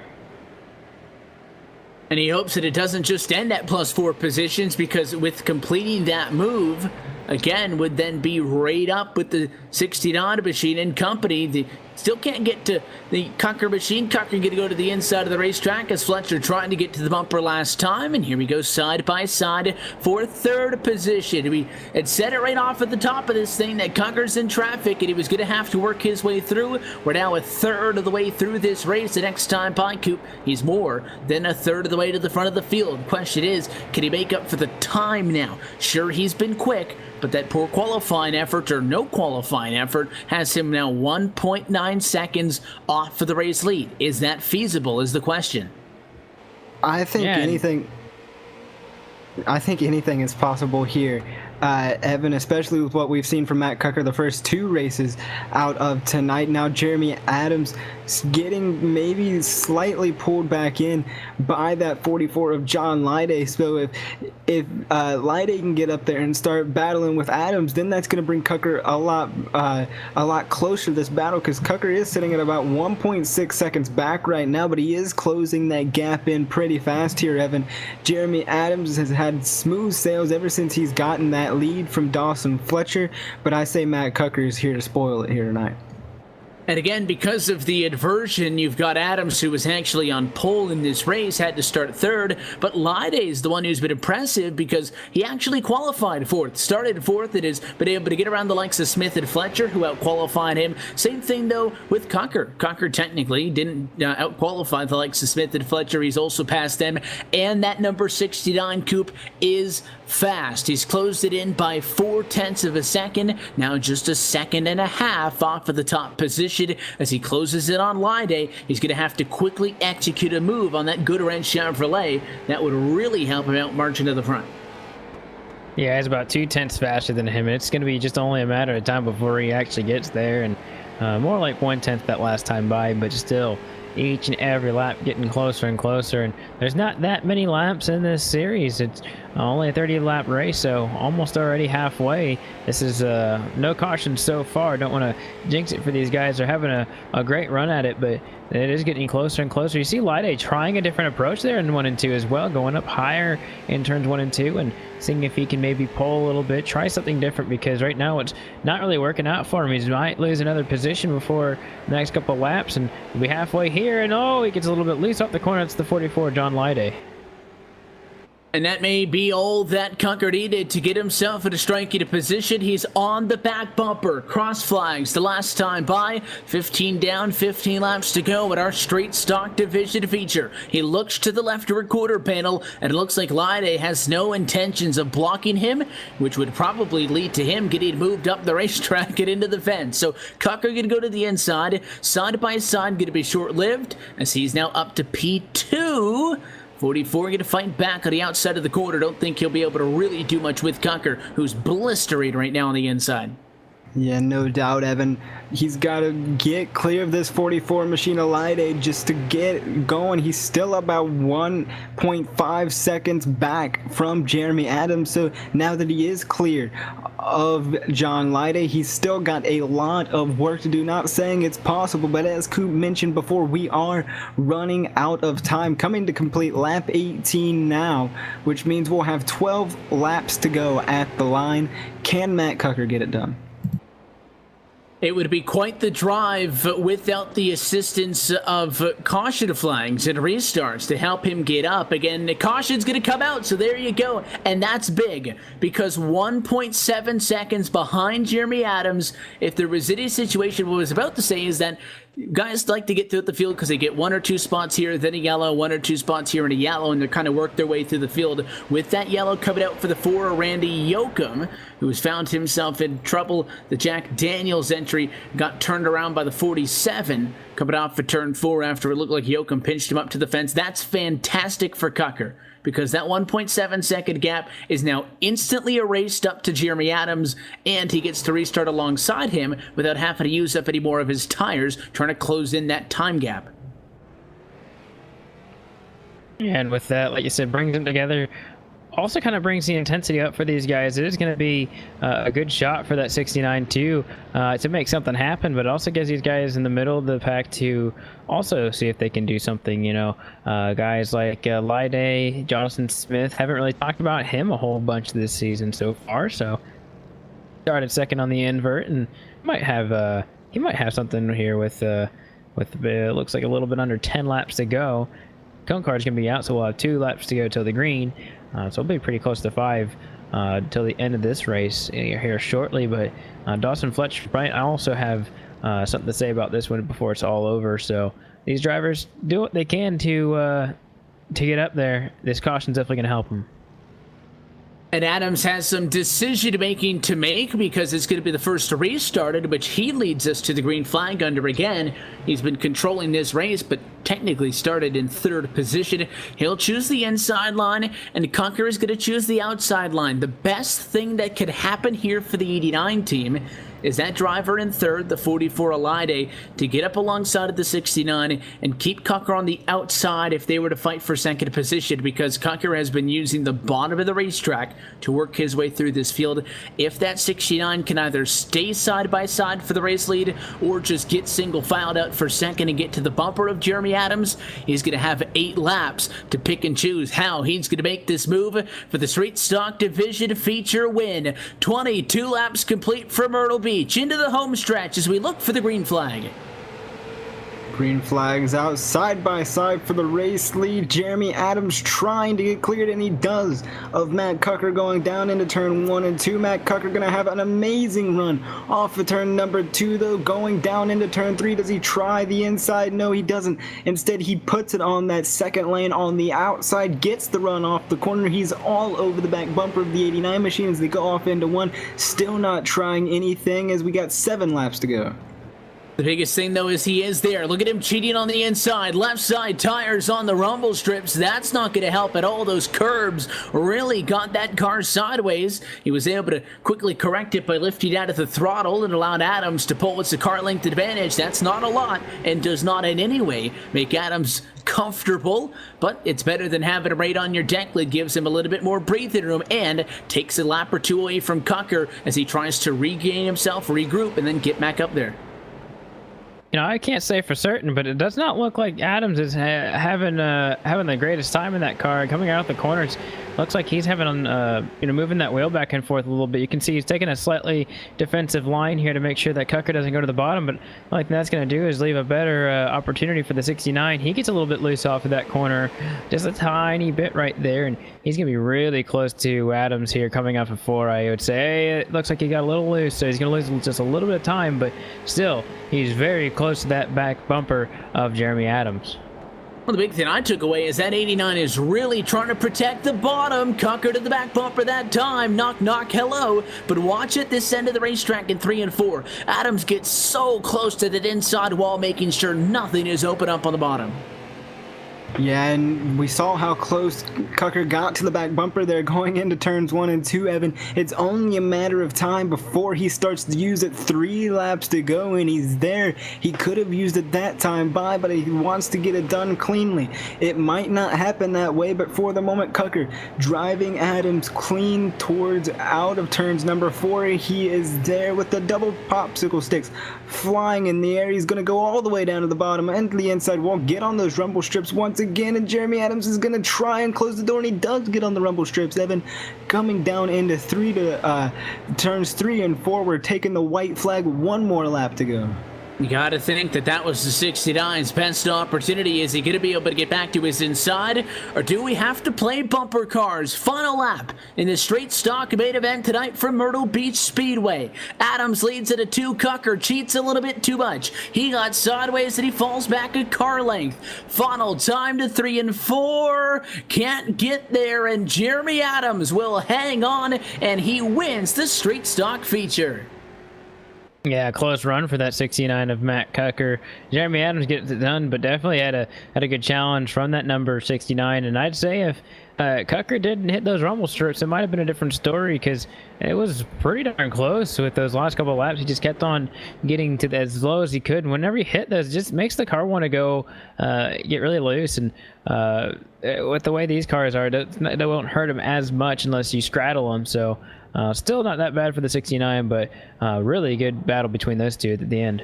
And he hopes that it doesn't just end at +4 positions, because with completing that move, again, would then be right up with the 69 machine and company. Still can't get to the Cucker machine. Cucker going to go to the inside of the racetrack as Fletcher trying to get to the bumper last time. And here we go side by side for 3rd position. We had said it right off at the top of this thing that Cucker's in traffic and he was going to have to work his way through. We're now 1/3 of the way through this race. The next time by Coop, he's more than 1/3 of the way to the front of the field. Question is, can he make up for the time now? Sure, he's been quick, but that poor qualifying effort, or no qualifying effort, has him now 1.9 seconds off for the race lead. Is that feasible, is the question. I think anything is possible here. Evan, especially with what we've seen from Matt Cucker the first 2 races out of tonight. Now Jeremy Adams getting maybe slightly pulled back in by that 44 of John Lyday. So if Lyday can get up there and start battling with Adams, then that's going to bring Cucker a lot closer to this battle, because Cucker is sitting at about 1.6 seconds back right now, but he is closing that gap in pretty fast here, Evan. Jeremy Adams has had smooth sails ever since he's gotten that lead from Dawson Fletcher, but I say Matt Cucker is here to spoil it here tonight. And again, because of the inversion, you've got Adams, who was actually on pole in this race, had to start 3rd, but Lyday is the one who's been impressive because he actually qualified 4th. Started 4th and has been able to get around the likes of Smith and Fletcher, who out-qualified him. Same thing, though, with Cucker. Cucker technically didn't out-qualify the likes of Smith and Fletcher. He's also passed them, and that number 69 coupe is fast. He's closed it in by 4/10 of a second, now just a second and a half off of the top position. As he closes it on Lyday, he's going to have to quickly execute a move on that Goodwrench Chevrolet. That would really help him out marching to the front. Yeah, he's about 2/10 faster than him, and it's going to be just only a matter of time before he actually gets there, and more like 1/10 that last time by, but still, each and every lap getting closer and closer, and there's not that many laps in this series. It's only a 30-lap race, so almost already halfway. This is no caution so far. Don't want to jinx it for these guys. They're having a great run at it, but it is getting closer and closer. You see Lyday trying a different approach there in 1 and 2 as well, going up higher in turns 1 and 2 and seeing if he can maybe pull a little bit, try something different, because right now it's not really working out for him. He might lose another position before the next couple of laps, and he'll be halfway here, and oh, he gets a little bit loose off the corner. It's the 44, John Lyday. And that may be all that Cucker needed to get himself in a striking position. He's on the back bumper. Cross flags the last time by. 15 down, 15 laps to go at our straight stock division feature. He looks to the leftward quarter panel, and it looks like Lyday has no intentions of blocking him, which would probably lead to him getting moved up the racetrack and into the fence. So Cucker going to go to the inside. Side by side going to be short-lived, as he's now up to P2. 44 going to fight back on the outside of the quarter. Don't think he'll be able to really do much with Cucker, who's blistering right now on the inside. Yeah, no doubt, Evan. He's got to get clear of this 44 machine of Lyday just to get going. He's still about 1.5 seconds back from Jeremy Adams. So now that he is clear of John Lyday, he's still got a lot of work to do. Not saying it's possible, but as Coop mentioned before, we are running out of time. Coming to complete lap 18 now, which means we'll have 12 laps to go at the line. Can Matt Cucker get it done? It would be quite the drive without the assistance of caution flags and restarts to help him get up. Again, the caution's going to come out, so there you go. And that's big, because 1.7 seconds behind Jeremy Adams. If there was any situation, what I was about to say is that guys like to get through the field because they get 1 or 2 spots here, then a yellow, 1 or 2 spots here and a yellow, and they kind of work their way through the field. With that yellow coming out for the 4, Randy Yoakum, who has found himself in trouble. The Jack Daniels entry got turned around by the 47, coming off for turn 4 after it looked like Yoakum pinched him up to the fence. That's fantastic for Cucker, because that 1.7 second gap is now instantly erased up to Jeremy Adams, and he gets to restart alongside him without having to use up any more of his tires, trying to close in that time gap. And with that, like you said, brings them together. Also kind of brings the intensity up for these guys. It is going to be a good shot for that 69 too, to make something happen, but it also gives these guys in the middle of the pack to also see if they can do something. You know, guys like Lyday, Jonathan Smith, haven't really talked about him a whole bunch this season so far, so started second on the invert, and might have he might have something here with it looks like a little bit under 10 laps to go. Cone card's going to be out, so we'll have 2 laps to go till the green. So we'll be pretty close to 5 till the end of this race here shortly. But Dawson Fletcher, Bryant, I also have something to say about this one before it's all over. So these drivers do what they can to get up there. This caution's definitely going to help them. And Adams has some decision making to make because it's going to be the first race started, which he leads us to the green flag under again. He's been controlling this race, but technically started in third position. He'll choose the inside line, and Cucker is going to choose the outside line. The best thing that could happen here for the 89 team is that driver in third, the 44 Elide, to get up alongside of the 69 and keep Cucker on the outside if they were to fight for second position, because Cucker has been using the bottom of the racetrack to work his way through this field. If that 69 can either stay side by side for the race lead or just get single filed out for second and get to the bumper of Jeremy Adams, he's going to have 8 laps to pick and choose how he's going to make this move for the Street Stock Division feature win. 22 laps complete for Myrtle Beach. Into the home stretch as we look for the green flag. Green flags out side by side for the race lead. Jeremy Adams trying to get cleared, and he does, of Matt Cucker going down into turn 1 and 2. Matt Cucker going to have an amazing run off of turn number 2, though. Going down into turn 3, does he try the inside? No, he doesn't. Instead, he puts it on that second lane on the outside, gets the run off the corner. He's all over the back bumper of the 89 machine as they go off into 1. Still not trying anything as we got 7 laps to go. The biggest thing, though, is he is there. Look at him cheating on the inside. Left side tires on the rumble strips. That's not going to help at all. Those curbs really got that car sideways. He was able to quickly correct it by lifting out of the throttle and allowed Adams to pull with the car length advantage. That's not a lot and does not in any way make Adams comfortable, but it's better than having a right on your deck lid. Gives him a little bit more breathing room and takes a lap or two away from Cucker as he tries to regain himself, regroup, and then get back up there. You know, I can't say for certain, but it does not look like Adams is having the greatest time in that car. Coming out the corners, looks like he's having moving that wheel back and forth a little bit. You can see he's taking a slightly defensive line here to make sure that Cucker doesn't go to the bottom. But what I think that's going to do is leave a better opportunity for the 69. He gets a little bit loose off of that corner, just a tiny bit right there, and he's going to be really close to Adams here coming off of 4. I would say it looks like he got a little loose, so he's going to lose just a little bit of time, but still, he's very close to that back bumper of Jeremy Adams. Well, the big thing I took away is that 89 is really trying to protect the bottom. Cucker to the back bumper that time. Knock, knock, hello. But watch it this end of the racetrack in 3 and 4. Adams gets so close to that inside wall, making sure nothing is open up on the bottom. Yeah, and we saw how close Cucker got to the back bumper there going into turns 1 and 2, Evan. It's only a matter of time before he starts to use it. 3 laps to go, and he's there. He could have used it that time by, but he wants to get it done cleanly. It might not happen that way, but for the moment, Cucker driving Adams clean towards out of turns number 4. He is there with the double popsicle sticks flying in the air. He's going to go all the way down to the bottom and to the inside wall, get on those rumble strips once again, and Jeremy Adams is going to try and close the door, and he does get on the rumble strips. Evan, coming down into turns 3 and 4, we're taking the white flag. 1 more lap to go. You gotta think that was the 69's best opportunity. Is he gonna be able to get back to his inside, or do we have to play bumper cars? Final lap in the straight stock main event tonight from Myrtle Beach Speedway. Adams leads at a 2. Cucker cheats a little bit too much. He got sideways and he falls back a car length. Final time to 3 and 4. Can't get there, and Jeremy Adams will hang on, and he wins the straight stock feature. Yeah, close run for that 69 of Matt Cucker. Jeremy Adams gets it done, but definitely had a good challenge from that number 69. And I'd say if Cucker didn't hit those rumble strips, it might have been a different story, because it was pretty darn close with those last couple of laps. He just kept on getting to as low as he could. And whenever he hit those, it just makes the car want to go get really loose. And with the way these cars are, they won't hurt them as much unless you straddle them. So still not that bad for the 69, but really good battle between those two at the end.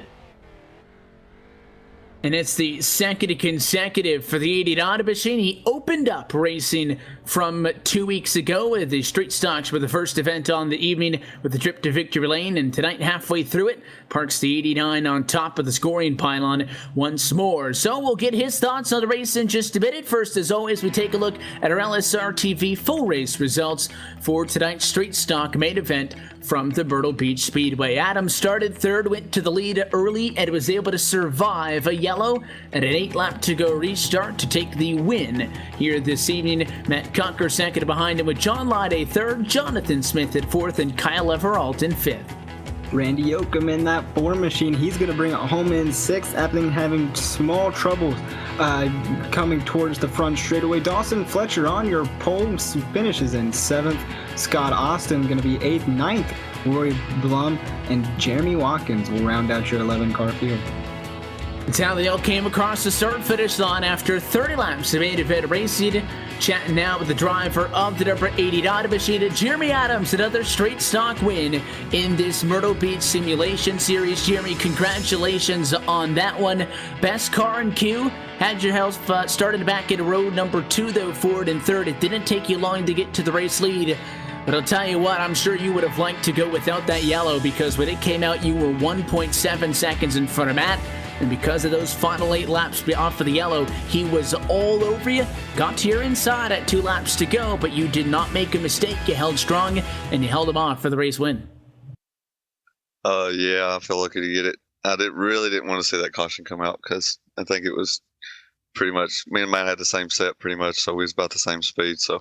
And it's the second consecutive for the 89 machine. He opened up racing from 2 weeks ago with the Street Stocks were the first event on the evening with the trip to Victory Lane, and tonight halfway through it parks the 89 on top of the scoring pylon once more. So we'll get his thoughts on the race in just a minute. First, as always, we take a look at our LSRTV full race results for tonight's Street Stock main event from the Myrtle Beach Speedway. Adams started third, went to the lead early, and was able to survive a yellow and an 8-lap to go restart to take the win here this evening. Matt Cocker second behind him with John Lyday third, Jonathan Smith at fourth, and Kyle Everalt in fifth. Randy Yoakum in that Ford machine, he's going to bring it home in sixth after having small troubles coming towards the front straightaway. Dawson Fletcher on your pole finishes in seventh. Scott Austin going to be eighth. Ninth, Roy Blum and Jeremy Watkins will round out your 11-car field. That's how they all came across the start-finish line after 30 laps of main event racing. Chatting now with the driver of the number 80 Honda machine, Jeremy Adams, another straight stock win in this Myrtle Beach Simulation Series. Jeremy, congratulations on that one. Best car in queue. Had your health started back in row number 2, though, forward and third. It didn't take you long to get to the race lead. But I'll tell you what, I'm sure you would have liked to go without that yellow, because when it came out, you were 1.7 seconds in front of Matt. And because of those final 8 laps off of the yellow, he was all over you. Got to your inside at 2 laps to go, but you did not make a mistake. You held strong, and you held him off for the race win. Yeah, I feel lucky to get it. I really didn't want to see that caution come out, because I think it was pretty much, me and Matt had the same set pretty much, so we was about the same speed. So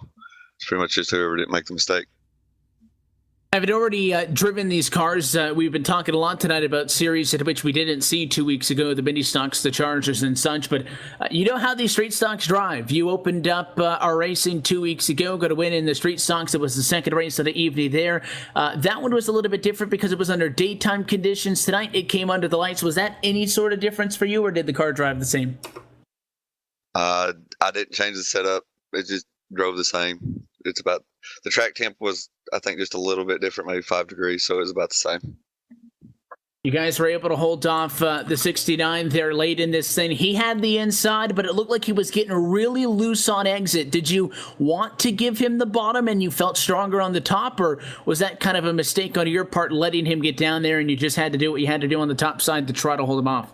it's pretty much just whoever didn't make the mistake. Having already driven these cars, we've been talking a lot tonight about series at which we didn't see 2 weeks ago, the mini stocks, the Chargers and such, but you know how these street stocks drive. You opened up our racing 2 weeks ago, got a win in the street stocks. It was the second race of the evening there. That one was a little bit different because it was under daytime conditions. Tonight it came under the lights. Was that any sort of difference for you, or did the car drive the same? I didn't change the setup. It just drove the same. It's about, the track temp was, I think, just a little bit different, maybe 5 degrees, so it was about the same. You guys were able to hold off the 69 there late in this thing. He had the inside, but it looked like he was getting really loose on exit. Did you want to give him the bottom and you felt stronger on the top, or was that kind of a mistake on your part, letting him get down there and you just had to do what you had to do on the top side to try to hold him off?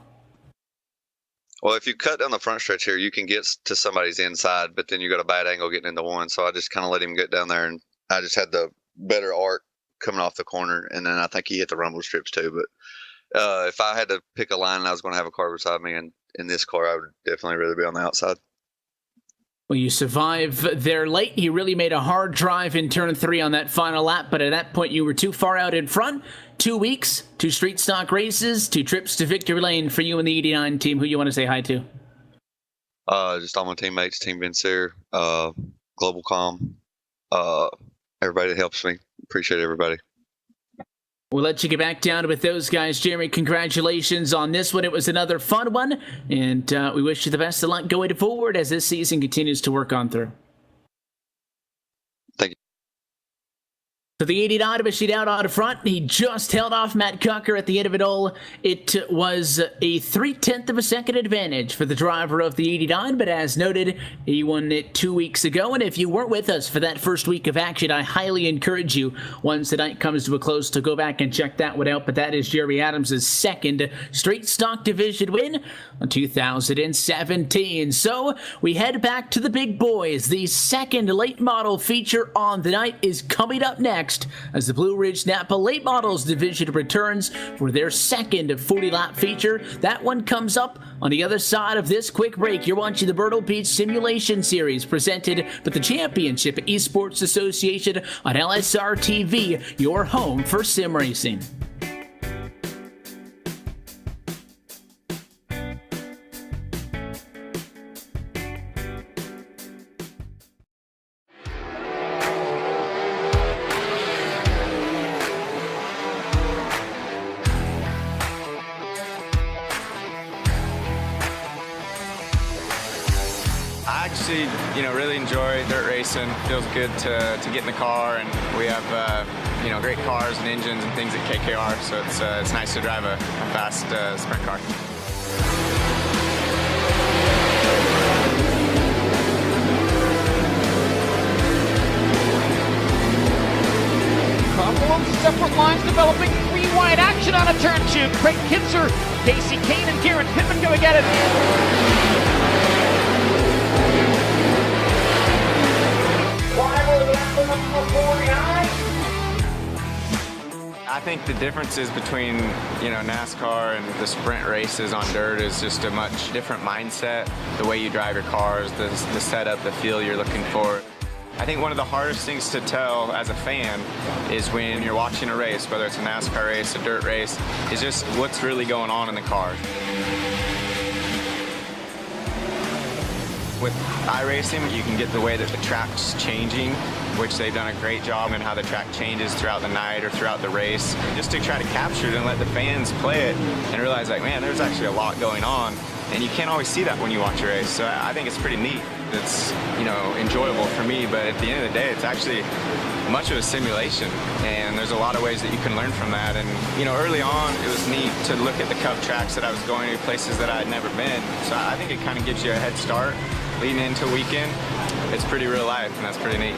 Well, if you cut down the front stretch here, you can get to somebody's inside, but then you got a bad angle getting into one. So I just kind of let him get down there, and I just had the better arc coming off the corner, and then I think he hit the rumble strips too. But if I had to pick a line and I was going to have a car beside me, and in this car, I would definitely rather be on the outside. Well, you survive there late. You really made a hard drive in turn 3 on that final lap, but at that point you were too far out in front. 2 weeks, 2 street stock races, 2 trips to victory lane for you and the 89 team. Who you want to say hi to? Just all my teammates, Team Vencer, Global Com, everybody that helps me. Appreciate everybody. We'll let you get back down with those guys. Jeremy, congratulations on this one. It was another fun one, and we wish you the best of luck going forward as this season continues to work on through. Thank you. So the 89 machine out on front. He just held off Matt Cocker at the end of it all. It was a 0.3 of a second advantage for the driver of the 89, but as noted, he won it 2 weeks ago. And if you weren't with us for that first week of action, I highly encourage you, once the night comes to a close, to go back and check that one out. But that is Jeremy Adams' second straight stock division win in 2017. So we head back to the big boys. The second late model feature on the night is coming up next, as the Blue Ridge Napa Late Models division returns for their second 40-lap feature. That one comes up on the other side of this quick break. You're watching the Myrtle Beach Simulation Series, presented by the Championship Esports Association on LSRTV, your home for sim racing. I actually, really enjoy dirt racing. Feels good to get in the car, and we have, great cars and engines and things at KKR, so it's nice to drive a fast sprint car. Couple of separate lines developing, 3 wide action on a turn 2. Craig Kitzer, Casey Kane, and Kieran Pittman go get it. I think the differences between, NASCAR and the sprint races on dirt is just a much different mindset. The way you drive your cars, the setup, the feel you're looking for. I think one of the hardest things to tell as a fan is when you're watching a race, whether it's a NASCAR race, a dirt race, is just what's really going on in the car. With iRacing, you can get the way that the track's changing, which they've done a great job in how the track changes throughout the night or throughout the race, just to try to capture it and let the fans play it and realize, like, man, there's actually a lot going on. And you can't always see that when you watch a race. So I think it's pretty neat. It's, enjoyable for me, but at the end of the day, it's actually much of a simulation. And there's a lot of ways that you can learn from that. And, early on, it was neat to look at the Cup tracks that I was going to, places that I had never been. So I think it kind of gives you a head start leading into a weekend. It's pretty real life, and that's pretty neat.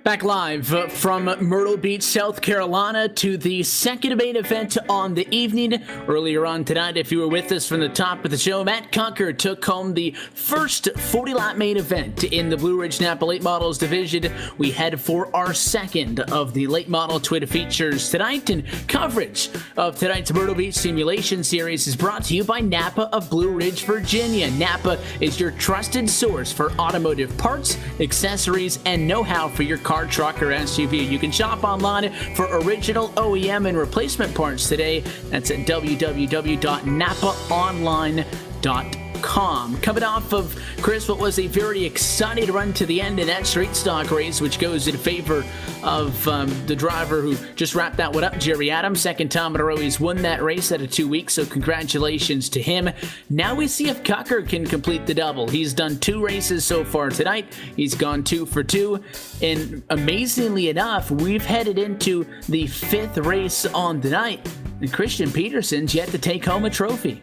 Back live from Myrtle Beach, South Carolina, to the second main event on the evening. Earlier on tonight, if you were with us from the top of the show, Matt Cocker took home the first 40-lap main event in the Blue Ridge Napa Late Models division. We head for our second of the Late Model Twin features tonight, and coverage of tonight's Myrtle Beach Simulation Series is brought to you by Napa of Blue Ridge, Virginia. Napa is your trusted source for automotive parts, accessories, and know-how for your car, truck, or SUV. You can shop online for original OEM and replacement parts today. That's at www.napaonline.com. Coming off of, Chris, what was a very exciting run to the end in that street stock race, which goes in favor of the driver who just wrapped that one up, Jerry Adams. Second time in a row he's won that race out of 2 weeks, so congratulations to him. Now we see if Cocker can complete the double. He's done 2 races so far tonight. He's gone 2 for 2, and amazingly enough, we've headed into the 5th race on the night, and Christian Peterson's yet to take home a trophy.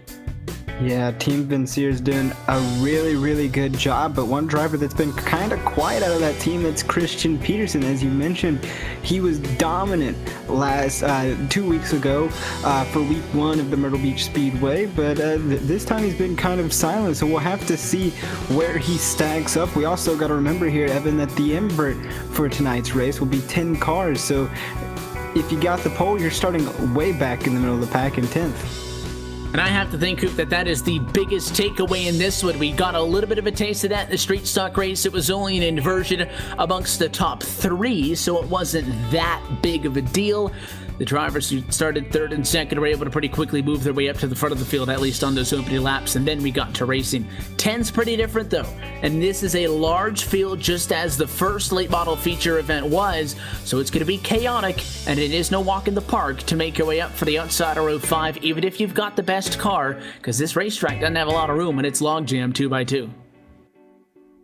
Yeah, Team Vincier's doing a really, really good job, but one driver that's been kind of quiet out of that team, that's Christian Peterson. As you mentioned, he was dominant last 2 weeks ago for week 1 of the Myrtle Beach Speedway, but this time he's been kind of silent, so we'll have to see where he stacks up. We also got to remember here, Evan, that the invert for tonight's race will be 10 cars, so if you got the pole, you're starting way back in the middle of the pack in 10th. And I have to think, Coop, that is the biggest takeaway in this one. We got a little bit of a taste of that in the street stock race. It was only an inversion amongst the top 3, so it wasn't that big of a deal. The drivers who started 3rd and 2nd were able to pretty quickly move their way up to the front of the field, at least on those opening laps, and then we got to racing. 10's pretty different, though, and this is a large field just as the first late model feature event was, so it's going to be chaotic, and it is no walk in the park to make your way up for the outside of row 5, even if you've got the best car, because this racetrack doesn't have a lot of room, and it's log jammed 2x2.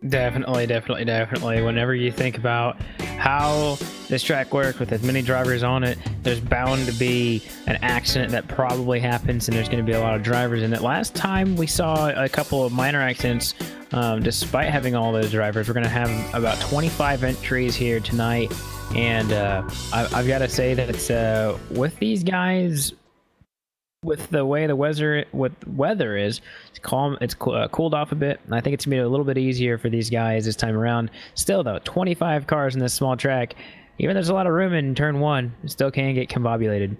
Definitely. Whenever you think about how this track works with as many drivers on it, there's bound to be an accident that probably happens, and there's going to be a lot of drivers in it. Last time we saw a couple of minor accidents, despite having all those drivers. We're going to have about 25 entries here tonight, and I've got to say that it's with these guys, with the way the weather is, it's calm. It's cooled off a bit. And I think it's made it a little bit easier for these guys this time around. Still, though, 25 cars in this small track. Even though there's a lot of room in turn one, it still can get combobulated.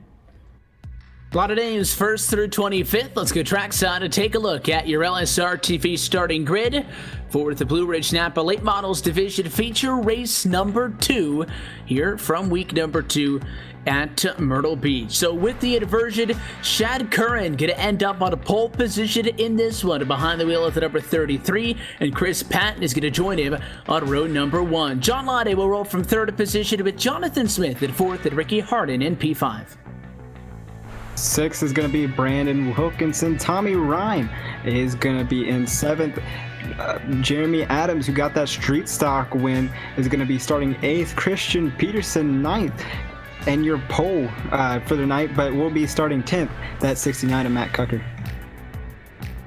A lot of names 1st through 25th. Let's go trackside and take a look at your LSRTV starting grid for the Blue Ridge Napa Late Models Division feature race number 2 here from week number 2 at Myrtle Beach. So with the inversion, Shad Curran going to end up on a pole position in this one behind the wheel of the number 33, and Chris Patton is going to join him on row number 1. John Lade will roll from 3rd position with Jonathan Smith in 4th and Ricky Harden in P5. 6 is going to be Brandon Wilkinson. Tommy Ryan is going to be in 7th. Jeremy Adams, who got that street stock win, is going to be starting 8th. Christian Peterson 9th. And your pole for the night, but we'll be starting 10th. That's 69 of Matt Cucker.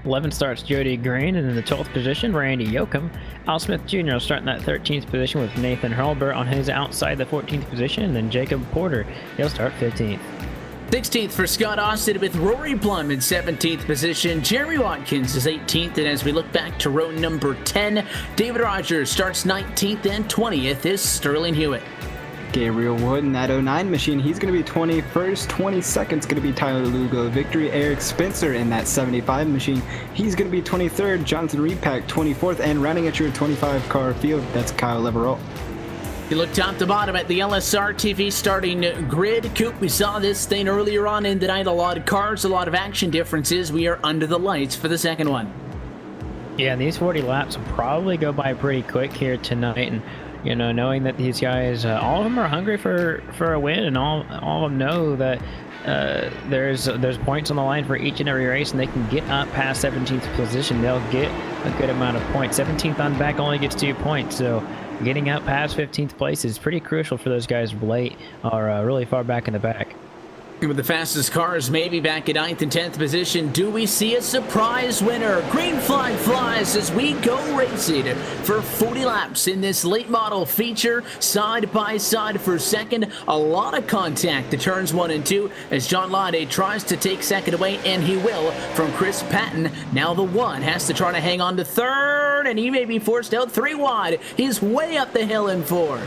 11 starts Jody Green, and in the 12th position, Randy Yoakum. Al Smith Jr. starting that 13th position with Nathan Hurlbert on his outside the 14th position, and then Jacob Porter, he'll start 15th. 16th for Scott Austin with Rory Plum in 17th position. Jeremy Watkins is 18th, and as we look back to row number 10, David Rogers starts 19th, and 20th is Sterling Hewitt. Gabriel Wood in that 09 machine, he's going to be 21st. 22nd is going to be Tyler Lugo. Victory Eric Spencer in that 75 machine, he's going to be 23rd. Jonathan Repack 24th, and running at your 25 car field, that's Kyle Leverott. You look top to bottom at the LSRTV starting grid. Coop, we saw this thing earlier on in the night. A lot of cars, a lot of action differences. We are under the lights for the second one. Yeah, these 40 laps will probably go by pretty quick here tonight, and knowing that these guys, all of them are hungry for a win, and all of them know that there's points on the line for each and every race, and they can get up past 17th position. They'll get a good amount of points. 17th on back only gets 2 points, so getting up past 15th place is pretty crucial for those guys late or really far back in the back. With the fastest cars maybe back at 9th and 10th position, do we see a surprise winner? Green flag flies as we go racing for 40 laps in this late model feature, side by side for second. A lot of contact to turns 1 and 2 as John Lade tries to take second away, and he will from Chris Patton. Now the 1 has to try to hang on to 3rd, and he may be forced out 3 wide. He's way up the hill in 4.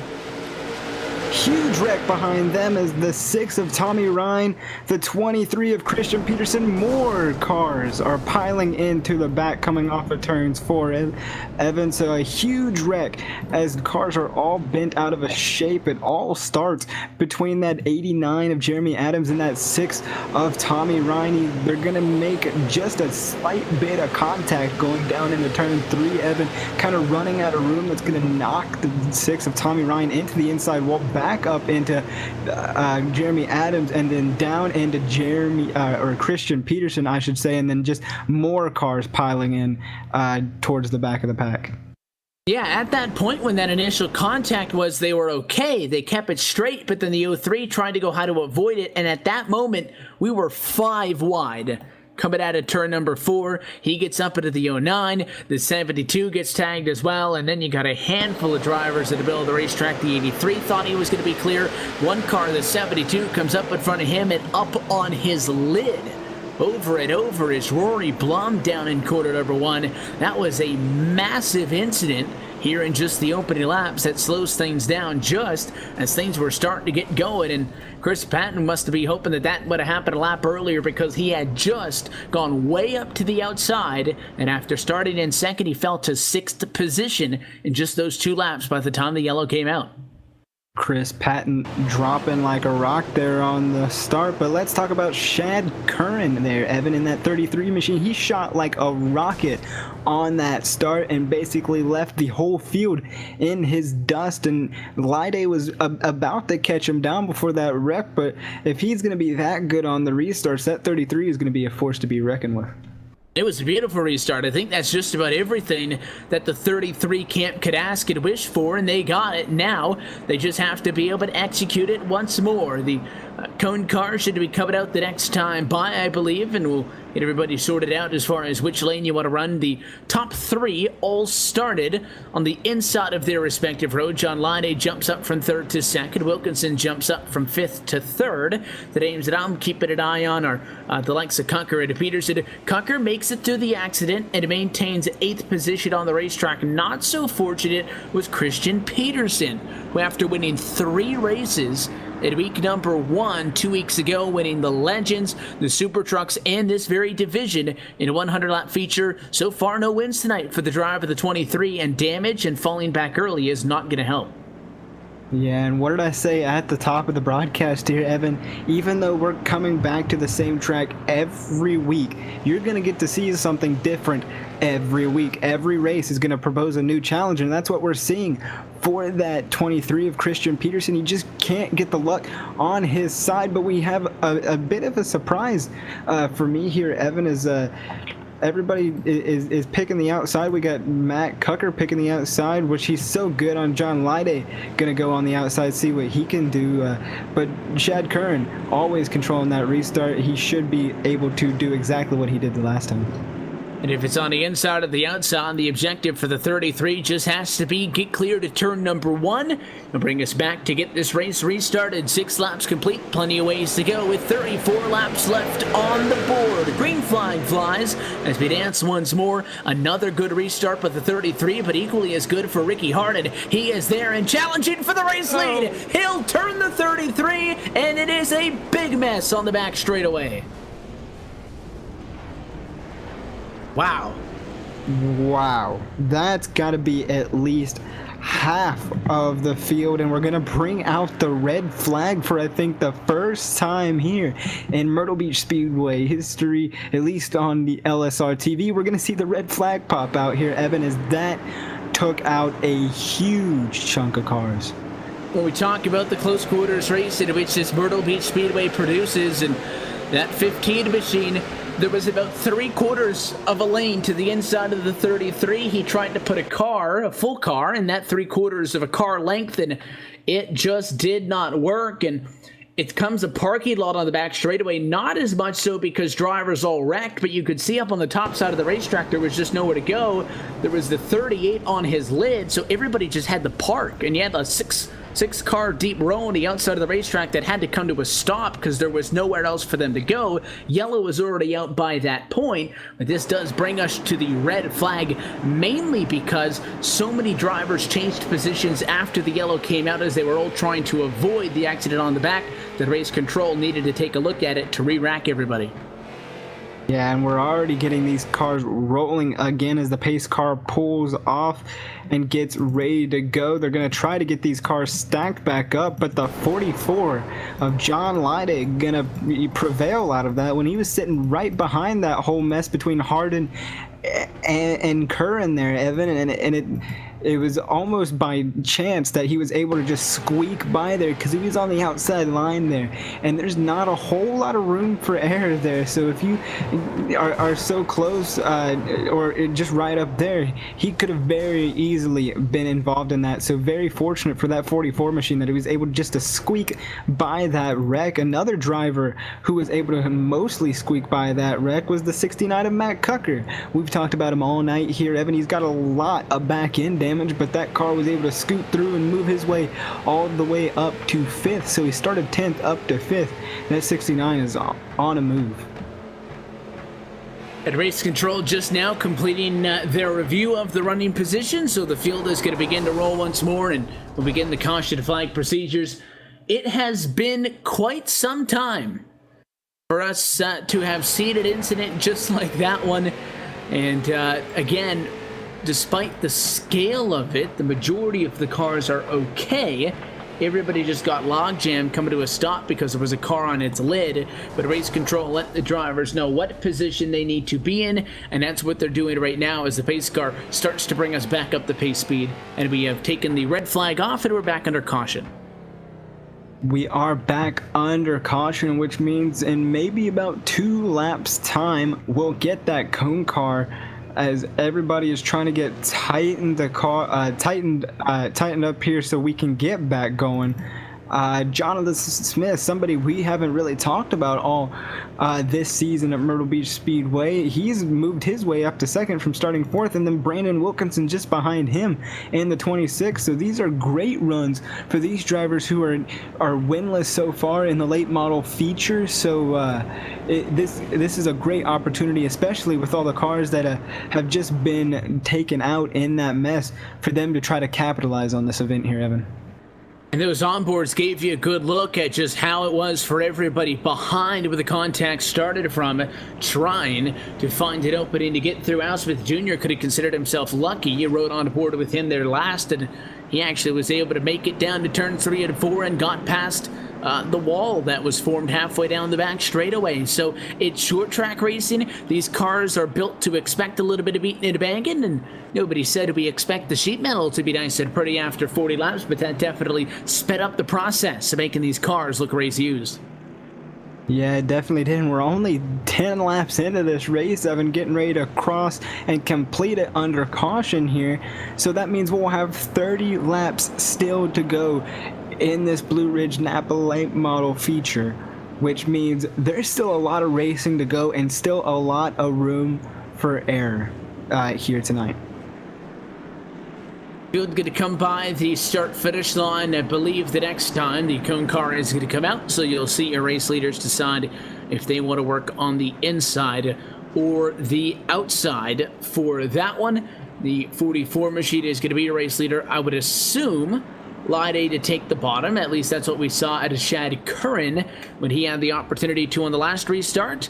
Huge wreck behind them is the 6 of Tommy Ryan, the 23 of Christian Peterson. More cars are piling into the back coming off of turns 4 and Evan. So a huge wreck as cars are all bent out of a shape. It all starts between that 89 of Jeremy Adams and that 6 of Tommy Ryan. They're going to make just a slight bit of contact going down into turn 3. Evan kind of running out of room. That's going to knock the 6 of Tommy Ryan into the inside wall, back up into Jeremy Adams, and then down into or Christian Peterson, I should say, and then just more cars piling in towards the back of the pack. Yeah, at that point when that initial contact was, they were okay. They kept it straight, but then the 03 tried to go how to avoid it, and at that moment, we were 5 wide. Coming out of turn number 4, he gets up into the 09. The 72 gets tagged as well, and then you got a handful of drivers at the middle of the racetrack. The 83 thought he was going to be clear. One car, the 72, comes up in front of him and up on his lid. Over is Rory Blum down in quarter number 1. That was a massive incident here in just the opening laps that slows things down just as things were starting to get going, and Chris Patton must be hoping that would have happened a lap earlier, because he had just gone way up to the outside, and after starting in second, he fell to 6th position in just those 2 laps by the time the yellow came out. Chris Patton dropping like a rock there on the start, but let's talk about Shad Curran there, Evan, in that 33 machine. He shot like a rocket on that start and basically left the whole field in his dust, and Lide was about to catch him down before that wreck, but if he's going to be that good on the restarts, that 33 is going to be a force to be reckoned with. It was a beautiful restart. I think that's just about everything that the 33 camp could ask and wish for, and they got it. Now they just have to be able to execute it once more. The cone car should be coming out the next time by, I believe, and we'll get everybody sorted out as far as which lane you want to run. The top three all started on the inside of their respective road. John Lyday jumps up from 3rd to 2nd. Wilkinson jumps up from 5th to 3rd. The names that I'm keeping an eye on are the likes of Cucker and Peterson. Cucker makes it through the accident and maintains 8th position on the racetrack. Not so fortunate was Christian Peterson, who after winning 3 races in week number 1 2 weeks ago, winning the Legends, the Super Trucks, and this very division in a 100-lap feature. So far, no wins tonight for the driver of the 23, and damage and falling back early is not going to help. Yeah, and what did I say at the top of the broadcast here, Evan? Even though we're coming back to the same track every week, you're going to get to see something different every week. Every race is going to propose a new challenge, and that's what we're seeing for that 23 of Christian Peterson. He just can't get the luck on his side, but we have a bit of a surprise for me here, Evan, is everybody is picking the outside. We got Matt Cucker picking the outside, which he's so good on. John Lyday going to go on the outside, see what he can do. But Chad Curran always controlling that restart. He should be able to do exactly what he did the last time. And if it's on the inside or the outside, the objective for the 33 just has to be get clear to turn number 1 and bring us back to get this race restarted. 6 laps complete, plenty of ways to go with 34 laps left on the board. Green flag flies as we dance once more. Another good restart for the 33, but equally as good for Ricky Harden. He is there and challenging for the race lead. He'll turn the 33, and it is a big mess on the back straightaway. Wow, that's got to be at least half of the field, and we're going to bring out the red flag for, I think, the first time here in Myrtle Beach Speedway history, at least on the LSRTV. We're going to see the red flag pop out here, Evan, as that took out a huge chunk of cars. When we talk about the close quarters race in which this Myrtle Beach Speedway produces, and that 15 machine, there was about 3/4 of a lane to the inside of the 33. He tried to put a full car, in that 3/4 of a car length, and it just did not work. And it comes a parking lot on the back straightaway, not as much so because drivers all wrecked, but you could see up on the top side of the racetrack there was just nowhere to go. There was the 38 on his lid, so everybody just had to park, and you had a six-car deep row on the outside of the racetrack that had to come to a stop because there was nowhere else for them to go. Yellow was already out by that point, but this does bring us to the red flag, mainly because so many drivers changed positions after the yellow came out as they were all trying to avoid the accident on the back. The race control needed to take a look at it to re-rack everybody. Yeah, and we're already getting these cars rolling again as the pace car pulls off and gets ready to go. They're going to try to get these cars stacked back up, but the 44 of John Lyday going to prevail out of that when he was sitting right behind that whole mess between Harden and Curran there, Evan, and it was almost by chance that he was able to just squeak by there because he was on the outside line there, and there's not a whole lot of room for error there. So if you are so close or just right up there, he could have very easily been involved in that. So very fortunate for that 44 machine that he was able just to squeak by that wreck. Another driver who was able to mostly squeak by that wreck was the 69 of Matt Cucker. We've talked about him all night here, Evan. He's got a lot of back end damage, but that car was able to scoot through and move his way all the way up to 5th. So he started 10th up to 5th. That 69 is on a move. At race control just now completing their review of the running position, so the field is going to begin to roll once more, and we'll begin the caution flag procedures. It has been quite some time for us to have seen an incident just like that one, and again, despite the scale of it, the majority of the cars are okay. Everybody just got logjam coming to a stop because there was a car on its lid, but race control let the drivers know what position they need to be in, and that's what they're doing right now as the pace car starts to bring us back up the pace speed, and we have taken the red flag off and we're back under caution. We are back under caution, which means in maybe about 2 laps time, we'll get that cone car as everybody is trying to get tightened up here so we can get back going. Jonathan Smith, somebody we haven't really talked about all this season at Myrtle Beach Speedway. He's moved his way up to second from starting 4th, and then Brandon Wilkinson just behind him in the 26. So these are great runs for these drivers who are winless so far in the late model feature. So this is a great opportunity, especially with all the cars that have just been taken out in that mess, for them to try to capitalize on this event here, Evan. And those onboards gave you a good look at just how it was for everybody behind where the contact started from, trying to find an opening to get through. Al Smith Jr. could have considered himself lucky. You rode on board with him there last, and he actually was able to make it down to turn 3 and 4 and got past the wall that was formed halfway down the back straightaway. So it's short track racing. These cars are built to expect a little bit of beating and banging, and nobody said we expect the sheet metal to be nice and pretty after 40 laps, but that definitely sped up the process of making these cars look race used. Yeah, it definitely did. And we're only 10 laps into this race, Evan, getting ready to cross and complete it under caution here. So that means we'll have 30 laps still to go in this Blue Ridge Napa late model feature, which means there's still a lot of racing to go and still a lot of room for error here tonight. Field going to come by the start-finish line. I believe the next time the cone car is going to come out, so you'll see your race leaders decide if they want to work on the inside or the outside for that one. The 44 machine is going to be your race leader. I would assume Lide to take the bottom. At least that's what we saw at a Shad Curran when he had the opportunity to on the last restart.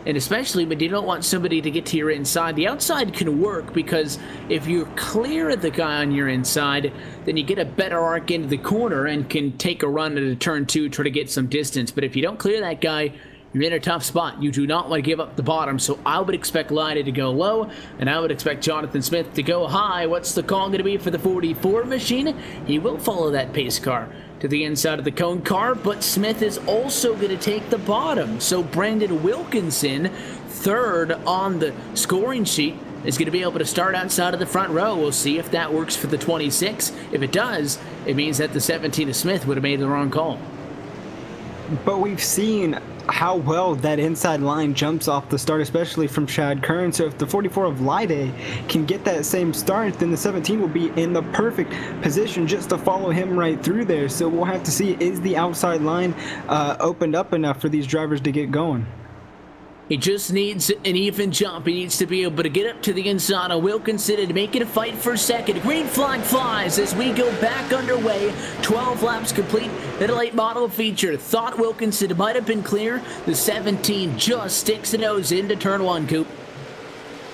And especially when you don't want somebody to get to your inside. The outside can work because if you clear the guy on your inside, then you get a better arc into the corner and can take a run at a turn 2, try to get some distance. But if you don't clear that guy, you're in a tough spot. You do not want to give up the bottom. So I would expect Lide to go low, and I would expect Jonathan Smith to go high. What's the call going to be for the 44 machine? He will follow that pace car to the inside of the cone car, but Smith is also going to take the bottom. So Brandon Wilkinson, 3rd on the scoring sheet, is going to be able to start outside of the front row. We'll see if that works for the 26. If it does, it means that the 17 of Smith would have made the wrong call. But we've seen how well that inside line jumps off the start, especially from Shad Curran. So if the 44 of Lide can get that same start, then the 17 will be in the perfect position just to follow him right through there. So we'll have to see, is the outside line opened up enough for these drivers to get going? He just needs an even jump. He needs to be able to get up to the inside of Wilkinson and make it a fight for second. Green flag flies as we go back underway. 12 laps complete in a late model feature. Thought Wilkinson might have been clear. The 17 just sticks a nose into turn 1, Coop.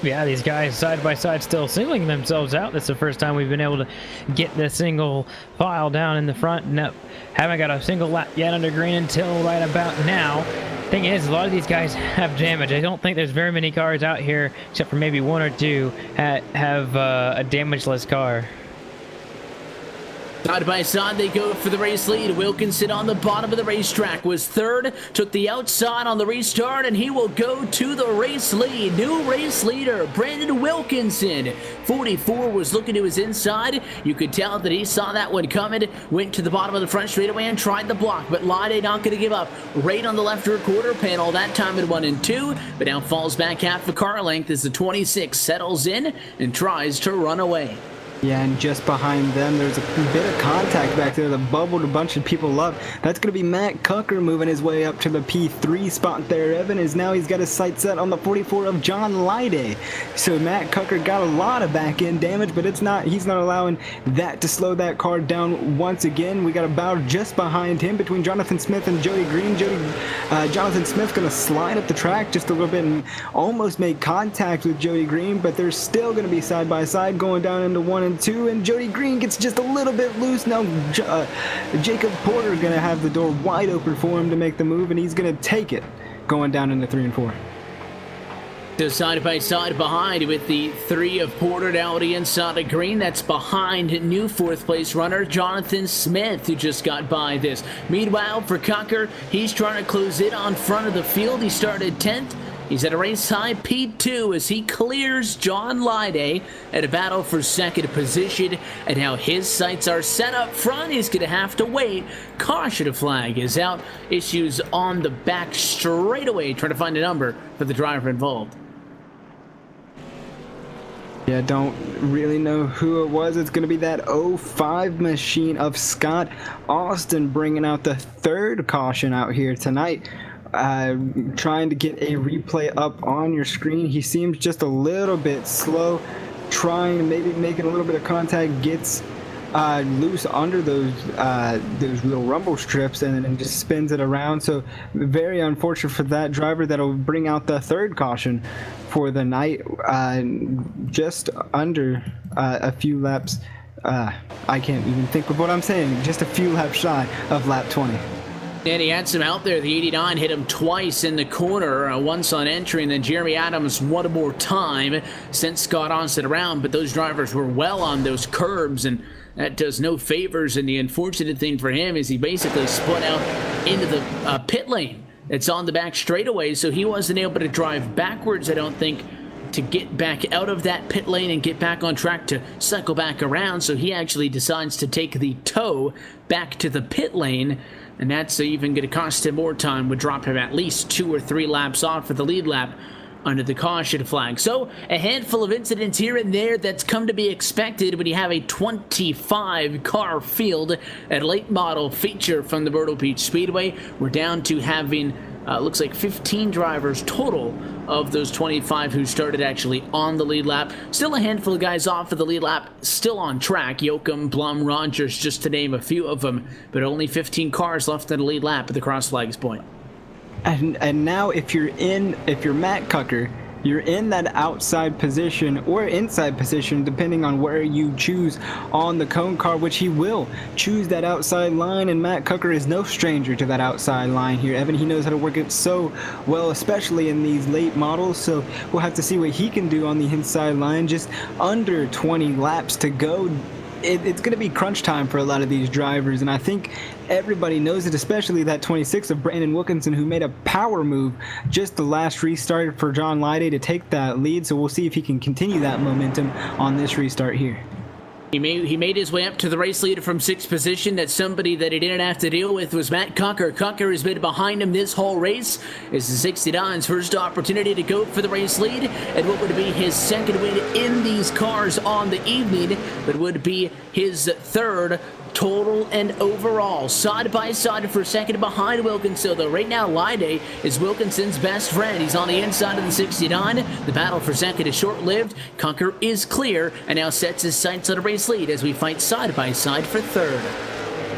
Yeah, these guys side by side still singling themselves out. This is the first time we've been able to get the single file down in the front. Nope, haven't got a single lap yet under green until right about now. Thing is, a lot of these guys have damage. I don't think there's very many cars out here, except for maybe 1 or 2, that have a damageless car. Side by side, they go for the race lead. Wilkinson on the bottom of the racetrack was 3rd, took the outside on the restart, and he will go to the race lead. New race leader, Brandon Wilkinson. 44 was looking to his inside. You could tell that he saw that one coming, went to the bottom of the front straightaway and tried the block, but Lide not going to give up. Right on the left rear quarter panel, that time at 1 and 2, but now falls back half a car length as the 26 settles in and tries to run away. Yeah, and just behind them, there's a bit of contact back there that bubbled a bunch of people up. That's going to be Matt Cucker moving his way up to the P3 spot there. Evan is now, he's got his sights set on the 44 of John Lide. So Matt Cucker got a lot of back end damage, but he's not allowing that to slow that car down once again. We got a battle just behind him between Jonathan Smith and Jody Green. Jonathan Smith going to slide up the track just a little bit and almost make contact with Jody Green, but they're still going to be side by side going down into 1 and 2, and Jody Green gets just a little bit loose. Now Jacob Porter going to have the door wide open for him to make the move, and he's going to take it going down into 3 and 4. though, side by side behind with the 3 of Porter down the inside of green. That's behind new 4th place runner Jonathan Smith, who just got by this. Meanwhile, for Cucker, he's trying to close in on front of the field. He started 10th. He's at a race high P2 as he clears John Lyday at a battle for 2nd position. And now his sights are set up front. He's going to have to wait. Caution flag is out. Issues on the back straightaway. Trying to find a number for the driver involved. Yeah, don't really know who it was. It's going to be that 05 machine of Scott Austin bringing out the 3rd caution out here tonight. Trying to get a replay up on your screen. He seems just a little bit slow, trying to maybe making a little bit of contact, gets loose under those little rumble strips and then just spins it around. So very unfortunate for that driver. That'll bring out the 3rd caution for the night, just under a few laps. I can't even think of what I'm saying. Just a few laps shy of lap 20. And he had some out there. The 89 hit him twice in the corner, once on entry, and then Jeremy Adams one more time sent Scott Austin around. But those drivers were well on those curbs, and that does no favors. And the unfortunate thing for him is he basically spun out into the pit lane. It's on the back straightaway, so he wasn't able to drive backwards, I don't think, to get back out of that pit lane and get back on track to cycle back around. So he actually decides to take the tow back to the pit lane. And that's even going to cost him more time, would drop him at least 2 or 3 laps off for the lead lap under the caution flag. So a handful of incidents here and there that's come to be expected when you have a 25 car field at late model feature from the Myrtle Beach Speedway. We're down to having looks like 15 drivers total of those 25 who started actually on the lead lap. Still a handful of guys off of the lead lap, still on track. Yoakum, Blum, Rogers, just to name a few of them, but only 15 cars left in the lead lap at the cross flags point. And now if you're Matt Cucker, you're in that outside position or inside position, depending on where you choose on the cone car, which he will choose that outside line. And Matt Cucker is no stranger to that outside line here. Evan, he knows how to work it so well, especially in these late models. So we'll have to see what he can do on the inside line. Just under 20 laps to go. It's going to be crunch time for a lot of these drivers, and I think everybody knows it, especially that 26 of Brandon Wilkinson, who made a power move just the last restart for John Lyday to take that lead. So we'll see if he can continue that momentum on this restart here. He made his way up to the race leader from 6th position. That somebody that he didn't have to deal with was Matt Cucker. Cucker has been behind him this whole race. It's the 69's first opportunity to go for the race lead, and what would be his 2nd win in these cars on the evening, but would be his 3rd total and overall. Side by side for 2nd behind Wilkinson, though right now Lyday is Wilkinson's best friend. He's on the inside of the 69. The battle for 2nd is short-lived. Cucker is clear and now sets his sights on a race lead as we fight side by side for 3rd.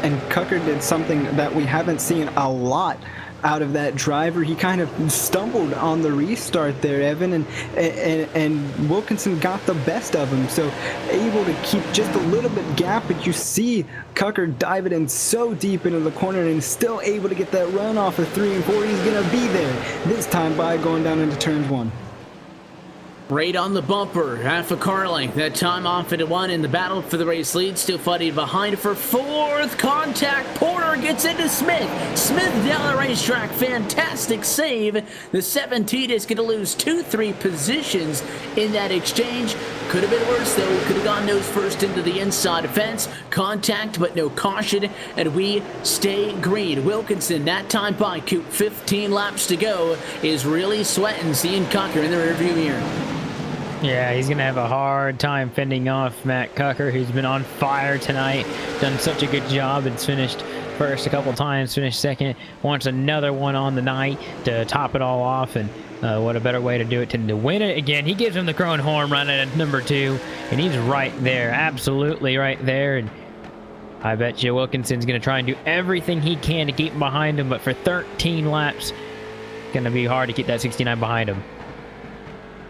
And Cucker did something that we haven't seen a lot out of that driver. He kind of stumbled on the restart there, Evan, and Wilkinson got the best of him, so able to keep just a little bit gap, but you see Cucker dive it in so deep into the corner and still able to get that run off of 3 and 4. He's gonna be there this time by going down into turns 1. Right on the bumper, half a car length. That time off into 1 in the battle for the race lead. Still fighting behind for 4th. Contact. Porter gets into Smith. Smith down the racetrack. Fantastic save. The 17 is going to lose 2-3 positions in that exchange. Could have been worse, though. Could have gone nose first into the inside fence. Contact, but no caution, and we stay green. Wilkinson, that time by Coop, 15 laps to go, is really sweating seeing Cucker in the rearview mirror. Yeah, he's going to have a hard time fending off Matt Cucker, who's been on fire tonight. Done such a good job. It's finished first a couple times, finished 2nd. Wants another one on the night to top it all off. And what a better way to do it than to win it again. He gives him the Crone horn running at number 2. And he's right there, absolutely right there. And I bet you Wilkinson's going to try and do everything he can to keep him behind him. But for 13 laps, it's going to be hard to keep that 69 behind him.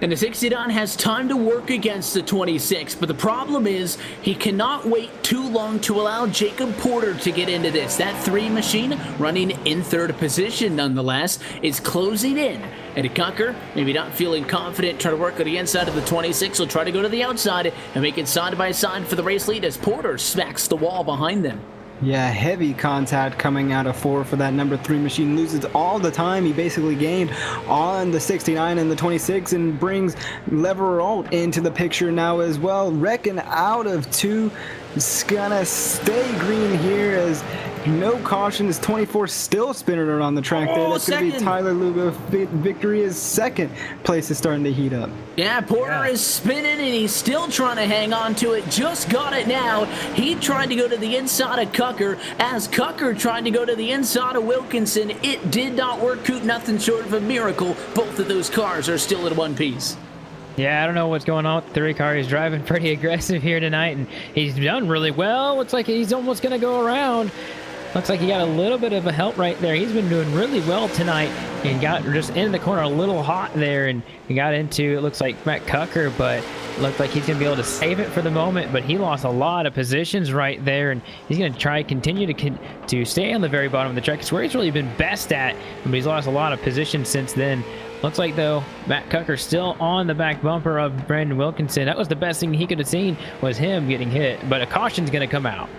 And the 69 has time to work against the 26, but the problem is he cannot wait too long to allow Jacob Porter to get into this. That 3 machine, running in 3rd position nonetheless, is closing in. And Cucker, maybe not feeling confident, trying to work on the inside of the 26, will try to go to the outside and make it side by side for the race lead as Porter smacks the wall behind them. Yeah, heavy contact coming out of 4 for that number 3 machine. Loses all the time he basically gained on the 69 and the 26 and brings Leveralt into the picture now as well. Reckon out of 2. It's gonna stay green here as no caution. Is 24 still spinning around the track there. That's going to be Tyler Lugo. Victory is 2nd place is starting to heat up. Yeah, Porter is spinning and he's still trying to hang on to it. Just got it now. He tried to go to the inside of Cucker as Cucker tried to go to the inside of Wilkinson. It did not work. Coot, nothing short of a miracle. Both of those cars are still in one piece. Yeah, I don't know what's going on with the 3 car. He's driving pretty aggressive here tonight, and he's done really well. Looks like he's almost going to go around. Looks like he got a little bit of a help right there. He's been doing really well tonight and got just in the corner a little hot there, and he got into, it looks like, Matt Cucker, but it looked like he's going to be able to save it for the moment, but he lost a lot of positions right there, and he's going to try to continue to stay on the very bottom of the track. It's where he's really been best at, but he's lost a lot of positions since then. Looks like, though, Matt Cucker still on the back bumper of Brandon Wilkinson. That was the best thing he could have seen, was him getting hit, but a caution's going to come out.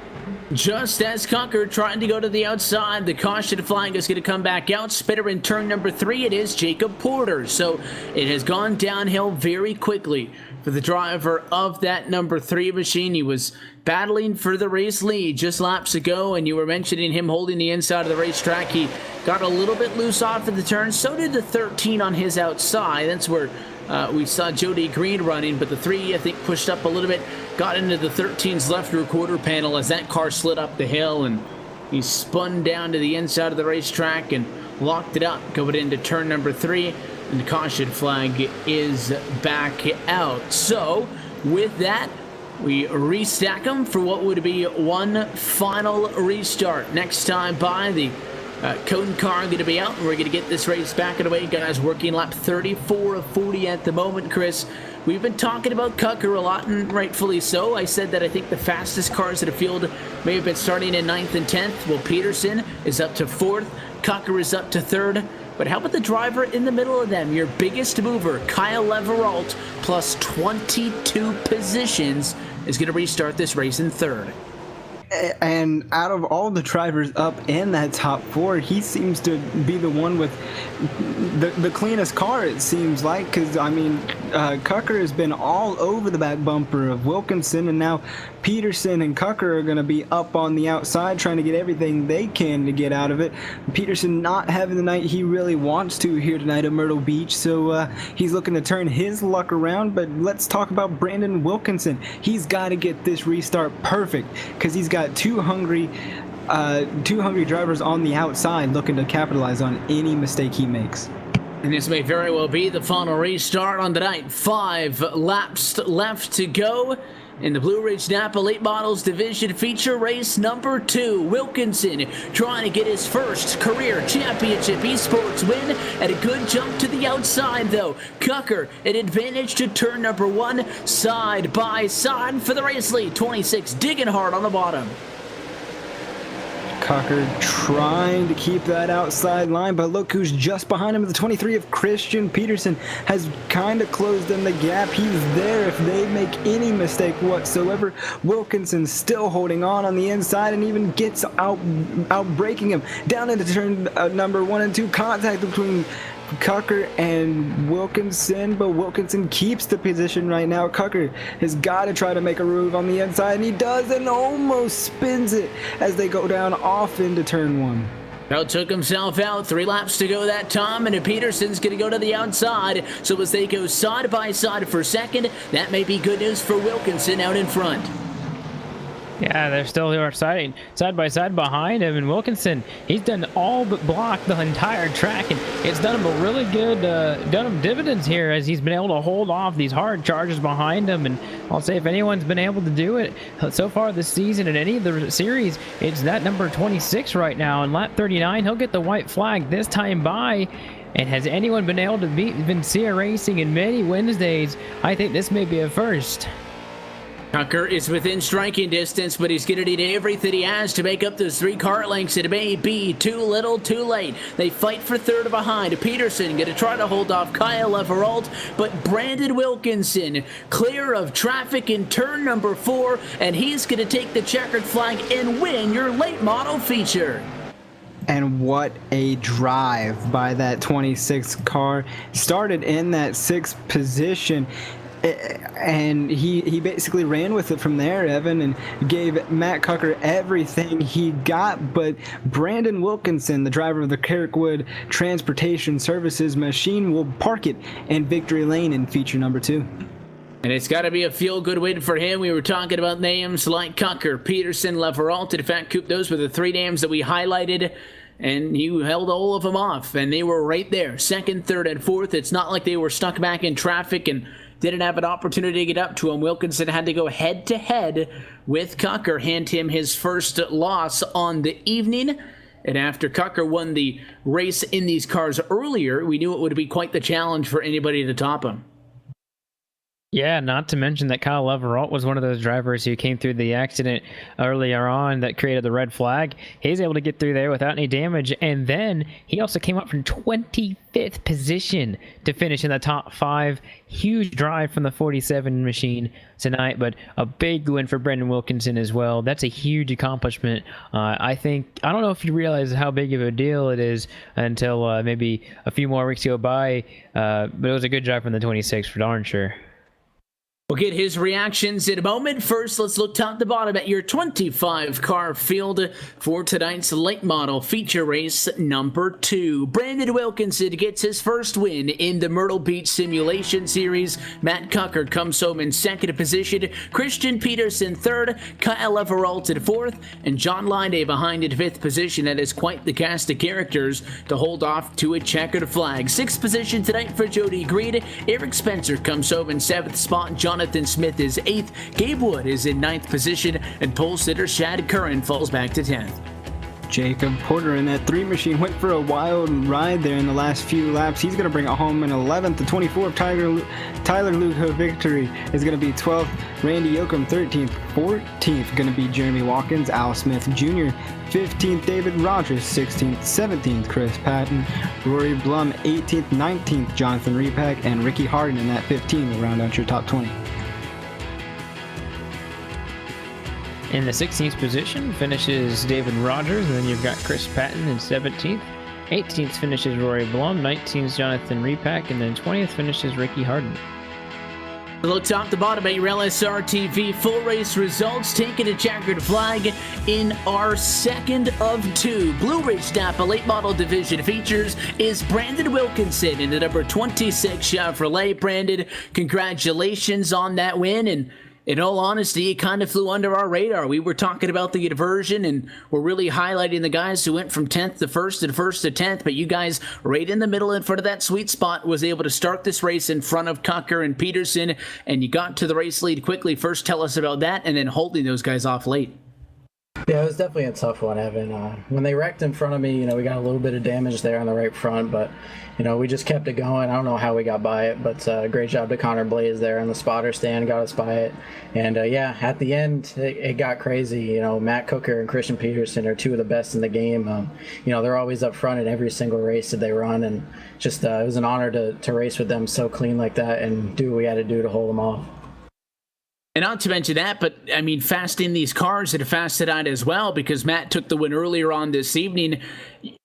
Just as Cucker trying to go to the outside, the caution flag is going to come back out. Spitter in turn number 3, it is Jacob Porter. So it has gone downhill very quickly for the driver of that number 3 machine. He was battling for the race lead just laps ago, and you were mentioning him holding the inside of the racetrack. He got a little bit loose off of the turn. So did the 13 on his outside. That's where we saw Jody Green running, but the 3, I think, pushed up a little bit, got into the 13's left rear quarter panel as that car slid up the hill, and he spun down to the inside of the racetrack and locked it up going into turn number 3, and the caution flag is back out. So with that, we restack them for what would be one final restart. Next time by, the Coden car going to be out, and we're going to get this race back away. Guys, working lap 34 of 40 at the moment. Chris, we've been talking about Cucker a lot, and rightfully so. I said that I think the fastest cars in the field may have been starting in 9th and 10th. Well, Peterson is up to 4th. Cucker is up to 3rd. But how about the driver in the middle of them? Your biggest mover, Kyle Leveralt, plus 22 positions, is going to restart this race in 3rd. And out of all the drivers up in that top 4, he seems to be the one with the cleanest car, it seems like, because, I mean, Cucker has been all over the back bumper of Wilkinson, and now Peterson and Cucker are going to be up on the outside trying to get everything they can to get out of it. Peterson not having the night he really wants to here tonight at Myrtle Beach, so he's looking to turn his luck around. But let's talk about Brandon Wilkinson. He's got to get this restart perfect because he's got two hungry drivers on the outside looking to capitalize on any mistake he makes. And this may very well be the final restart on the night. 5 laps left to go in the Blue Ridge Napa Late Models Division feature race number 2. Wilkinson trying to get his first career championship esports win at a good jump to the outside, though. Cucker an advantage to turn number 1, side by side for the race lead. 26 digging hard on the bottom. Cucker trying to keep that outside line, but look who's just behind him. The 23 of Christian Peterson has kind of closed in the gap. He's there if they make any mistake whatsoever. Wilkinson still holding on the inside and even gets out braking him down into turn number 1 and 2. Contact between Cucker and Wilkinson, but Wilkinson keeps the position right now. Cucker has got to try to make a move on the inside, and he does, and almost spins it as they go down off into turn 1. Now took himself out. 3 laps to go that time, and Peterson's going to go to the outside. So as they go side by side for second, that may be good news for Wilkinson out in front. Yeah, they're still side by side behind him, and Wilkinson, he's done all but block the entire track, and it's done him a really good, done him dividends here as he's been able to hold off these hard charges behind him. And I'll say if anyone's been able to do it so far this season in any of the series, it's that number 26 right now. In lap 39, he'll get the white flag this time by. And has anyone been able to beat Vincia Racing in many Wednesdays? I think this may be a first. Tucker is within striking distance, but he's going to need everything he has to make up those 3 car lengths. It may be too little, too late. They fight for third behind. Peterson going to try to hold off Kyle Everalt, but Brandon Wilkinson clear of traffic in turn number 4, and he's going to take the checkered flag and win your late model feature. And what a drive by that 26 car. Started in that 6th position. And he basically ran with it from there, Evan, and gave Matt Cucker everything he got. But Brandon Wilkinson, the driver of the Kirkwood Transportation Services machine, will park it in victory lane in feature number 2. And it's got to be a feel-good win for him. We were talking about names like Cucker, Peterson, Leveralt. In fact, Coop, those were the 3 names that we highlighted. And you held all of them off, and they were right there, 2nd, 3rd, and 4th. It's not like they were stuck back in traffic and didn't have an opportunity to get up to him. Wilkinson had to go head-to-head with Cucker, hand him his first loss on the evening. And after Cucker won the race in these cars earlier, we knew it would be quite the challenge for anybody to top him. Yeah, not to mention that Kyle Leveralt was one of those drivers who came through the accident earlier on that created the red flag. He's able to get through there without any damage, and then he also came up from 25th position to finish in the top 5. Huge drive from the 47 machine tonight, but a big win for Brendan Wilkinson as well. That's a huge accomplishment. I don't know if you realize how big of a deal it is until maybe a few more weeks go by, but it was a good drive from the 26 for darn sure. We'll get his reactions in a moment. First, let's look top to bottom at your 25-car field for tonight's late model feature race number 2. Brandon Wilkinson gets his first win in the Myrtle Beach Simulation Series. Matt Cucker comes home in 2nd position. Christian Peterson 3rd. Kyle Everalt in 4th. And John Lyday behind in 5th position. That is quite the cast of characters to hold off to a checkered flag. 6th position tonight for Jody Green. Eric Spencer comes home in 7th spot. Jonathan Smith is 8th, Gabe Wood is in 9th position, and pole sitter Shad Curran falls back to 10th. Jacob Porter in that 3 machine went for a wild ride there in the last few laps. He's going to bring it home in 11th. The 24th Tyler Lugo victory is going to be 12th. Randy Yoakum 13th. 14th going to be Jeremy Watkins. Al Smith Jr. 15th. David Rogers 16th. 17th Chris Patton. Rory Blum 18th. 19th Jonathan Repack. And Ricky Harden in that 15 will round out your top 20. In the 16th position finishes David Rogers, and then you've got Chris Patton in 17th. 18th finishes Rory Blum, 19th Jonathan Repack, and then 20th finishes Ricky Harden. Look top to bottom at your LSRTV full race results. Taking a checkered flag in our 2nd of 2 Blue Ridge Napa Late Model Division features is Brandon Wilkinson in the number 26 Chevrolet. Brandon, congratulations on that win, and in all honesty, it kind of flew under our radar. We were talking about the diversion, and we're really highlighting the guys who went from 10th to 1st and 1st to 10th, but you guys right in the middle in front of that sweet spot was able to start this race in front of Cucker and Peterson, and you got to the race lead quickly. First, tell us about that, and then holding those guys off late. Yeah, it was definitely a tough one, Evan. When they wrecked in front of me, we got a little bit of damage there on the right front, but, we just kept it going. I don't know how we got by it, but great job to Connor Blaze there on the spotter stand, got us by it. And, at the end, it got crazy. Matt Cooker and Christian Peterson are 2 of the best in the game. They're always up front in every single race that they run, and just it was an honor to race with them so clean like that and do what we had to do to hold them off. And not to mention that, but fast in these cars and fast tonight as well, because Matt took the win earlier on this evening.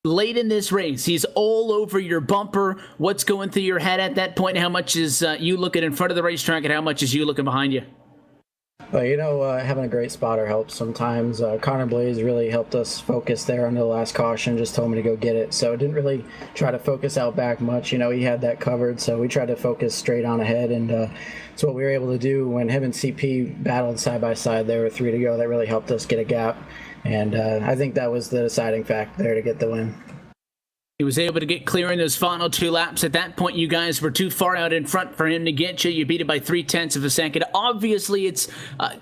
Late in this race, he's all over your bumper. What's going through your head at that point? How much is you looking in front of the racetrack, and how much is you looking behind you? Well, having a great spotter helps sometimes. Connor Blaze really helped us focus there under the last caution, just told me to go get it. So didn't really try to focus out back much. He had that covered, so we tried to focus straight on ahead, and it's what we were able to do when him and CP battled side by side. There were 3 to go. That really helped us get a gap, and I think that was the deciding factor there to get the win. He was able to get clear in those final 2 laps. At that point, you guys were too far out in front for him to get you. You beat it by 0.3 of a second. Obviously, it's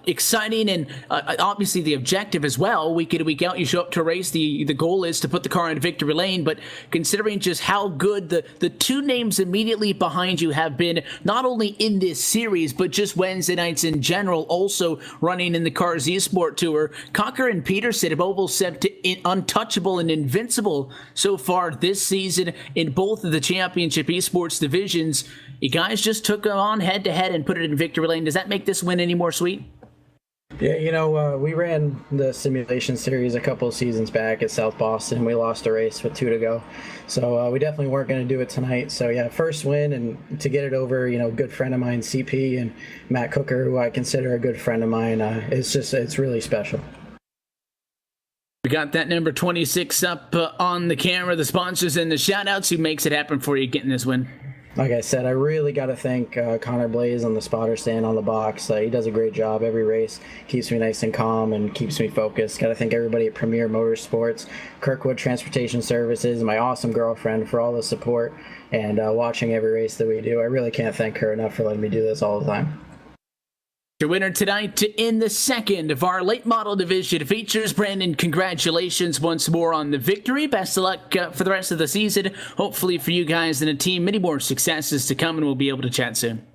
exciting, and obviously the objective as well. Week in and week out, you show up to a race. The goal is to put the car in victory lane, but considering just how good the 2 names immediately behind you have been, not only in this series, but just Wednesday nights in general, also running in the Cars Esport Tour, Cocker and Peterson have both set to untouchable and invincible so far this season in both of the championship esports divisions. You guys just took them on head-to-head and put it in victory lane. Does that make this win any more sweet? Yeah, we ran the simulation series a couple of seasons back at South Boston. We lost a race with 2 to go. So we definitely weren't going to do it tonight. So yeah, first win, and to get it over, good friend of mine, CP, and Matt Cooker, who I consider a good friend of mine, it's really special. We got that number 26 up on the camera, the sponsors and the shout-outs. Who makes it happen for you getting this win? Like I said, I really got to thank Connor Blaze on the spotter stand on the box. He does a great job every race, keeps me nice and calm and keeps me focused. Got to thank everybody at Premier Motorsports, Kirkwood Transportation Services, my awesome girlfriend for all the support and watching every race that we do. I really can't thank her enough for letting me do this all the time. Your winner tonight in the second of our late model division features. Brandon, congratulations once more on the victory. Best of luck for the rest of the season. Hopefully for you guys and the team, many more successes to come, and we'll be able to chat soon.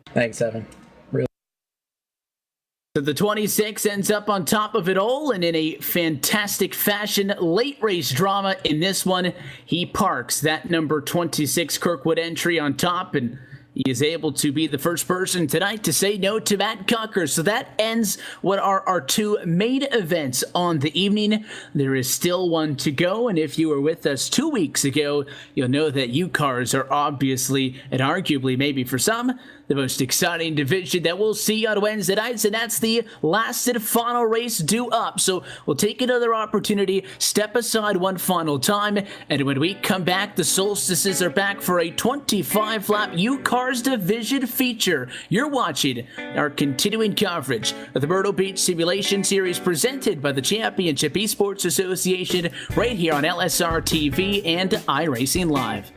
Thanks, Evan. So the 26 ends up on top of it all, and in a fantastic fashion, late race drama in this one. He parks that number 26 Kirkwood entry on top, and he is able to be the first person tonight to say no to Matt Cocker. So that ends what are our 2 main events on the evening. There is still one to go, and if you were with us 2 weeks ago, you'll know that U-Cars are obviously, and arguably maybe for some, the most exciting division that we'll see on Wednesday nights, and that's the last and final race due up. So we'll take another opportunity, step aside one final time, and when we come back, the Solstices are back for a 25-lap U-Cars division feature. You're watching our continuing coverage of the Myrtle Beach Simulation Series presented by the Championship Esports Association right here on LSRTV and iRacing Live.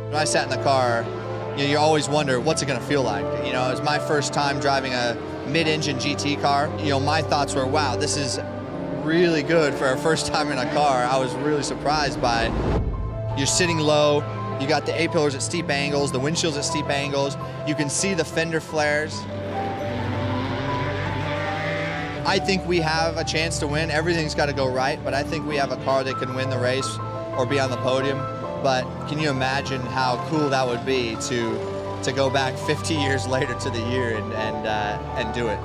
When I sat in the car, you always wonder, what's it going to feel like? It was my first time driving a mid-engine GT car. My thoughts were, wow, this is really good for our first time in a car. I was really surprised by it. You're sitting low, you got the A-pillars at steep angles, the windshields at steep angles, you can see the fender flares. I think we have a chance to win. Everything's got to go right, but I think we have a car that can win the race or be on the podium. But can you imagine how cool that would be to go back 50 years later to the year and do it?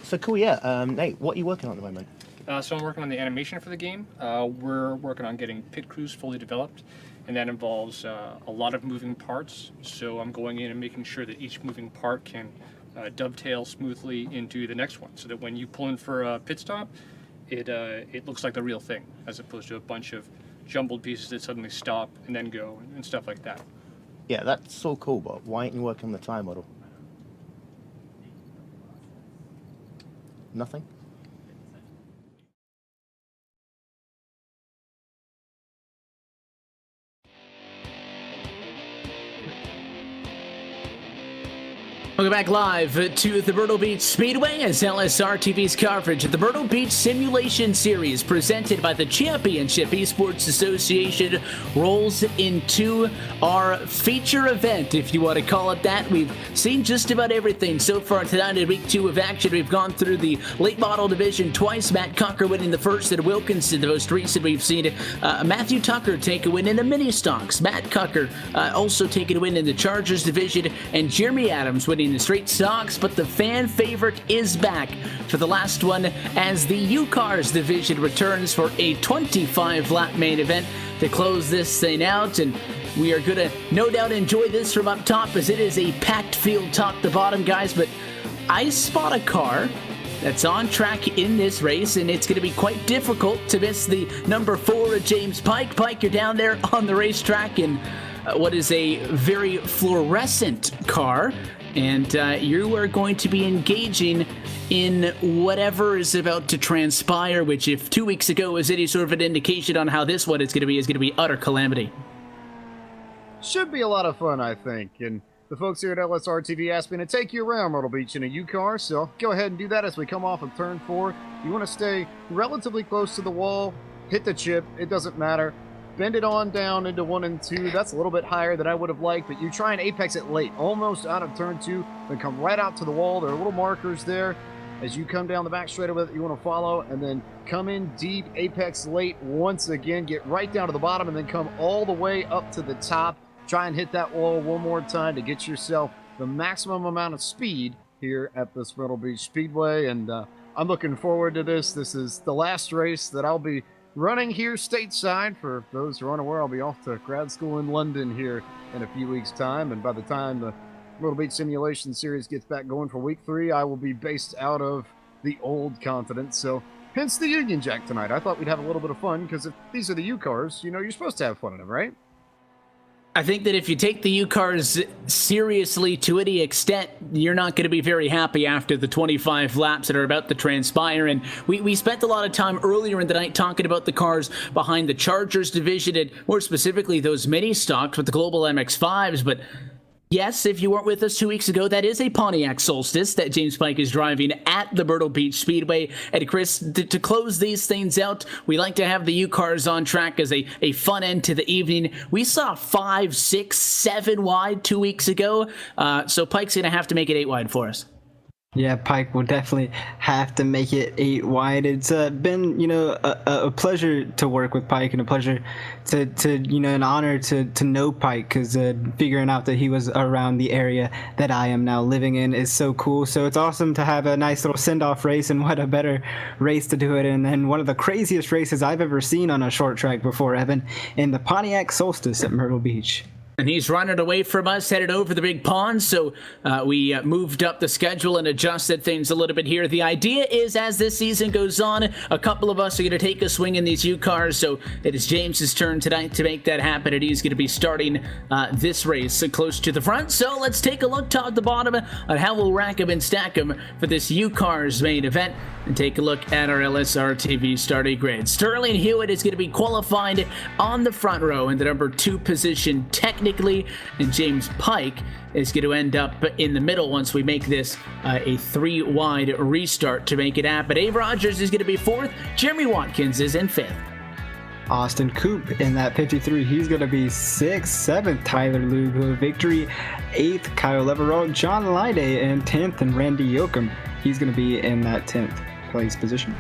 So cool, yeah. Nate, what are you working on at the moment? So I'm working on the animation for the game. We're working on getting pit crews fully developed, and that involves a lot of moving parts. So I'm going in and making sure that each moving part can dovetail smoothly into the next one, so that when you pull in for a pit stop, it looks like the real thing, as opposed to a bunch of jumbled pieces that suddenly stop and then go and stuff like that. Yeah, that's so cool, but why aren't you working on the tire model? Nothing? Welcome back live to the Myrtle Beach Speedway as LSRTV's coverage of the Myrtle Beach Simulation Series presented by the Championship Esports Association rolls into our feature event, if you want to call it that. We've seen just about everything so far tonight in week 2 of action. We've gone through the late model division twice, Matt Cocker winning the first and Wilkinson the most recent. We've seen Matthew Tucker take a win in the mini stocks, Matt Cocker also taking a win in the Chargers division, and Jeremy Adams winning the straight stocks, but the fan favorite is back for the last one as the U-Cars division returns for a 25-lap main event to close this thing out, and we are going to no doubt enjoy this from up top as it is a packed field top to bottom, guys, but I spot a car that's on track in this race, and it's going to be quite difficult to miss the number 4 of James Pike. Pike, you're down there on the racetrack in what is a very fluorescent car, and you are going to be engaging in whatever is about to transpire, which if 2 weeks ago was any sort of an indication on how this one is going to be utter calamity. Should be a lot of fun, I think, and the folks here at LSRTV asked me to take you around Myrtle Beach in a U-Car, so I'll go ahead and do that as we come off of turn 4. You want to stay relatively close to the wall, hit the chip, it doesn't matter. Bend it on down into 1 and 2. That's a little bit higher than I would have liked, but you try and apex it late, almost out of turn 2, then come right out to the wall. There are little markers there. As you come down the back straightaway that you want to follow, and then come in deep, apex late once again, get right down to the bottom, and then come all the way up to the top. Try and hit that wall one more time to get yourself the maximum amount of speed here at this Myrtle Beach Speedway, and I'm looking forward to this. This is the last race that I'll be running here stateside. For those who are unaware, I'll be off to grad school in London here in a few weeks' time, and by the time the Myrtle Beach Simulation Series gets back going for week 3, I will be based out of the old continent, so hence the Union Jack tonight. I thought we'd have a little bit of fun, because if these are the U-Cars, you know, you're supposed to have fun in them, right? I think that if you take the U-Cars seriously to any extent, you're not going to be very happy after the 25 laps that are about to transpire. And we spent a lot of time earlier in the night talking about the cars behind the Chargers division, and more specifically those mini stocks with the Global MX-5s, but yes, if you weren't with us 2 weeks ago, that is a Pontiac Solstice that James Pike is driving at the Myrtle Beach Speedway. And Chris, to close these things out, we like to have the U-Cars on track as a fun end to the evening. We saw 5, 6, 7 wide 2 weeks ago, so Pike's going to have to make it 8 wide for us. Yeah, Pike will definitely have to make it 8 wide. It's been, you know, a pleasure to work with Pike, and a pleasure to you know, an honor to know Pike, because figuring out that he was around the area that I am now living in is so cool. So it's awesome to have a nice little send-off race, and what a better race to do it in than one of the craziest races I've ever seen on a short track before, Evan, in the Pontiac Solstice at Myrtle Beach. And he's running away from us, headed over the big pond, so we moved up the schedule and adjusted things a little bit here. The idea is, as this season goes on, a couple of us are going to take a swing in these U-Cars, so it is James's turn tonight to make that happen, and he's going to be starting this race close to the front. So let's take a look top to bottom on how we'll rack them and stack them for this U-Cars main event, and take a look at our LSRTV starting grid. Sterling Hewitt is going to be qualified on the front row in the number 2 position, technically, and James Pike is going to end up in the middle once we make this a 3 wide restart to make it happen. Dave Rogers is going to be 4th. Jeremy Watkins is in 5th. Austin Coop in that 53. He's going to be 6th. 7th, Tyler Lugo. Victory, 8th. Kyle Leverott. John Lyday in 10th. And Randy Yoakum, he's going to be in that 10th place position.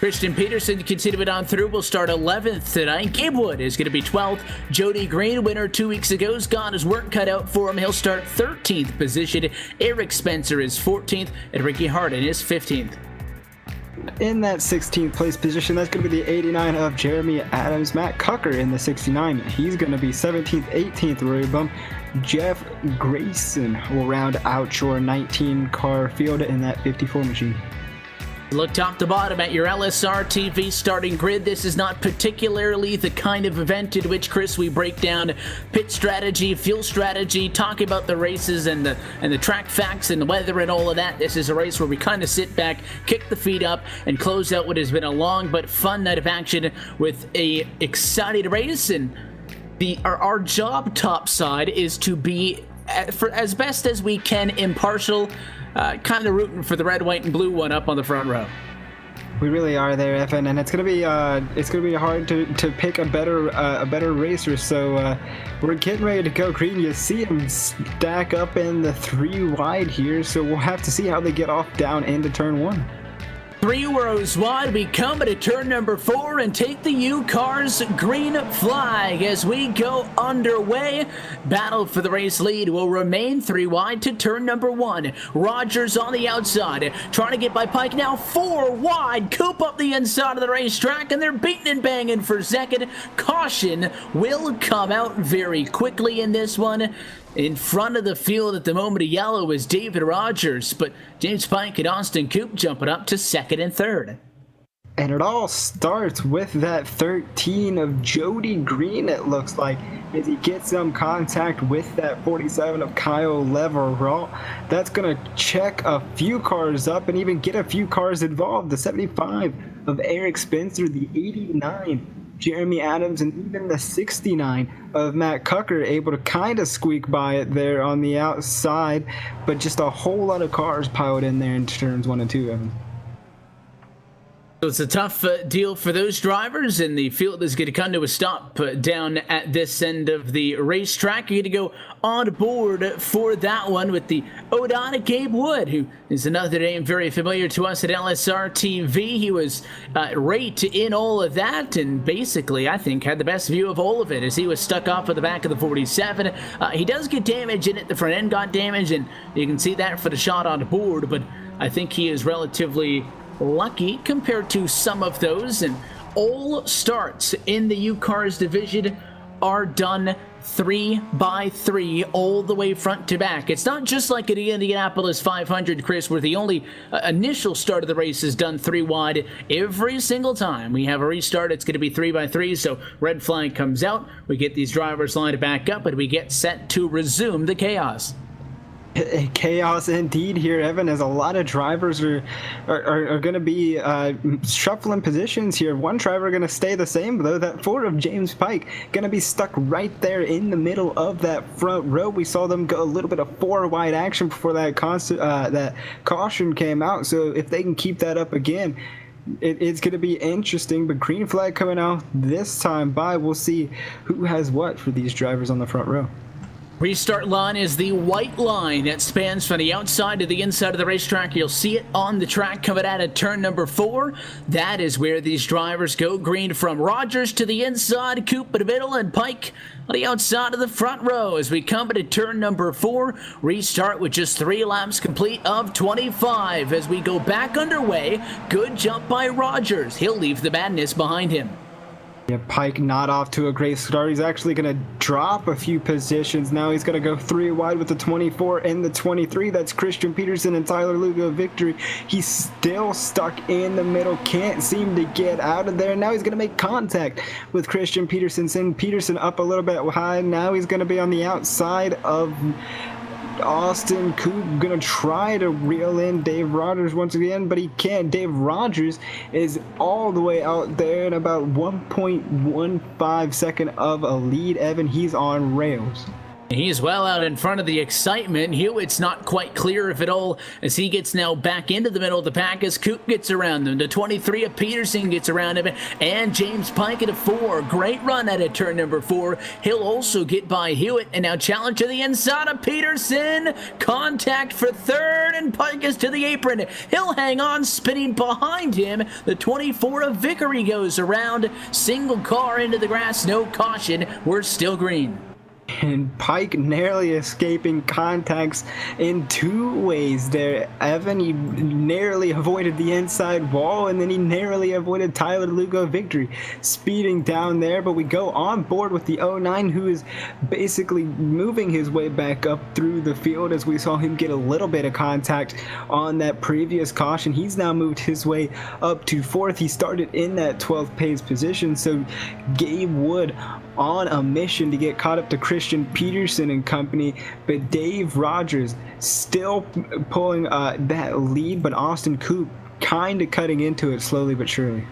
Christian Peterson continuing on through will start 11th tonight. Gabe Wood is going to be 12th. Jody Green, winner 2 weeks ago, has got his work cut out for him. He'll start 13th position. Eric Spencer is 14th, and Ricky Harden is 15th. In that 16th place position, that's going to be the 89 of Jeremy Adams. Matt Cucker in the 69. He's going to be 17th, 18th road bump. Jeff Grayson will round out your 19 car field in that 54 machine. Look top to bottom at your LSRTV starting grid. This is not particularly the kind of event in which, Chris, we break down pit strategy, fuel strategy, talk about the races and the track facts and the weather and all of that. This is a race where we kind of sit back, kick the feet up, and close out what has been a long but fun night of action with a exciting race. And our job topside is to be, for as best as we can, impartial, kind of rooting for the red, white, and blue one up on the front row. We really are there, Evan, and it's gonna be hard to pick a better racer. So we're getting ready to go green. You see them stack up in the 3 wide here, so we'll have to see how they get off down into turn 1. 3 rows wide, we come to turn number 4 and take the U-Cars green flag as we go underway. Battle for the race lead will remain 3 wide to turn number 1. Rogers on the outside, trying to get by Pike now 4 wide. Coop up the inside of the racetrack, and they're beating and banging for second. Caution will come out very quickly in this one. In front of the field at the moment of yellow is David Rogers, but James Pike and Austin Coop jumping up to 2nd and 3rd. And it all starts with that 13 of Jody Green, it looks like, as he gets some contact with that 47 of Kyle Leverall. That's going to check a few cars up and even get a few cars involved. The 75 of Eric Spencer, the 89 Jeremy Adams, and even the 69 of Matt Cucker able to kind of squeak by it there on the outside, but just a whole lot of cars piled in there in turns 1 and 2, Evan. So it's a tough deal for those drivers, and the field is going to come to a stop down at this end of the racetrack. You're going to go on board for that one with the O'Donnell Gabe Wood, who is another name very familiar to us at LSRTV. He was right in all of that, and basically, I think, had the best view of all of it as he was stuck off of the back of the 47. He does get damage in it. The front end got damage, and you can see that for the shot on board, but I think he is relatively lucky compared to some of those, and all starts in the U-Cars division are done 3 by 3 all the way front to back. It's not just like at the Indianapolis 500, Chris, where the only initial start of the race is done 3 wide. Every single time we have a restart, it's going to be 3 by 3, so red flag comes out, we get these drivers lined back up, and we get set to resume the chaos. Chaos indeed here, Evan, as a lot of drivers are going to be shuffling positions here. One driver going to stay the same, though. That 4 of James Pike going to be stuck right there in the middle of that front row. We saw them go a little bit of 4 wide action before that caution came out. So if they can keep that up again, it's going to be interesting. But green flag coming out this time by. We'll see who has what for these drivers on the front row. Restart line is the white line that spans from the outside to the inside of the racetrack. You'll see it on the track coming out at turn number 4. That is where these drivers go green from Rogers to the inside, Coop in the middle, and Pike on the outside of the front row as we come into turn number 4. Restart with just 3 laps complete of 25 as we go back underway. Good jump by Rogers. He'll leave the madness behind him. Yeah, Pike not off to a great start. He's actually going to drop a few positions. Now he's going to go 3 wide with the 24 and the 23. That's Christian Peterson and Tyler Lugo victory. He's still stuck in the middle. Can't seem to get out of there. Now he's going to make contact with Christian Peterson. Send Peterson up a little bit high. Now he's going to be on the outside of Austin Coop, gonna try to reel in Dave Rogers once again, but he can't. Dave Rogers is all the way out there in about 1.15 second of a lead. Evan, he's on rails. He's well out in front of the excitement. Hewitt's not quite clear of it all as he gets now back into the middle of the pack as Coop gets around them. The 23 of Peterson gets around him, and James Pike at a 4. Great run at turn number 4. He'll also get by Hewitt, and now challenge to the inside of Peterson. Contact for third, and Pike is to the apron. He'll hang on, spinning behind him. The 24 of Vickery goes around. Single car into the grass, no caution. We're still green. And Pike narrowly escaping contacts in 2 ways there. Evan, he narrowly avoided the inside wall, and then he narrowly avoided Tyler Lugo victory. Speeding down there, but we go on board with the 09, who is basically moving his way back up through the field as we saw him get a little bit of contact on that previous caution. He's now moved his way up to 4th. He started in that 12th pace position, so Gabe Wood on a mission to get caught up to Christian Peterson and company, but Dave Rogers still pulling that lead, but Austin Coop kind of cutting into it slowly but surely.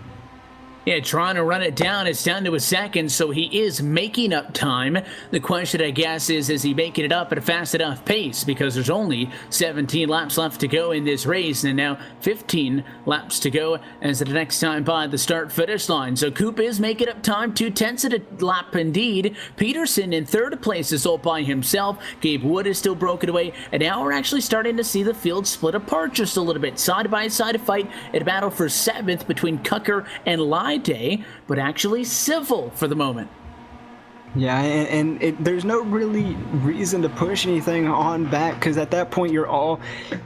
Yeah, trying to run it down. It's down to a second, so he is making up time. The question, I guess, is he making it up at a fast enough pace? Because there's only 17 laps left to go in this race, and now 15 laps to go as the next time by the start-finish line. So Coop is making up time, 2/10 at a lap indeed. Peterson in 3rd place is all by himself. Gabe Wood is still broken away, and now we're actually starting to see the field split apart just a little bit. Side-by-side fight in a battle for 7th between Cucker and Day, but actually civil for the moment. Yeah, and there's no really reason to push anything on back, because at that point you're all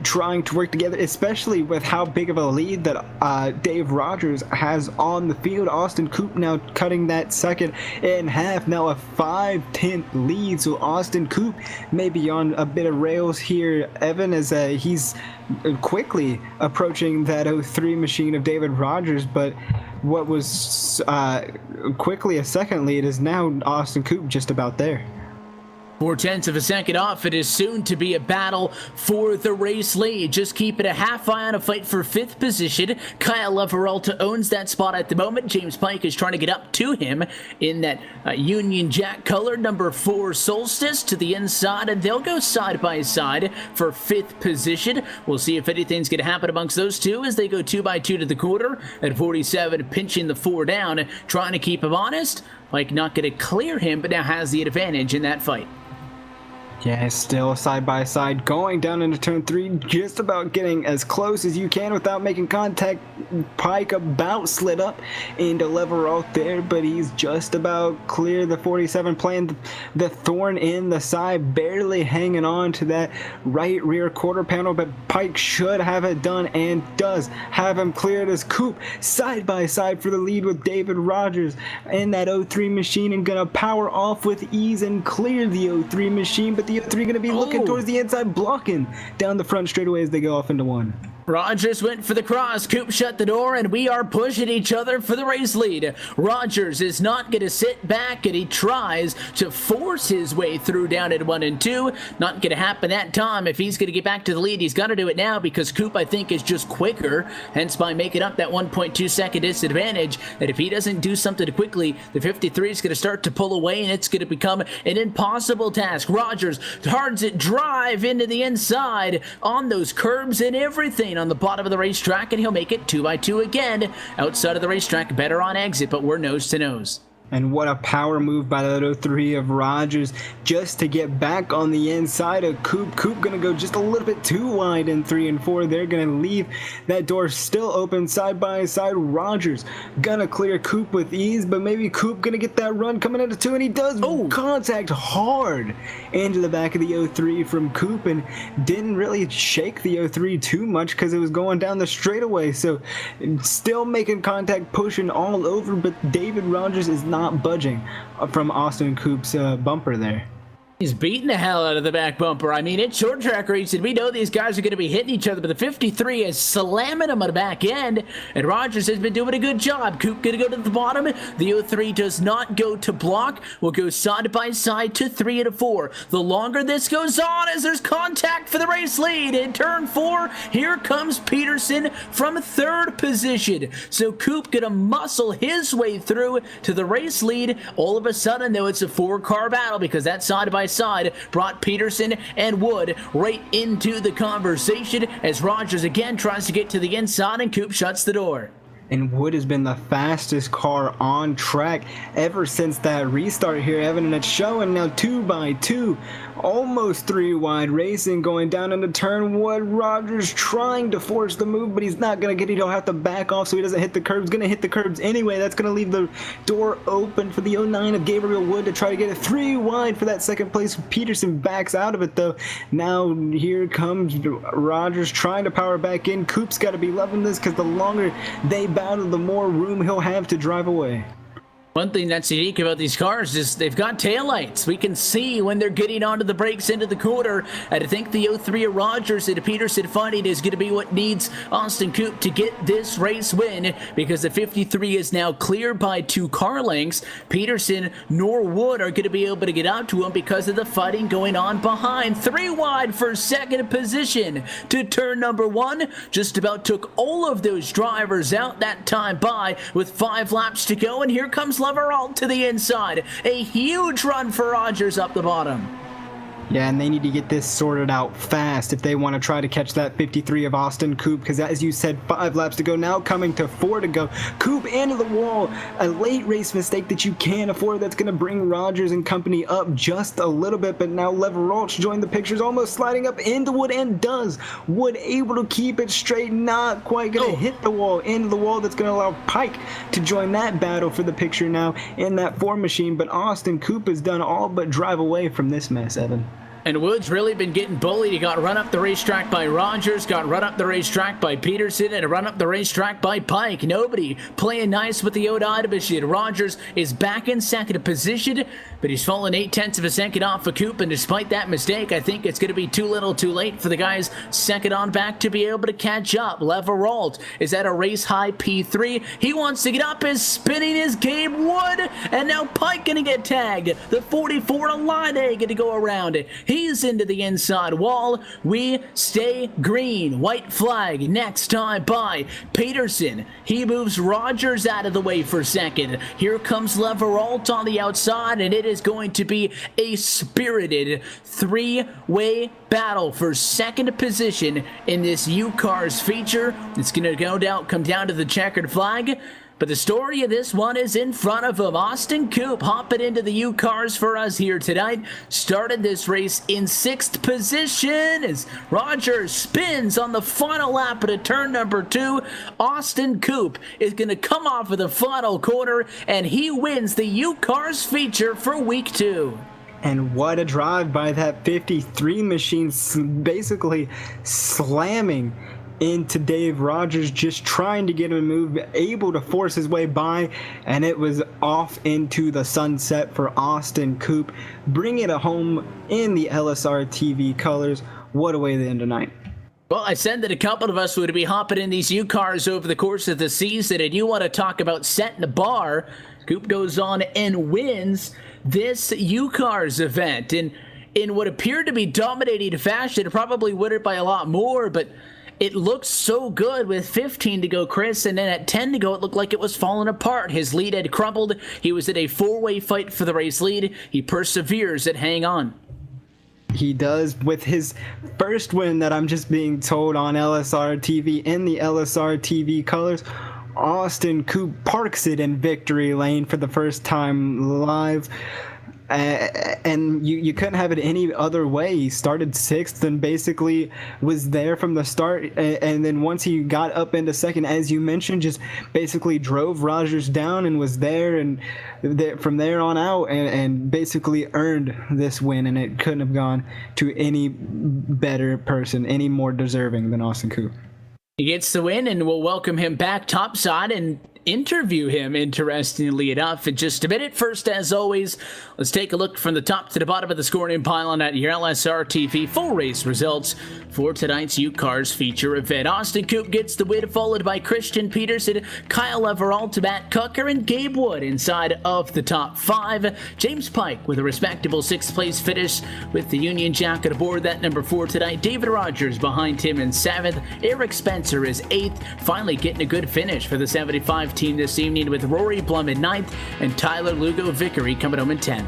trying to work together, especially with how big of a lead that Dave Rogers has on the field. Austin Coop now cutting that second in half, now a 5/10 lead, so Austin Coop may be on a bit of rails here, Evan, as he's quickly approaching that 03 machine of David Rogers, but what was quickly a second lead is now Austin Coop just about there. 4/10 of a second off. It is soon to be a battle for the race lead. Just keep it a half eye on a fight for 5th position. Kyle Leveralta owns that spot at the moment. James Pike is trying to get up to him in that Union Jack color, number 4 Solstice to the inside, and they'll go side by side for 5th position. We'll see if anything's going to happen amongst those two as they go 2x2 to the quarter at 47, pinching the 4 down, trying to keep him honest. Pike not going to clear him, but now has the advantage in that fight. Yeah, still side by side, going down into turn 3, just about getting as close as you can without making contact. Pike about slid up into Leveralt there, but he's just about clear. The 47 playing the thorn in the side, barely hanging on to that right rear quarter panel, but Pike should have it done and does have him cleared as Coop side by side for the lead with David Rogers in that 03 machine, and gonna power off with ease and clear the 03 machine, but the 03 going to be looking towards the inside, blocking down the front straightaway as they go off into 1. Rogers went for the cross. Coop shut the door, and we are pushing each other for the race lead. Rogers is not going to sit back, and he tries to force his way through down at 1 and 2. Not going to happen that time. If he's going to get back to the lead, he's got to do it now because Coop, I think, is just quicker, hence by making up that 1.2 second disadvantage. That if he doesn't do something quickly, the 53 is going to start to pull away, and it's going to become an impossible task. Rogers hards it drive into the inside on those curbs and everything on the bottom of the racetrack, and he'll make it 2x2 again outside of the racetrack, better on exit, but we're nose to nose. And what a power move by that 03 of Rogers just to get back on the inside of Coop. Coop going to go just a little bit too wide in 3 and 4. They're going to leave that door still open side by side. Rogers going to clear Coop with ease, but maybe Coop going to get that run coming into 2, and he does contact hard into the back of the 03 from Coop, and didn't really shake the 03 too much because it was going down the straightaway. So still making contact, pushing all over, but David Rogers is not budging from Austin Coop's bumper there. He's beating the hell out of the back bumper. I mean, it's short track racing. We know these guys are going to be hitting each other, but the 53 is slamming him on the back end, and Rogers has been doing a good job. Coop going to go to the bottom. The 03 does not go to block. We'll go side by side to 3 and 4. The longer this goes on, as there's contact for the race lead in turn 4, here comes Peterson from 3rd position. So Coop going to muscle his way through to the race lead. All of a sudden, though, it's a 4-car battle because that side by side brought Peterson and Wood right into the conversation as Rogers again tries to get to the inside and Coop shuts the door. And Wood has been the fastest car on track ever since that restart here, Evan, and it's showing now 2x2, almost 3 wide racing going down into turn 1. Rogers trying to force the move, but he's not going to get it. He'll have to back off so he doesn't hit the curbs. Going to hit the curbs anyway. That's going to leave the door open for the 09 of Gabriel Wood to try to get it 3 wide for that second place. Peterson backs out of it though. Now here comes Rogers trying to power back in. Coop's got to be loving this because the longer they battle, the more room he'll have to drive away. One thing that's unique about these cars is they've got taillights. We can see when they're getting onto the brakes into the corner. And I think the 03 of Rogers and Peterson finding is going to be what needs Austin Coop to get this race win, because the 53 is now clear by 2 car lengths. Peterson nor Wood are going to be able to get out to him because of the fighting going on behind. 3 wide for second position to turn number 1. Just about took all of those drivers out that time by with 5 laps to go. And here comes Leveralt to the inside. A huge run for Rogers up the bottom. Yeah, and they need to get this sorted out fast if they want to try to catch that 53 of Austin Coop, because as you said, 5 laps to go, now coming to 4 to go. Coop into the wall, a late race mistake that you can't afford. That's going to bring Rogers and company up just a little bit, but now Leveralt joined the pictures, almost sliding up into Wood, and does. Wood able to keep it straight, not quite going to hit the wall, into the wall. That's going to allow Pike to join that battle for the picture now in that 4 machine, but Austin Coop has done all but drive away from this mess, Evan. And Wood's really been getting bullied. He got run up the racetrack by Rogers, got run up the racetrack by Peterson, and run up the racetrack by Pike. Nobody playing nice with the Oda division. Rogers is back in second position, but he's fallen 0.8 of a second off of Coop, and despite that mistake, I think it's going to be too little too late for the guys second on back to be able to catch up. Leveralt is at a race-high P3. He wants to get up, is spinning his Gabe Wood, and now Pike going to get tagged. The 44 Line going to go around it. He's into the inside wall. We stay green. White flag next time by Peterson. He moves Rogers out of the way for second. Here comes Leveralt on the outside, and it is going to be a spirited 3-way battle for second position in this U-Cars feature. It's going to come down to the checkered flag. But the story of this one is in front of him. Austin Coop hopping into the U-Cars for us here tonight. Started this race in 6th position as Rogers spins on the final lap at a turn number 2. Austin Coop is going to come off of the final corner, and he wins the U-Cars feature for week 2. And what a drive by that 53 machine, basically slamming into Dave Rogers, just trying to get him to move, able to force his way by, and it was off into the sunset for Austin Coop, bringing it home in the LSRTV colors. What a way to end the night. Well, I said that a couple of us would be hopping in these U-Cars over the course of the season, and you want to talk about setting the bar. Coop goes on and wins this U-Cars event in what appeared to be dominating fashion. It probably won it by a lot more, but it looked so good with 15 to go, Chris, and then at 10 to go, it looked like it was falling apart. His lead had crumbled. He was in a 4-way fight for the race lead. He perseveres and hang on. He does, with his first win that I'm just being told on LSRTV in the LSRTV colors. Austin Coop parks it in victory lane for the first time live. And you couldn't have it any other way. He started 6th and basically was there from the start, and then once he got up into second, as you mentioned, just basically drove Rogers down and was there, and from there on out, and basically earned this win, and it couldn't have gone to any better person, any more deserving than Austin Coop. He gets the win, and we'll welcome him back topside and interview him, interestingly enough, in just a minute. First, as always, let's take a look from the top to the bottom of the scoring pylon at your LSRTV full race results for tonight's U-Cars feature event. Austin Coop gets the win, followed by Christian Peterson, Kyle Leveralt, Matt Cucker, and Gabe Wood inside of the top 5. James Pike with a respectable 6th place finish with the Union Jacket aboard that number 4 tonight. David Rogers behind him in 7th. Eric Spencer is 8th, finally getting a good finish for the 75 team this evening, with Rory Blum in 9th and Tyler Lugo Vickery coming home in 10th.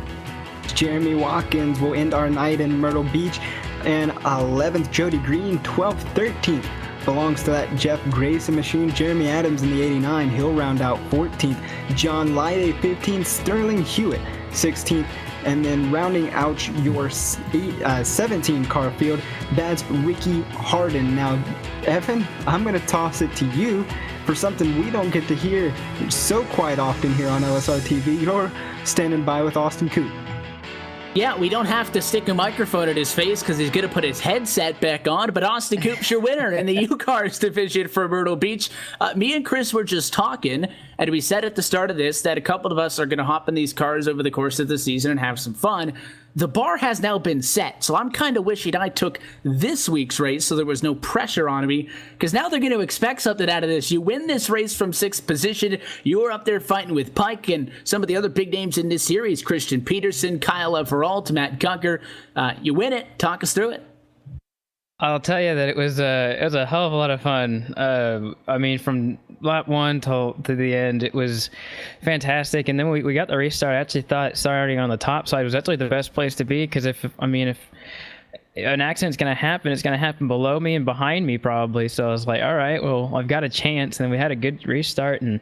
Jeremy Watkins will end our night in Myrtle Beach. And 11th, Jody Green. 12th, 13th belongs to that Jeff Grayson machine. Jeremy Adams in the 89. He'll round out 14th. John Lyday, 15th. Sterling Hewitt, 16th. And then rounding out your 17 car field, that's Ricky Harden. Now, Evan, I'm going to toss it to you for something we don't get to hear so quite often here on LSRTV. You're standing by with Austin Coop. Yeah, we don't have to stick a microphone at his face because he's going to put his headset back on, but Austin Coop's your winner in the U-Cars division for Myrtle Beach. Me and Chris were just talking, and we said at the start of this that a couple of us are going to hop in these cars over the course of the season and have some fun. The bar has now been set, so I'm kind of wishing I took this week's race so there was no pressure on me, because now they're going to expect something out of this. You win this race from 6th position, you're up there fighting with Pike and some of the other big names in this series, Christian Peterson, Kyle Everalt, Matt Gucker. You win it. Talk us through it. I'll tell you that it was a hell of a lot of fun. I mean, from lap 1 to the end, it was fantastic. And then we got the restart. I actually thought starting on the top side was actually the best place to be, because if an accident's going to happen, it's going to happen below me and behind me probably. So I was like, all right, well, I've got a chance. And then we had a good restart, and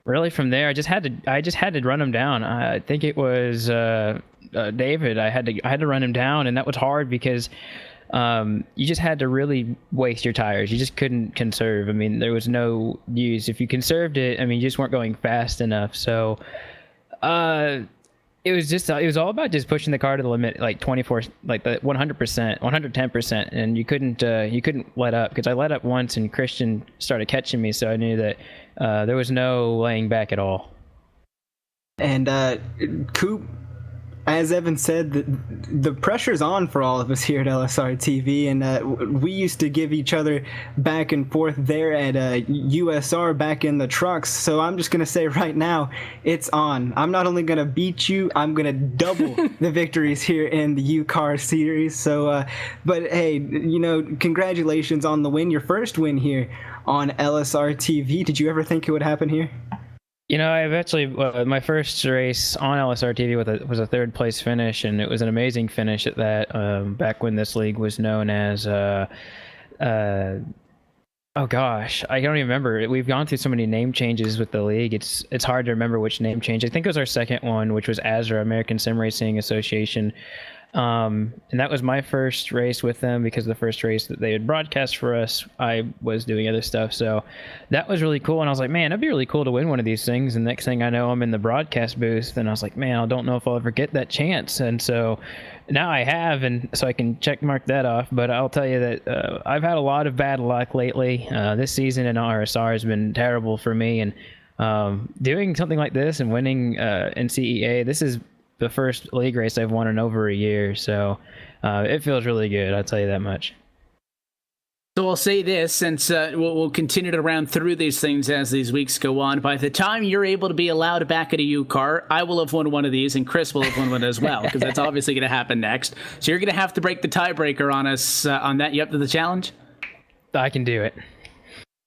really from there, I just had to run him down. I think it was David. I had to run him down, and that was hard because you just had to really waste your tires. You just couldn't conserve. I mean, there was no use. If you conserved it, I mean, you just weren't going fast enough. So it was all about just pushing the car to the limit, like 24, like the 100%, 110%, and you couldn't let up, because I let up once and Christian started catching me, so I knew that there was no laying back at all. And Coop, as Evan said, the pressure's on for all of us here at LSR TV, and we used to give each other back and forth there at USR back in the trucks. So I'm just going to say right now, it's on. I'm not only going to beat you, I'm going to double the victories here in the U-Car series. So, but hey, congratulations on the win, your first win here on LSR TV. Did you ever think it would happen here? I've actually, my first race on LSRTV was a third place finish, and it was an amazing finish at that, back when this league was known as, oh gosh, I don't even remember. We've gone through so many name changes with the league. It's hard to remember which name change. I think it was our second one, which was ASRA, American Sim Racing Association. And that was my first race with them, because the first race that they had broadcast for us, I was doing other stuff. So that was really cool. And I was like, man, it'd be really cool to win one of these things. And next thing I know, I'm in the broadcast booth, and I was like, man, I don't know if I'll ever get that chance. And so now I have, and so I can check mark that off. But I'll tell you that I've had a lot of bad luck lately. This season in RSR has been terrible for me. And doing something like this and winning in CEA, this is the first league race I've won in over a year, so it feels really good, I'll tell you that much. So I'll say this, since we'll continue to round through these things as these weeks go on. By the time you're able to be allowed back at a U-Car, I will have won one of these, and Chris will have won one as well, because that's obviously going to happen next. So you're going to have to break the tiebreaker on us on that. You up to the challenge? I can do it.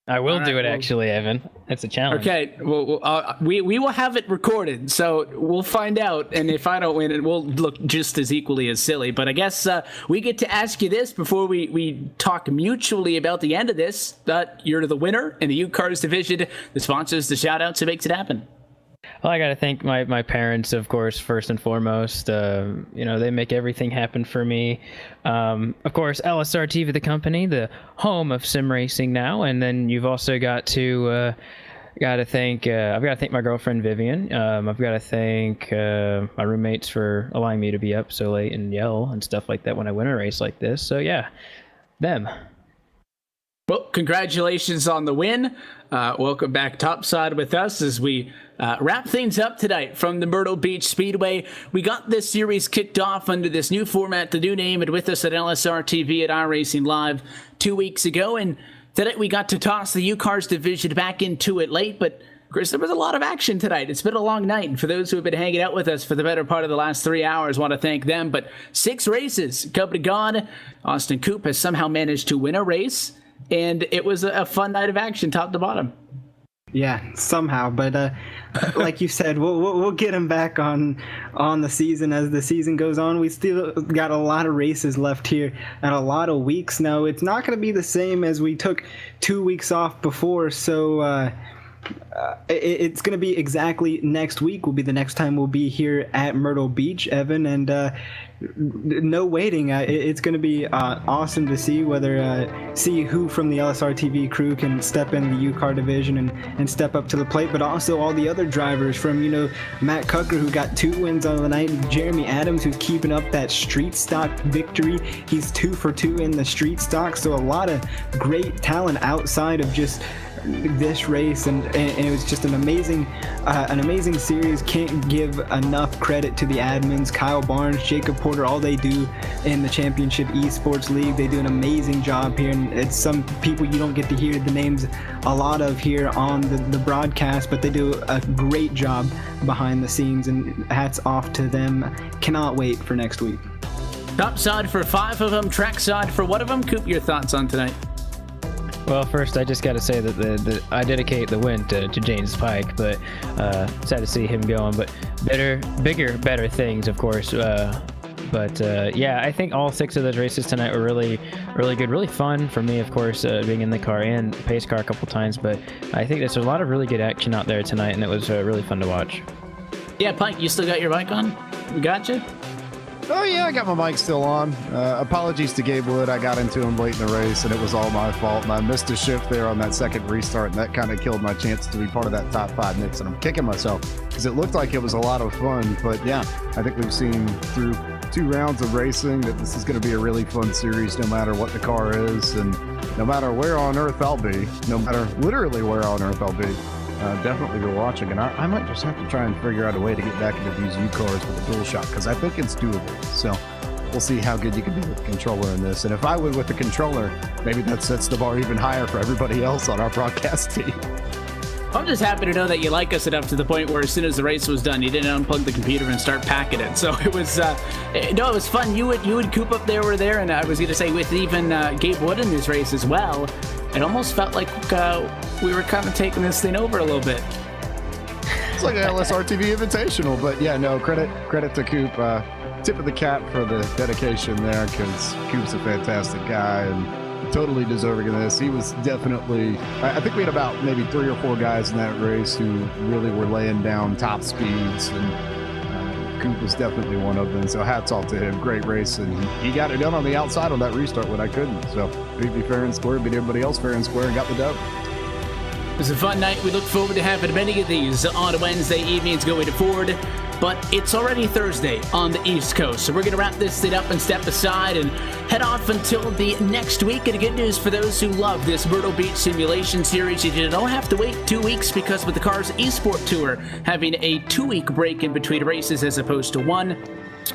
I will do it, actually, Evan. That's a challenge. Okay, well, we will have it recorded, so we'll find out. And if I don't win, it will look just as equally as silly. But I guess we get to ask you this before we talk mutually about the end of this. You're the winner in the U-Cars division. The sponsors, the shout-outs, it makes it happen. Well, I got to thank my parents, of course, first and foremost. They make everything happen for me. Of course, LSRTV, the company, the home of sim racing now. And then you've also got to thank my girlfriend, Vivian. I've got to thank my roommates for allowing me to be up so late and yell and stuff like that when I win a race like this. So, yeah, them. Well, congratulations on the win. Welcome back topside with us as we wrap things up tonight from the Myrtle Beach Speedway. We got this series kicked off under this new format, the new name, and with us at LSRTV at iRacing Live 2 weeks ago. And tonight we got to toss the U-Cars division back into it late, but Chris, there was a lot of action tonight. It's been a long night, and for those who have been hanging out with us for the better part of the last 3 hours, I want to thank them. But 6 races, come to gone. Austin Coop has somehow managed to win a race, and it was a fun night of action top to bottom. Yeah, somehow, but like you said, we'll get him back on the season as the season goes on. We still got a lot of races left here and a lot of weeks now. It's not going to be the same as we took 2 weeks off before, so it's going to be exactly next week will be the next time we'll be here at Myrtle Beach, Evan, and no waiting. It's going to be awesome to see see who from the LSRTV crew can step in the U-Car division and step up to the plate, but also all the other drivers from, Matt Cucker, who got 2 wins on the night, Jeremy Adams, who's keeping up that street stock victory. He's 2 for 2 in the street stock, so a lot of great talent outside of just this race, and it was just an amazing series. Can't give enough credit to the admins, Kyle Barnes, Jacob Porter, all they do in the Championship Esports League. They do an amazing job here, and it's some people you don't get to hear the names a lot of here on the broadcast, but they do a great job behind the scenes, and hats off to them. Cannot wait for next week. Top side for 5 of them, track side for 1 of them. Coop, your thoughts on tonight? Well, first, I just got to say that I dedicate the win to James Pike, but sad to see him going. But bigger, better things, of course. Yeah, I think all 6 of those races tonight were really, really good, really fun for me, of course, being in the car and pace car a couple times. But I think there's a lot of really good action out there tonight, and it was really fun to watch. Yeah, Pike, you still got your mic on? Gotcha. Oh, yeah, I got my mic still on. Apologies to Gabe Wood. I got into him late in the race, and it was all my fault. And I missed a shift there on that second restart, and that kind of killed my chance to be part of that top 5 mix. And I'm kicking myself because it looked like it was a lot of fun. But, yeah, I think we've seen through 2 rounds of racing that this is going to be a really fun series no matter what the car is and no matter where on earth I'll be, no matter literally where on earth I'll be. Definitely be watching, and I might just have to try and figure out a way to get back into these U-Cars with a dual shock, because I think it's doable. So we'll see how good you can be with the controller in this. And if I would with the controller, maybe that sets the bar even higher for everybody else on our broadcast team. I'm just happy to know that you like us enough to the point where as soon as the race was done, you didn't unplug the computer and start packing it. So it was, it was fun. You would Coop up there, were there, and I was going to say with even Gabe Wood in this race as well. It almost felt like we were kind of taking this thing over a little bit. It's like an LSRTV Invitational, but yeah, no, credit to Coop. Tip of the cap for the dedication there, because Coop's a fantastic guy and totally deserving of this. He was definitely, I think we had about maybe 3 or 4 guys in that race who really were laying down top speeds, and Coop was definitely one of them. So hats off to him. Great race, and he got it done on the outside on that restart when I couldn't. So beat me fair and square, beat everybody else fair and square, and got the dub. It was a fun night. We look forward to having many of these on Wednesday evenings going forward. But it's already Thursday on the East Coast, so we're going to wrap this thing up and step aside and head off until the next week. And good news for those who love this Myrtle Beach Simulation Series, you don't have to wait 2 weeks, because with the Cars Esport Tour having a 2-week break in between races as opposed to 1,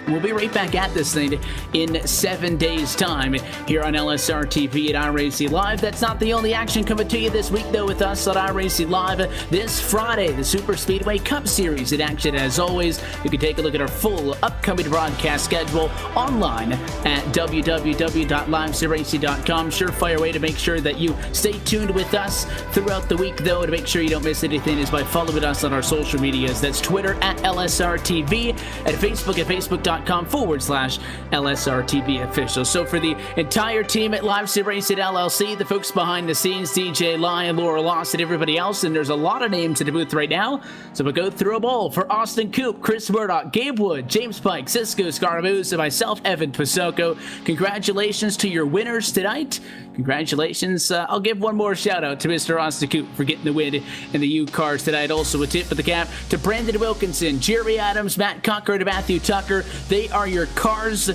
we'll be right back at this thing in 7 days' time here on LSRTV at iRacing Live. That's not the only action coming to you this week, though, with us on iRacing Live. This Friday, the Super Speedway Cup Series in action. As always, you can take a look at our full upcoming broadcast schedule online at www.livesimracing.com. Surefire way to make sure that you stay tuned with us throughout the week, though, to make sure you don't miss anything is by following us on our social medias. That's Twitter at LSRTV, and Facebook at Facebook.com/LSRTV official. So for the entire team at Live Sim Racing LLC, the folks behind the scenes, DJ Lyon, Laura Loss, and everybody else, and there's a lot of names in the booth right now, so we'll go through them all. For Austin Coop, Chris Murdoch, Gabe Wood, James Pike, Cisco Scarabooze, and myself, Evan Twisoko, congratulations to your winners tonight. Congratulations. I'll give one more shout out to Mr. Austin Coop for getting the win in the U-Cars tonight. Also a tip of the cap to Brandon Wilkinson, Jerry Adams, Matt Cocker, and Matthew Tucker. They are your Cars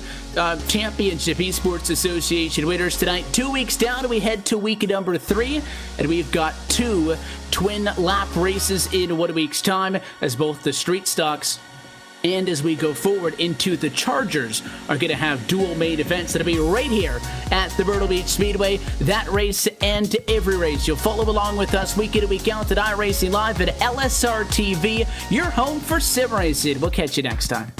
Championship Esports Association winners tonight. 2 weeks down, we head to week number 3, and we've got 2 twin lap races in 1 week's time, as both the street stocks and as we go forward into the Chargers are going to have dual main events that'll be right here at the Myrtle Beach Speedway. That race and every race. You'll follow along with us week in and week out at iRacing Live at LSRTV, your home for sim racing. We'll catch you next time.